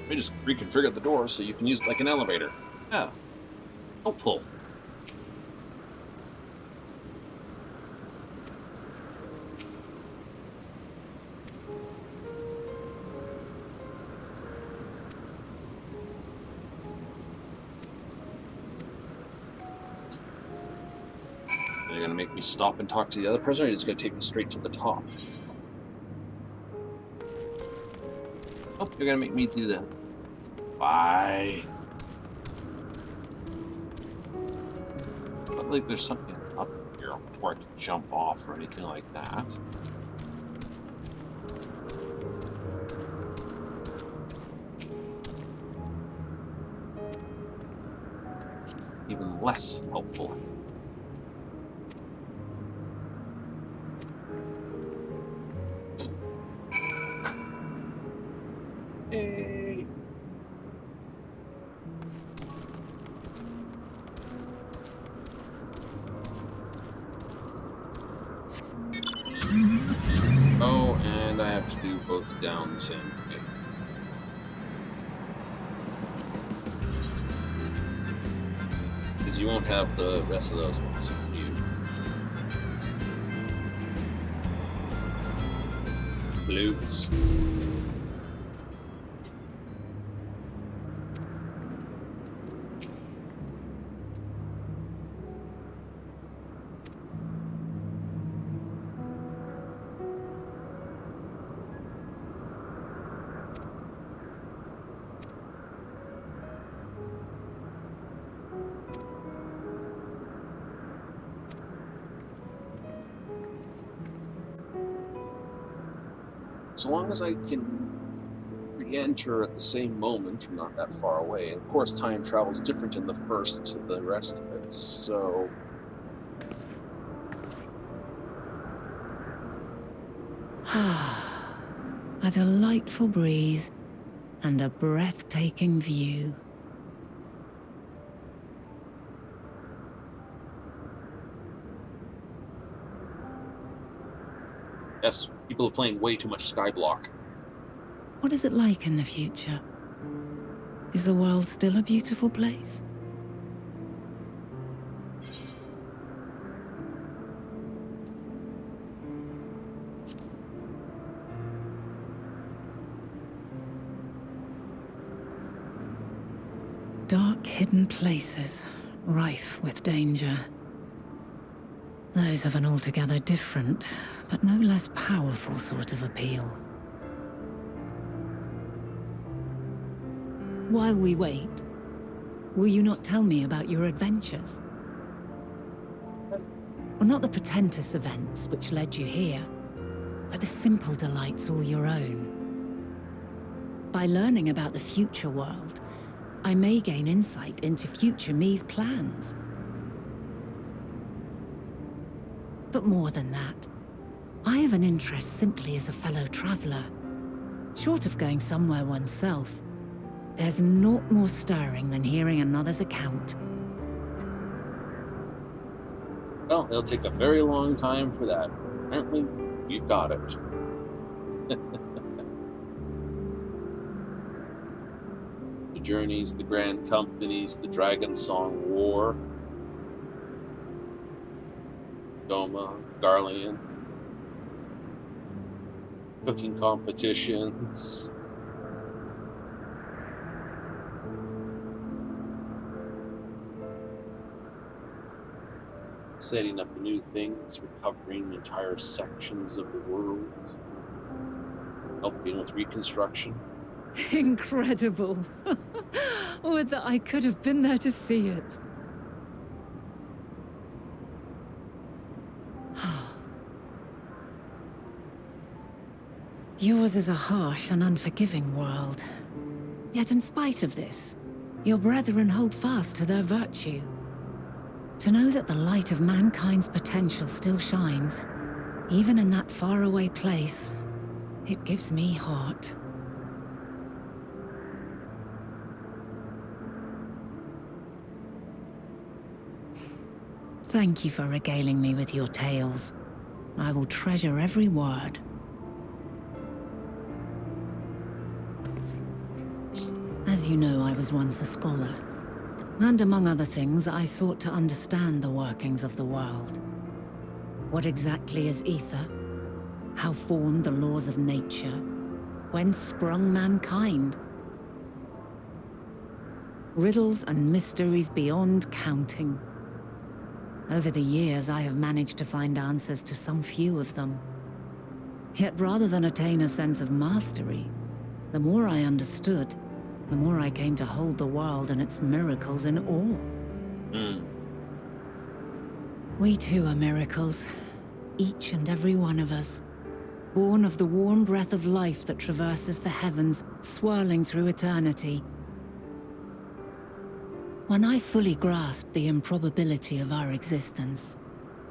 We just reconfigured the door so you can use it like an elevator. Yeah. Helpful. They're gonna make me stop and talk to the other prisoner, or it's gonna take me straight to the top. Oh, you're gonna make me do that. Bye. It's not like there's something up here where I can jump off or anything like that. Even less helpful. Hey. Oh, and I have to do both down the same way. Because you won't have the rest of those ones. You. Loots. So long as I can re-enter at the same moment, I'm not that far away. And of course, time travel is different in the first to the rest of it, so... A delightful breeze and a breathtaking view. Yes, people are playing way too much Skyblock. What is it like in the future? Is the world still a beautiful place? Dark, hidden places, rife with danger. Those have an altogether different, but no less powerful sort of appeal. While we wait, will you not tell me about your adventures? Well, not the portentous events which led you here, but the simple delights all your own. By learning about the future world, I may gain insight into future me's plans. But more than that, I have an interest simply as a fellow traveler. Short of going somewhere oneself, there's naught more stirring than hearing another's account. Well, it'll take a very long time for that. Apparently, we've got it. The journeys, the grand companies, the Dragon Song War, Goma, Garlean, cooking competitions. Setting up new things, recovering entire sections of the world, helping with reconstruction. Incredible. Would that I could have been there to see it. Yours is a harsh and unforgiving world. Yet in spite of this, your brethren hold fast to their virtue. To know that the light of mankind's potential still shines, even in that faraway place, it gives me heart. Thank you for regaling me with your tales. I will treasure every word. As you know, I was once a scholar. And among other things, I sought to understand the workings of the world. What exactly is ether? How formed the laws of nature? Whence sprung mankind? Riddles and mysteries beyond counting. Over the years, I have managed to find answers to some few of them. Yet rather than attain a sense of mastery, the more I understood, the more I came to hold the world and its miracles in awe. We too are miracles, each and every one of us, born of the warm breath of life that traverses the heavens, swirling through eternity. When I fully grasped the improbability of our existence,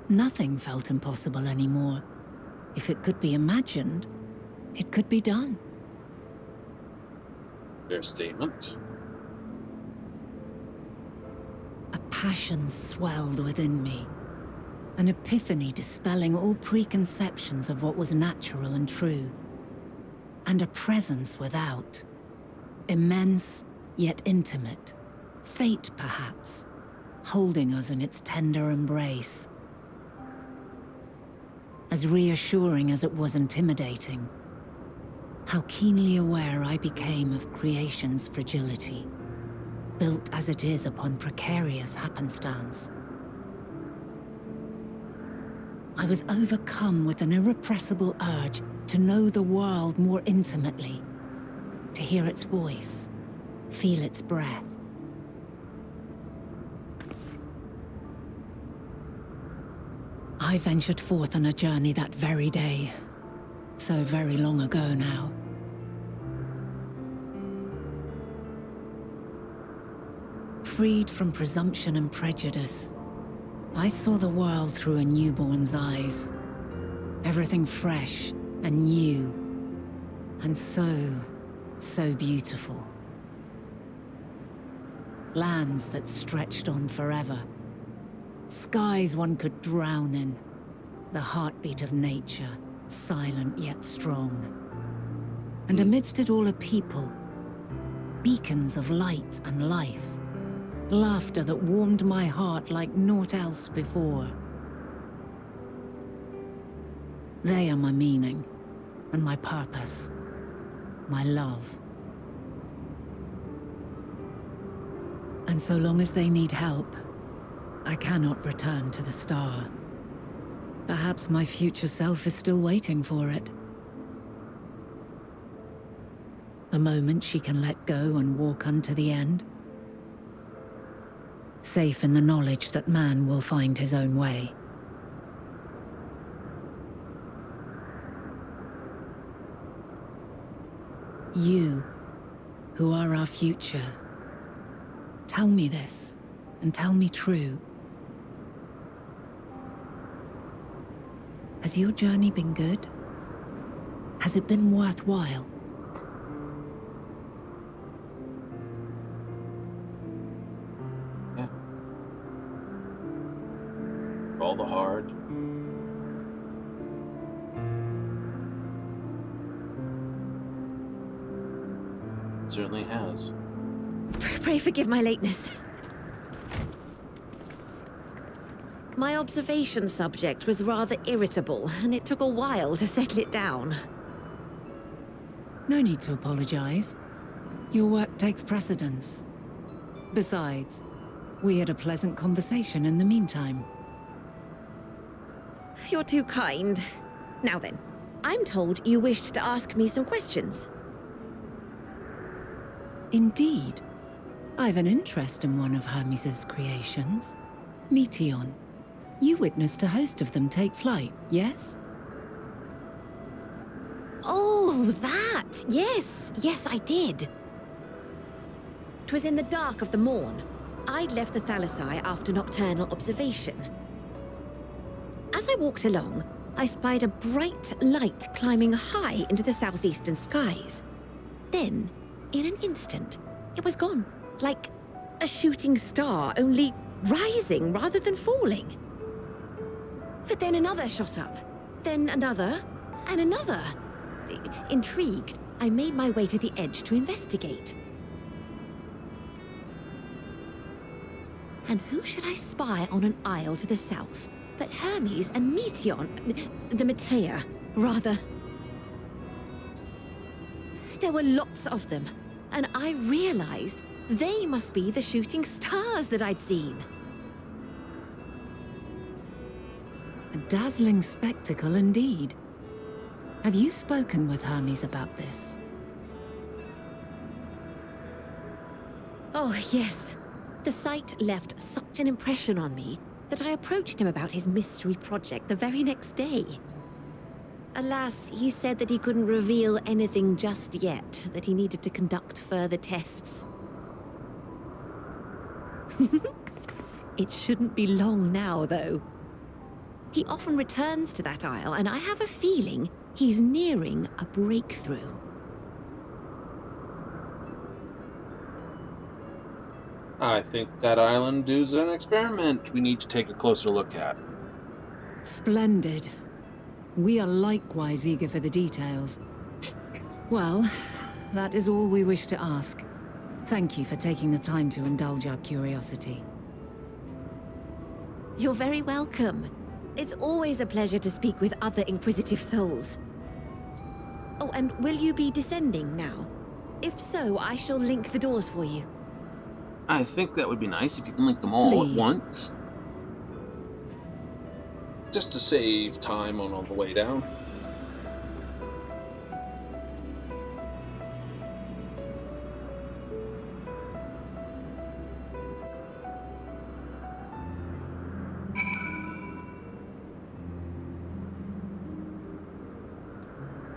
nothing felt impossible anymore. If it could be imagined, it could be done. Fair statement. A passion swelled within me, an epiphany dispelling all preconceptions of what was natural and true, and a presence without, immense yet intimate, fate perhaps, holding us in its tender embrace. As reassuring as it was intimidating, how keenly aware I became of creation's fragility, built as it is upon precarious happenstance. I was overcome with an irrepressible urge to know the world more intimately, to hear its voice, feel its breath. I ventured forth on a journey that very day, so very long ago now. Freed from presumption and prejudice, I saw the world through a newborn's eyes. Everything fresh and new, and so beautiful. Lands that stretched on forever. Skies one could drown in. The heartbeat of nature, silent yet strong. And amidst it all a people, beacons of light and life. Laughter that warmed my heart like naught else before. They are my meaning, and my purpose, my love. And so long as they need help, I cannot return to the star. Perhaps my future self is still waiting for it. The moment she can let go and walk unto the end. Safe in the knowledge that man will find his own way. You, who are our future, tell me this, and tell me true. Has your journey been good? Has it been worthwhile? Yeah. All the hard. It certainly has. Pray forgive my lateness. My observation subject was rather irritable, and it took a while to settle it down. No need to apologize. Your work takes precedence. Besides, we had a pleasant conversation in the meantime. You're too kind. Now then, I'm told you wished to ask me some questions. Indeed. I've an interest in one of Hermes' creations. Meteon. You witnessed a host of them take flight, yes? Oh, that! Yes, yes, I did. 'Twas in the dark of the morn. I'd left the Thalassai after nocturnal observation. As I walked along, I spied a bright light climbing high into the southeastern skies. Then, in an instant, it was gone, like a shooting star, only rising rather than falling. But then another shot up, then another, and another. Intrigued, I made my way to the edge to investigate. And who should I spy on an isle to the south but Hermes and Meteon, the Matea, rather. There were lots of them, and I realized they must be the shooting stars that I'd seen. A dazzling spectacle indeed. Have you spoken with Hermes about this? Oh, yes. The sight left such an impression on me that I approached him about his mystery project the very next day. Alas, he said that he couldn't reveal anything just yet, that he needed to conduct further tests. It shouldn't be long now, though. He often returns to that isle, and I have a feeling he's nearing a breakthrough. I think that island is an experiment we need to take a closer look at. Splendid. We are likewise eager for the details. Well, that is all we wish to ask. Thank you for taking the time to indulge our curiosity. You're very welcome. It's always a pleasure to speak with other inquisitive souls. Oh, and will you be descending now? If so, I shall link the doors for you. I think that would be nice if you can link them all at once. Just to save time on the way down.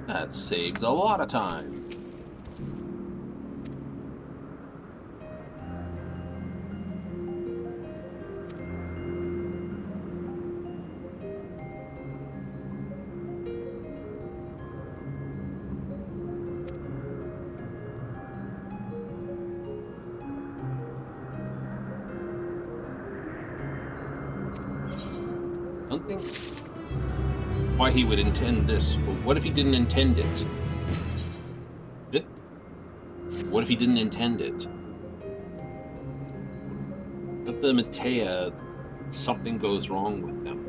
That saves a lot of time. I don't think why he would intend this. But what if he didn't intend it? What if he didn't intend it? But the Matea, something goes wrong with them.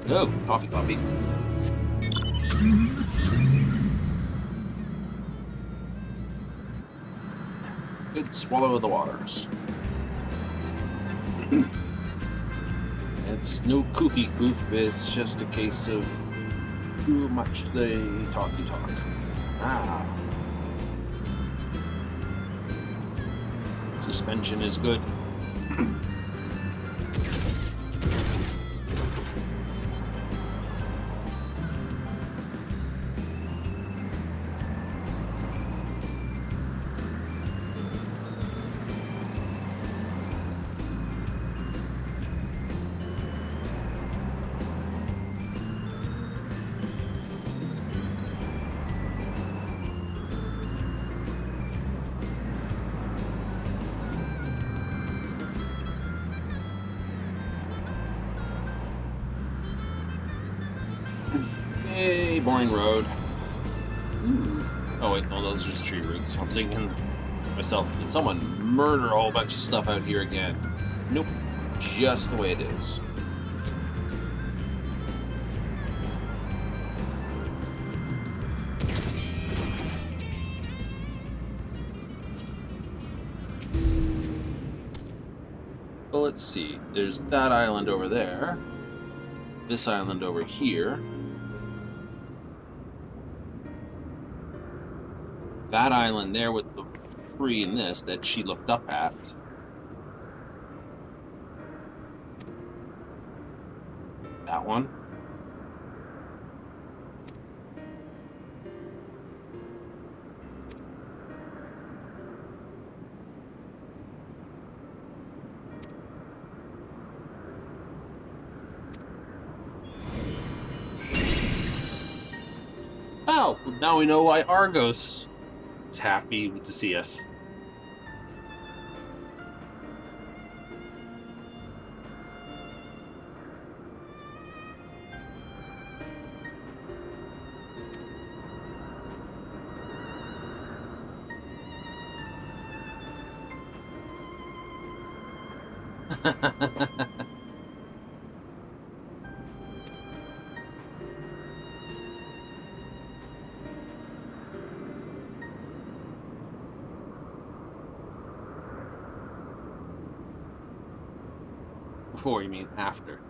Oh, coffee. Good swallow of the waters. It's no kooky goof, it's just a case of too much they talky talk. Ah. Suspension is good. Hey, boring road. Ooh. Oh wait, no, those are just tree roots. I'm thinking myself, did someone murder a whole bunch of stuff out here again? Nope, just the way it is. Well, let's see. There's that island over there. This island over here. That island there with the tree and this that she looked up at. That one. Oh, now we know why Argos is happy to see us. Before, you mean after?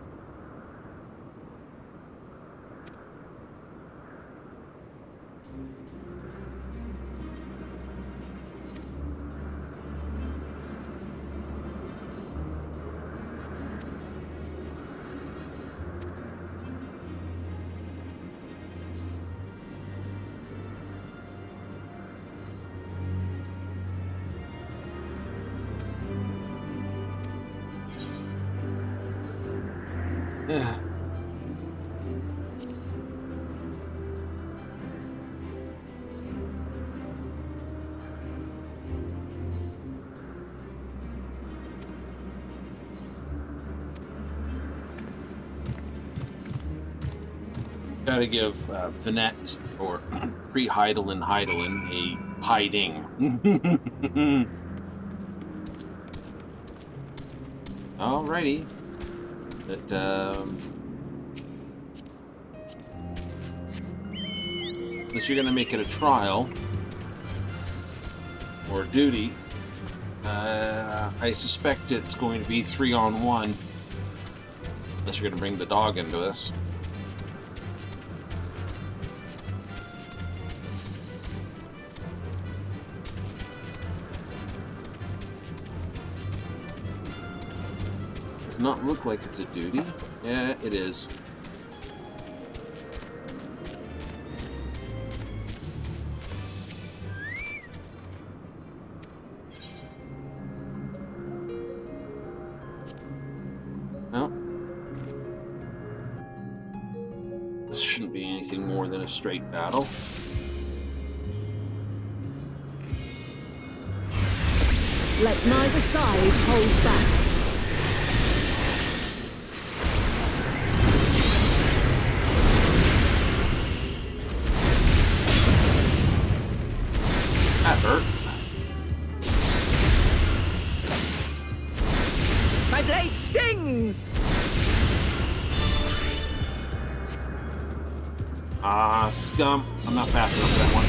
Yeah. Gotta give Vinette, or pre-Heidelin Heidelin, a hiding. Alrighty. But, unless you're gonna make it a trial, or duty, I suspect it's going to be 3-on-1. Unless you're gonna bring the dog into this. Does not look like it's a duty. Yeah, it is. Well, this shouldn't be anything more than a straight battle. Let neither side hold back. That hurt. My blade sings! Ah, scum. I'm not fast enough for that one.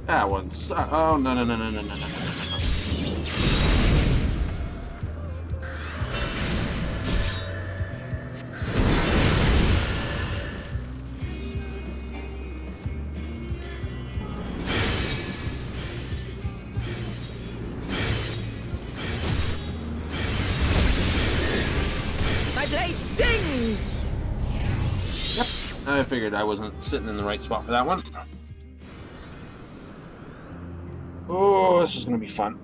That one's... oh, no, no, no, no, no, no, no, no, no, no. My blade sings! Yep, I figured I wasn't sitting in the right spot for that one. Oh, this is going to be fun.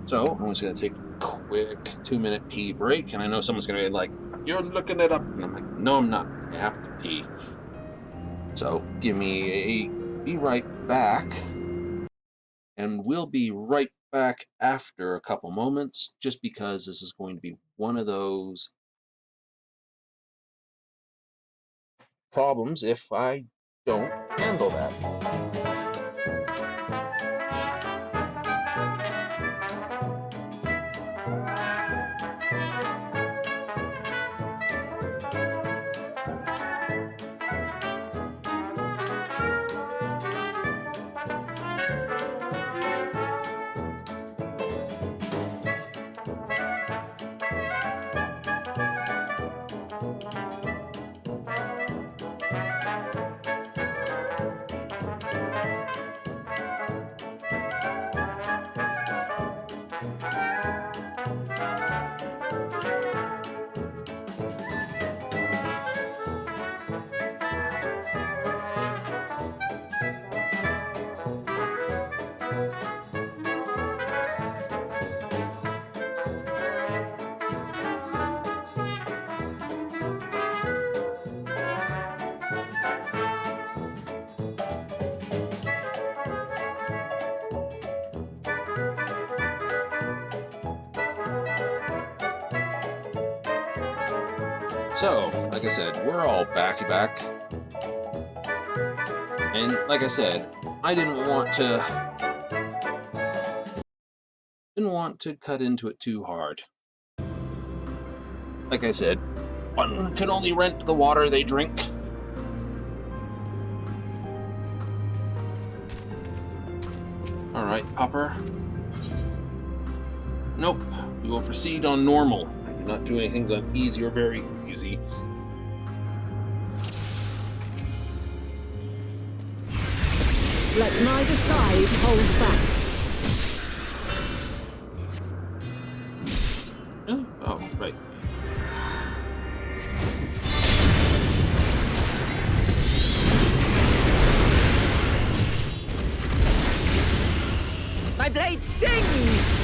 So, I'm just going to take a quick 2-minute pee break, and I know someone's going to be like, you're looking it up, and I'm like, no, I'm not. I have to pee. So, give me a be right back, and we'll be right back after a couple moments, just because this is going to be one of those problems if I don't handle that. So, like I said, we're all back. And like I said, I didn't want to cut into it too hard. Like I said, one can only rent the water they drink. Alright, Popper. Nope, we will proceed on normal. I do not do anything on easy or very easy. Let neither side hold back. Oh, right. My blade sings!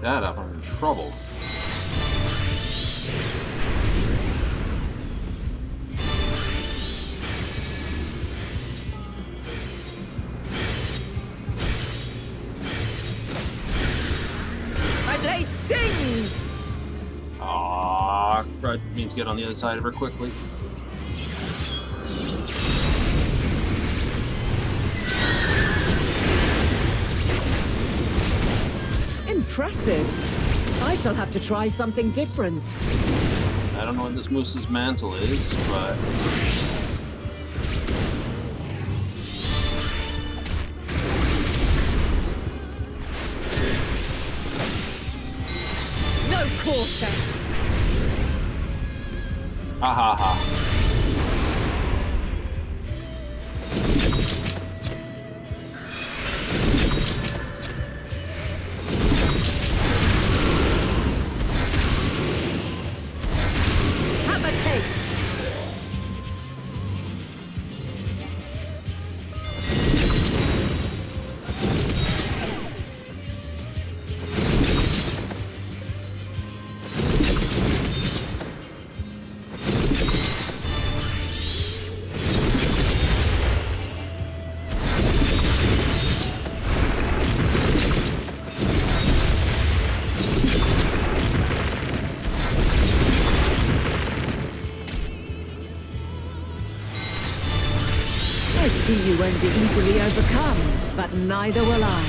That up, I'm in trouble. My blade sings! Ah, that means get on the other side of her quickly. Impressive. I shall have to try something different. I don't know what this moose's mantle is, but... No quarter. Ha ha ha. Have a taste. I see you won't be easily overcome, but neither will I.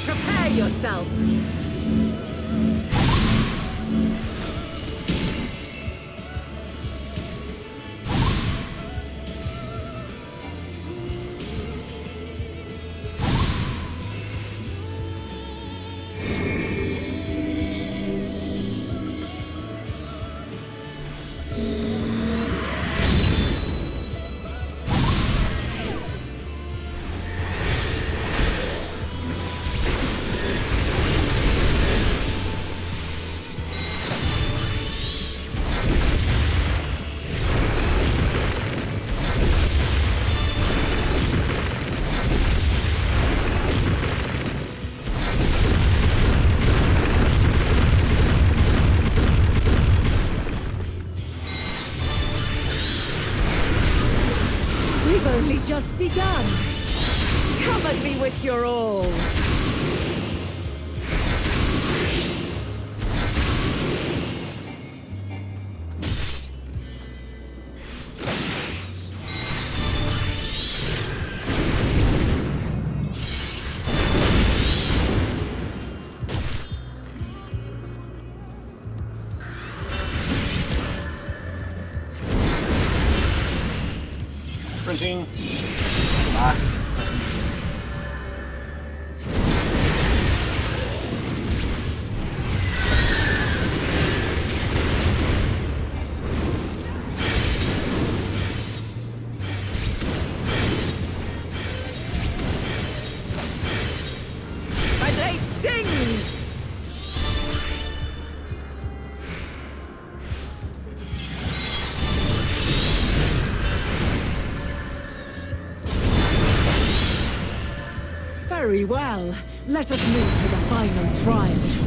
Prepare yourself. We've only just begun. Come at me with your all. hunting. Ah. My blade sings! Very well. Let us move to the final trial.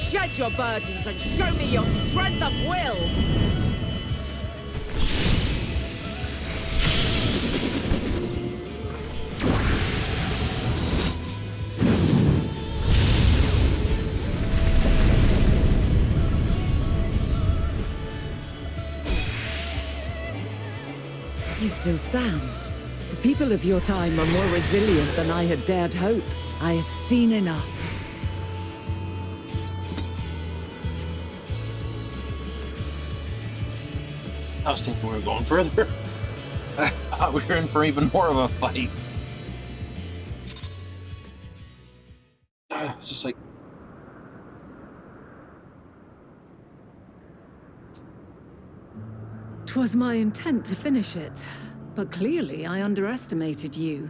Shed your burdens and show me your strength of will! You still stand. The people of your time are more resilient than I had dared hope. I have seen enough. I was thinking we were going further. I thought we were in for even more of a fight. It's just like... "'Twas my intent to finish it, but clearly I underestimated you.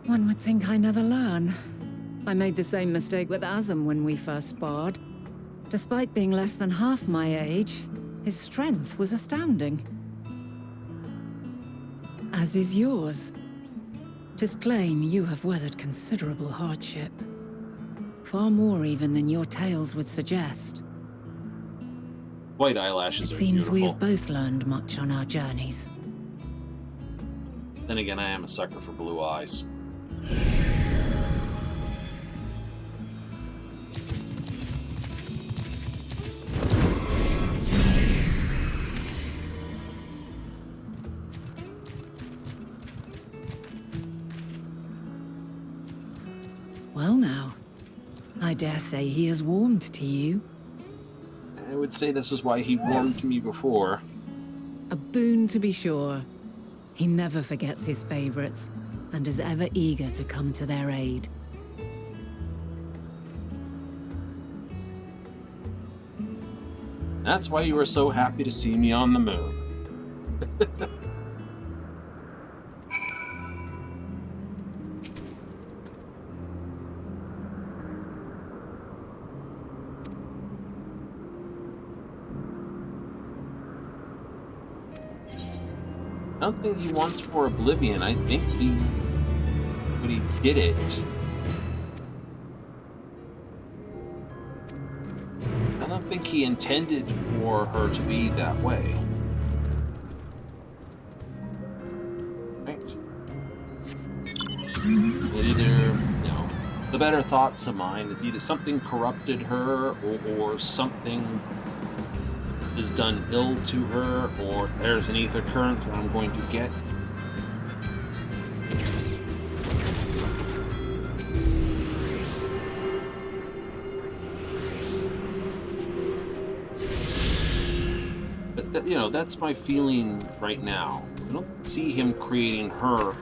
One would think I never learn. I made the same mistake with Azam when we first sparred. Despite being less than half my age, his strength was astounding. As is yours. 'Tis plain you have weathered considerable hardship. Far more even than your tales would suggest. White eyelashes It are seems beautiful. we have both learned much on our journeys. Then again, I am a sucker for blue eyes. Well now, I dare say he has warmed to you. I would say this is why he warmed to me before. A boon to be sure. He never forgets his favorites, and is ever eager to come to their aid. That's why you were so happy to see me on the moon. I don't think he wants for oblivion. I think he did it. I don't think he intended for her to be that way. Right? It either, the better thoughts of mine is either something corrupted her or something is done ill to her, or there's an ether current that I'm going to get. But that's my feeling right now. I don't see him creating her.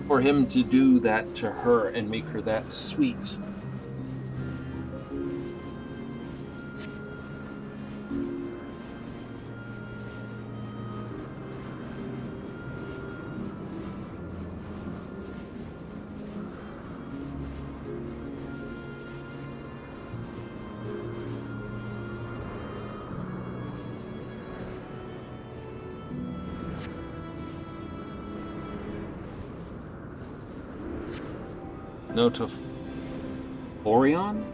For him to do that to her and make her that sweet. Note of Orion?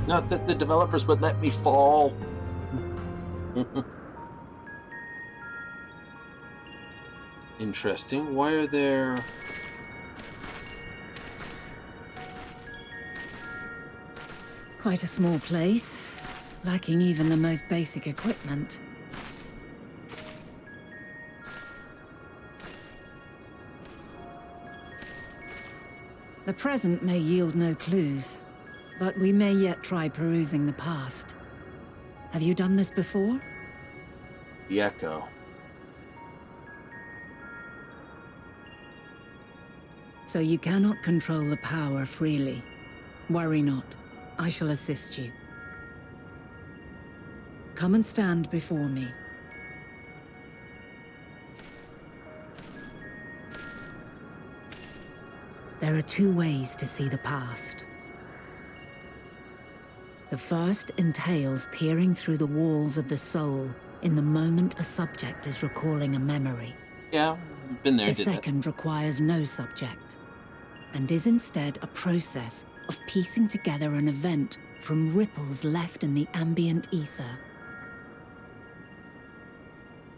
Not that the developers would let me fall. Interesting. Why are there... Quite a small place, lacking even the most basic equipment. The present may yield no clues, but we may yet try perusing the past. Have you done this before? The Echo. So you cannot control the power freely. Worry not. I shall assist you. Come and stand before me. There are two ways to see the past. The first entails peering through the walls of the soul in the moment a subject is recalling a memory. Yeah, been there. The second requires no subject, and is instead a process of piecing together an event from ripples left in the ambient ether.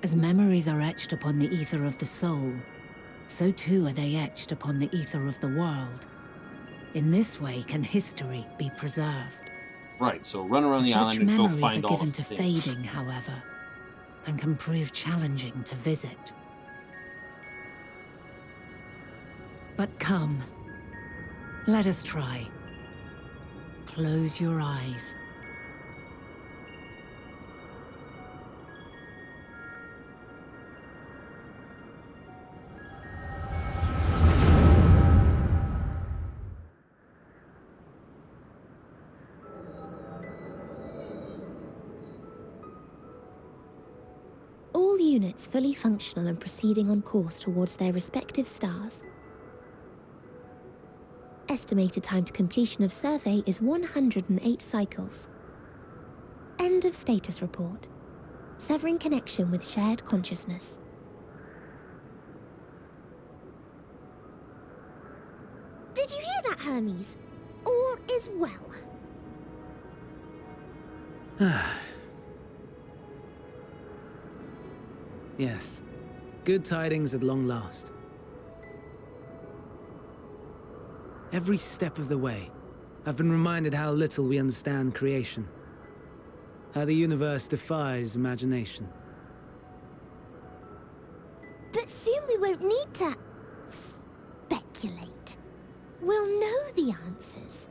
As memories are etched upon the ether of the soul, so too are they etched upon the ether of the world. In this way can history be preserved. Right, so run around the island and go find all the things. Such memories are given to fading, however, and can prove challenging to visit. But come, let us try. Close your eyes. All units fully functional and proceeding on course towards their respective stars. Estimated time to completion of survey is 108 cycles. End of status report. Severing connection with shared consciousness. Did you hear that, Hermes? All is well. Yes. Good tidings at long last. Every step of the way, I've been reminded how little we understand creation. How the universe defies imagination. But soon we won't need to speculate. We'll know the answers.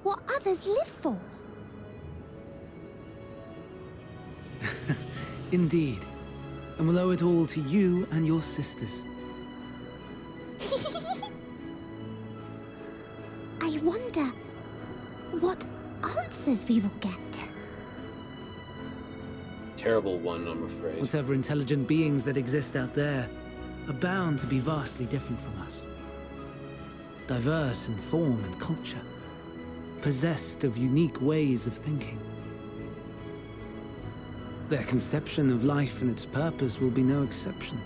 What others live for. Indeed. And we'll owe it all to you and your sisters. I wonder what answers we will get. Terrible one, I'm afraid. Whatever intelligent beings that exist out there are bound to be vastly different from us. Diverse in form and culture, possessed of unique ways of thinking. Their conception of life and its purpose will be no exception.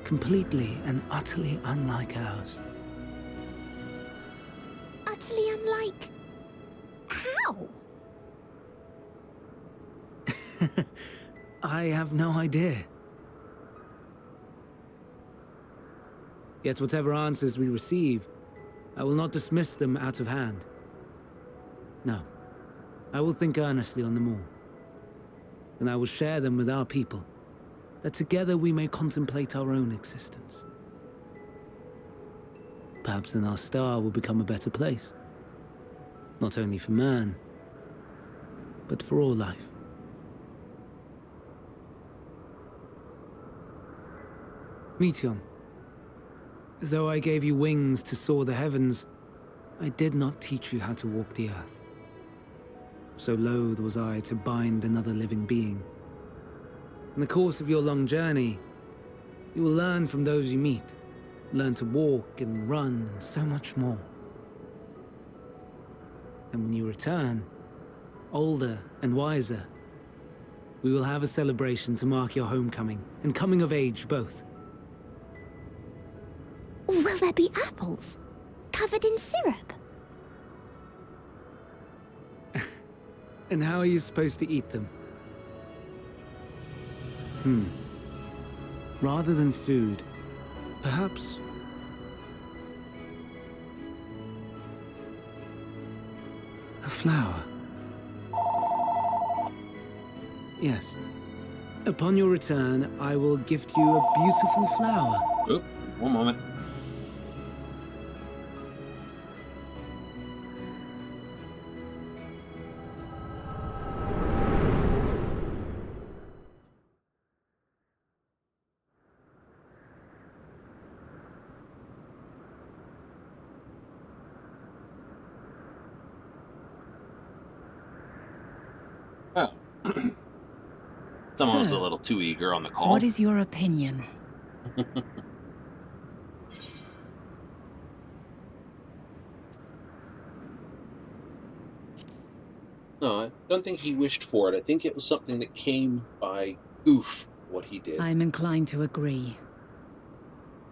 Completely and utterly unlike ours. Utterly unlike... how? I have no idea. Yet whatever answers we receive, I will not dismiss them out of hand. No, I will think earnestly on them all. And I will share them with our people, that together we may contemplate our own existence. Perhaps then our star will become a better place. Not only for man, but for all life. Meteon, as though I gave you wings to soar the heavens, I did not teach you how to walk the earth. So loath was I to bind another living being. In the course of your long journey, you will learn from those you meet, learn to walk and run and so much more. And when you return, older and wiser, we will have a celebration to mark your homecoming and coming of age both. Will there be apples? Covered in syrup? And how are you supposed to eat them? Rather than food, perhaps... a flower. Yes. Upon your return, I will gift you a beautiful flower. Oop, one moment. Oh. Someone was a little too eager on the call. What is your opinion? No, I don't think he wished for it. I think it was something that came by oof, what he did. I'm inclined to agree.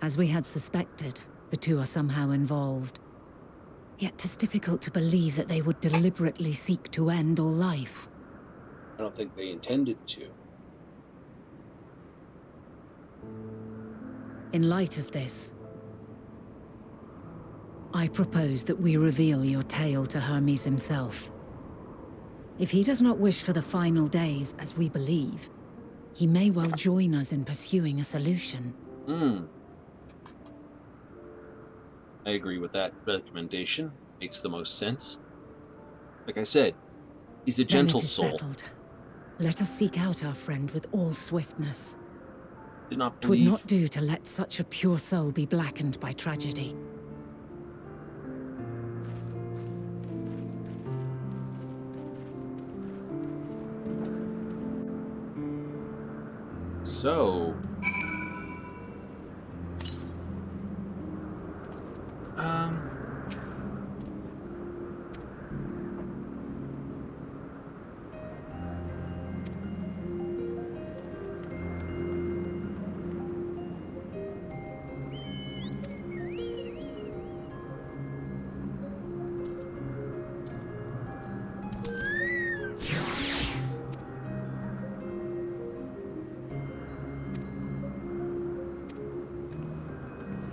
As we had suspected, the two are somehow involved. Yet 'tis difficult to believe that they would deliberately seek to end all life. I don't think they intended to. In light of this, I propose that we reveal your tale to Hermes himself. If he does not wish for the final days, as we believe, he may well join us in pursuing a solution. I agree with that recommendation. Makes the most sense. Like I said, he's a gentle soul. Settled. Let us seek out our friend with all swiftness. Did not 'Twould believe. not do to let such a pure soul be blackened by tragedy. So,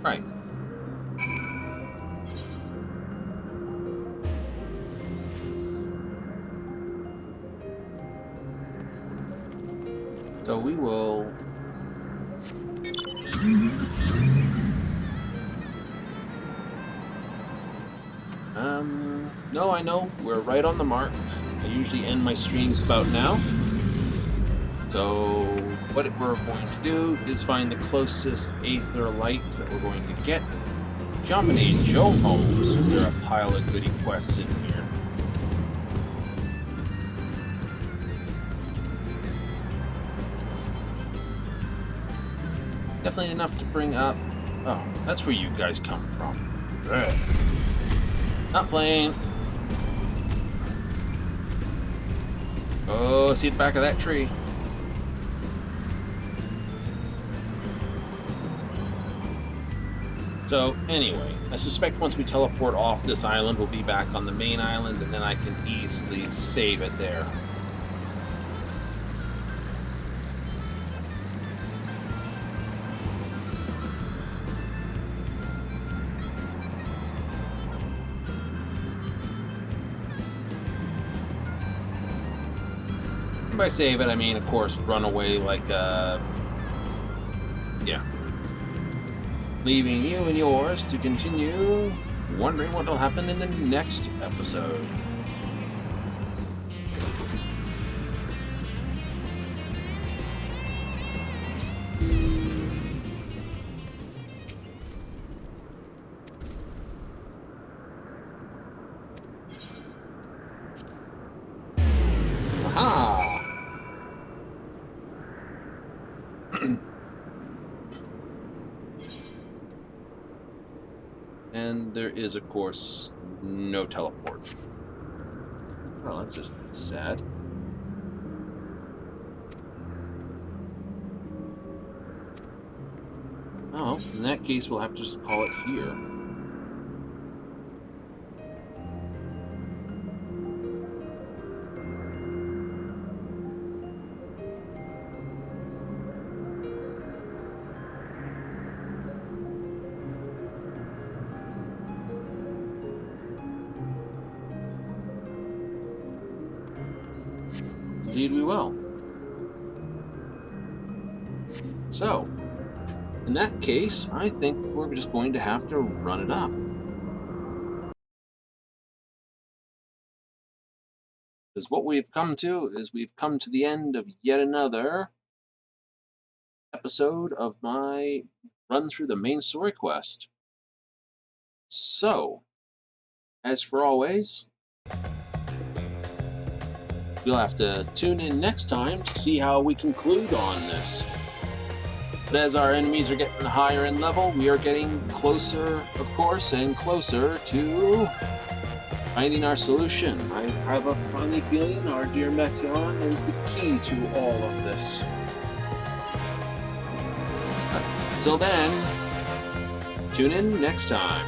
right. So we will... No, I know. We're right on the mark. I usually end my streams about now. So what we're going to do is find the closest aether light that we're going to get. Jomini Joe Holmes. Is there a pile of goody quests in here? Definitely enough to bring up. Oh, that's where you guys come from. Ugh. Not playing. Oh, see the back of that tree. So, anyway, I suspect once we teleport off this island, we'll be back on the main island, and then I can easily save it there. And by save it, I mean, of course, run away like, yeah. Leaving you and yours to continue wondering what will happen in the next episode. Aha! And there is, of course, no teleport. Oh, that's just sad. Oh, in that case, we'll have to just call it here. Indeed we will. So, in that case, I think we're just going to have to run it up. Because what we've come to is we've come to the end of yet another episode of my run through the main story quest. So, as for always, you'll have to tune in next time to see how we conclude on this. But as our enemies are getting higher in level, we are getting closer, of course, and closer to finding our solution. I have a funny feeling our dear Metron is the key to all of this. But until then, tune in next time.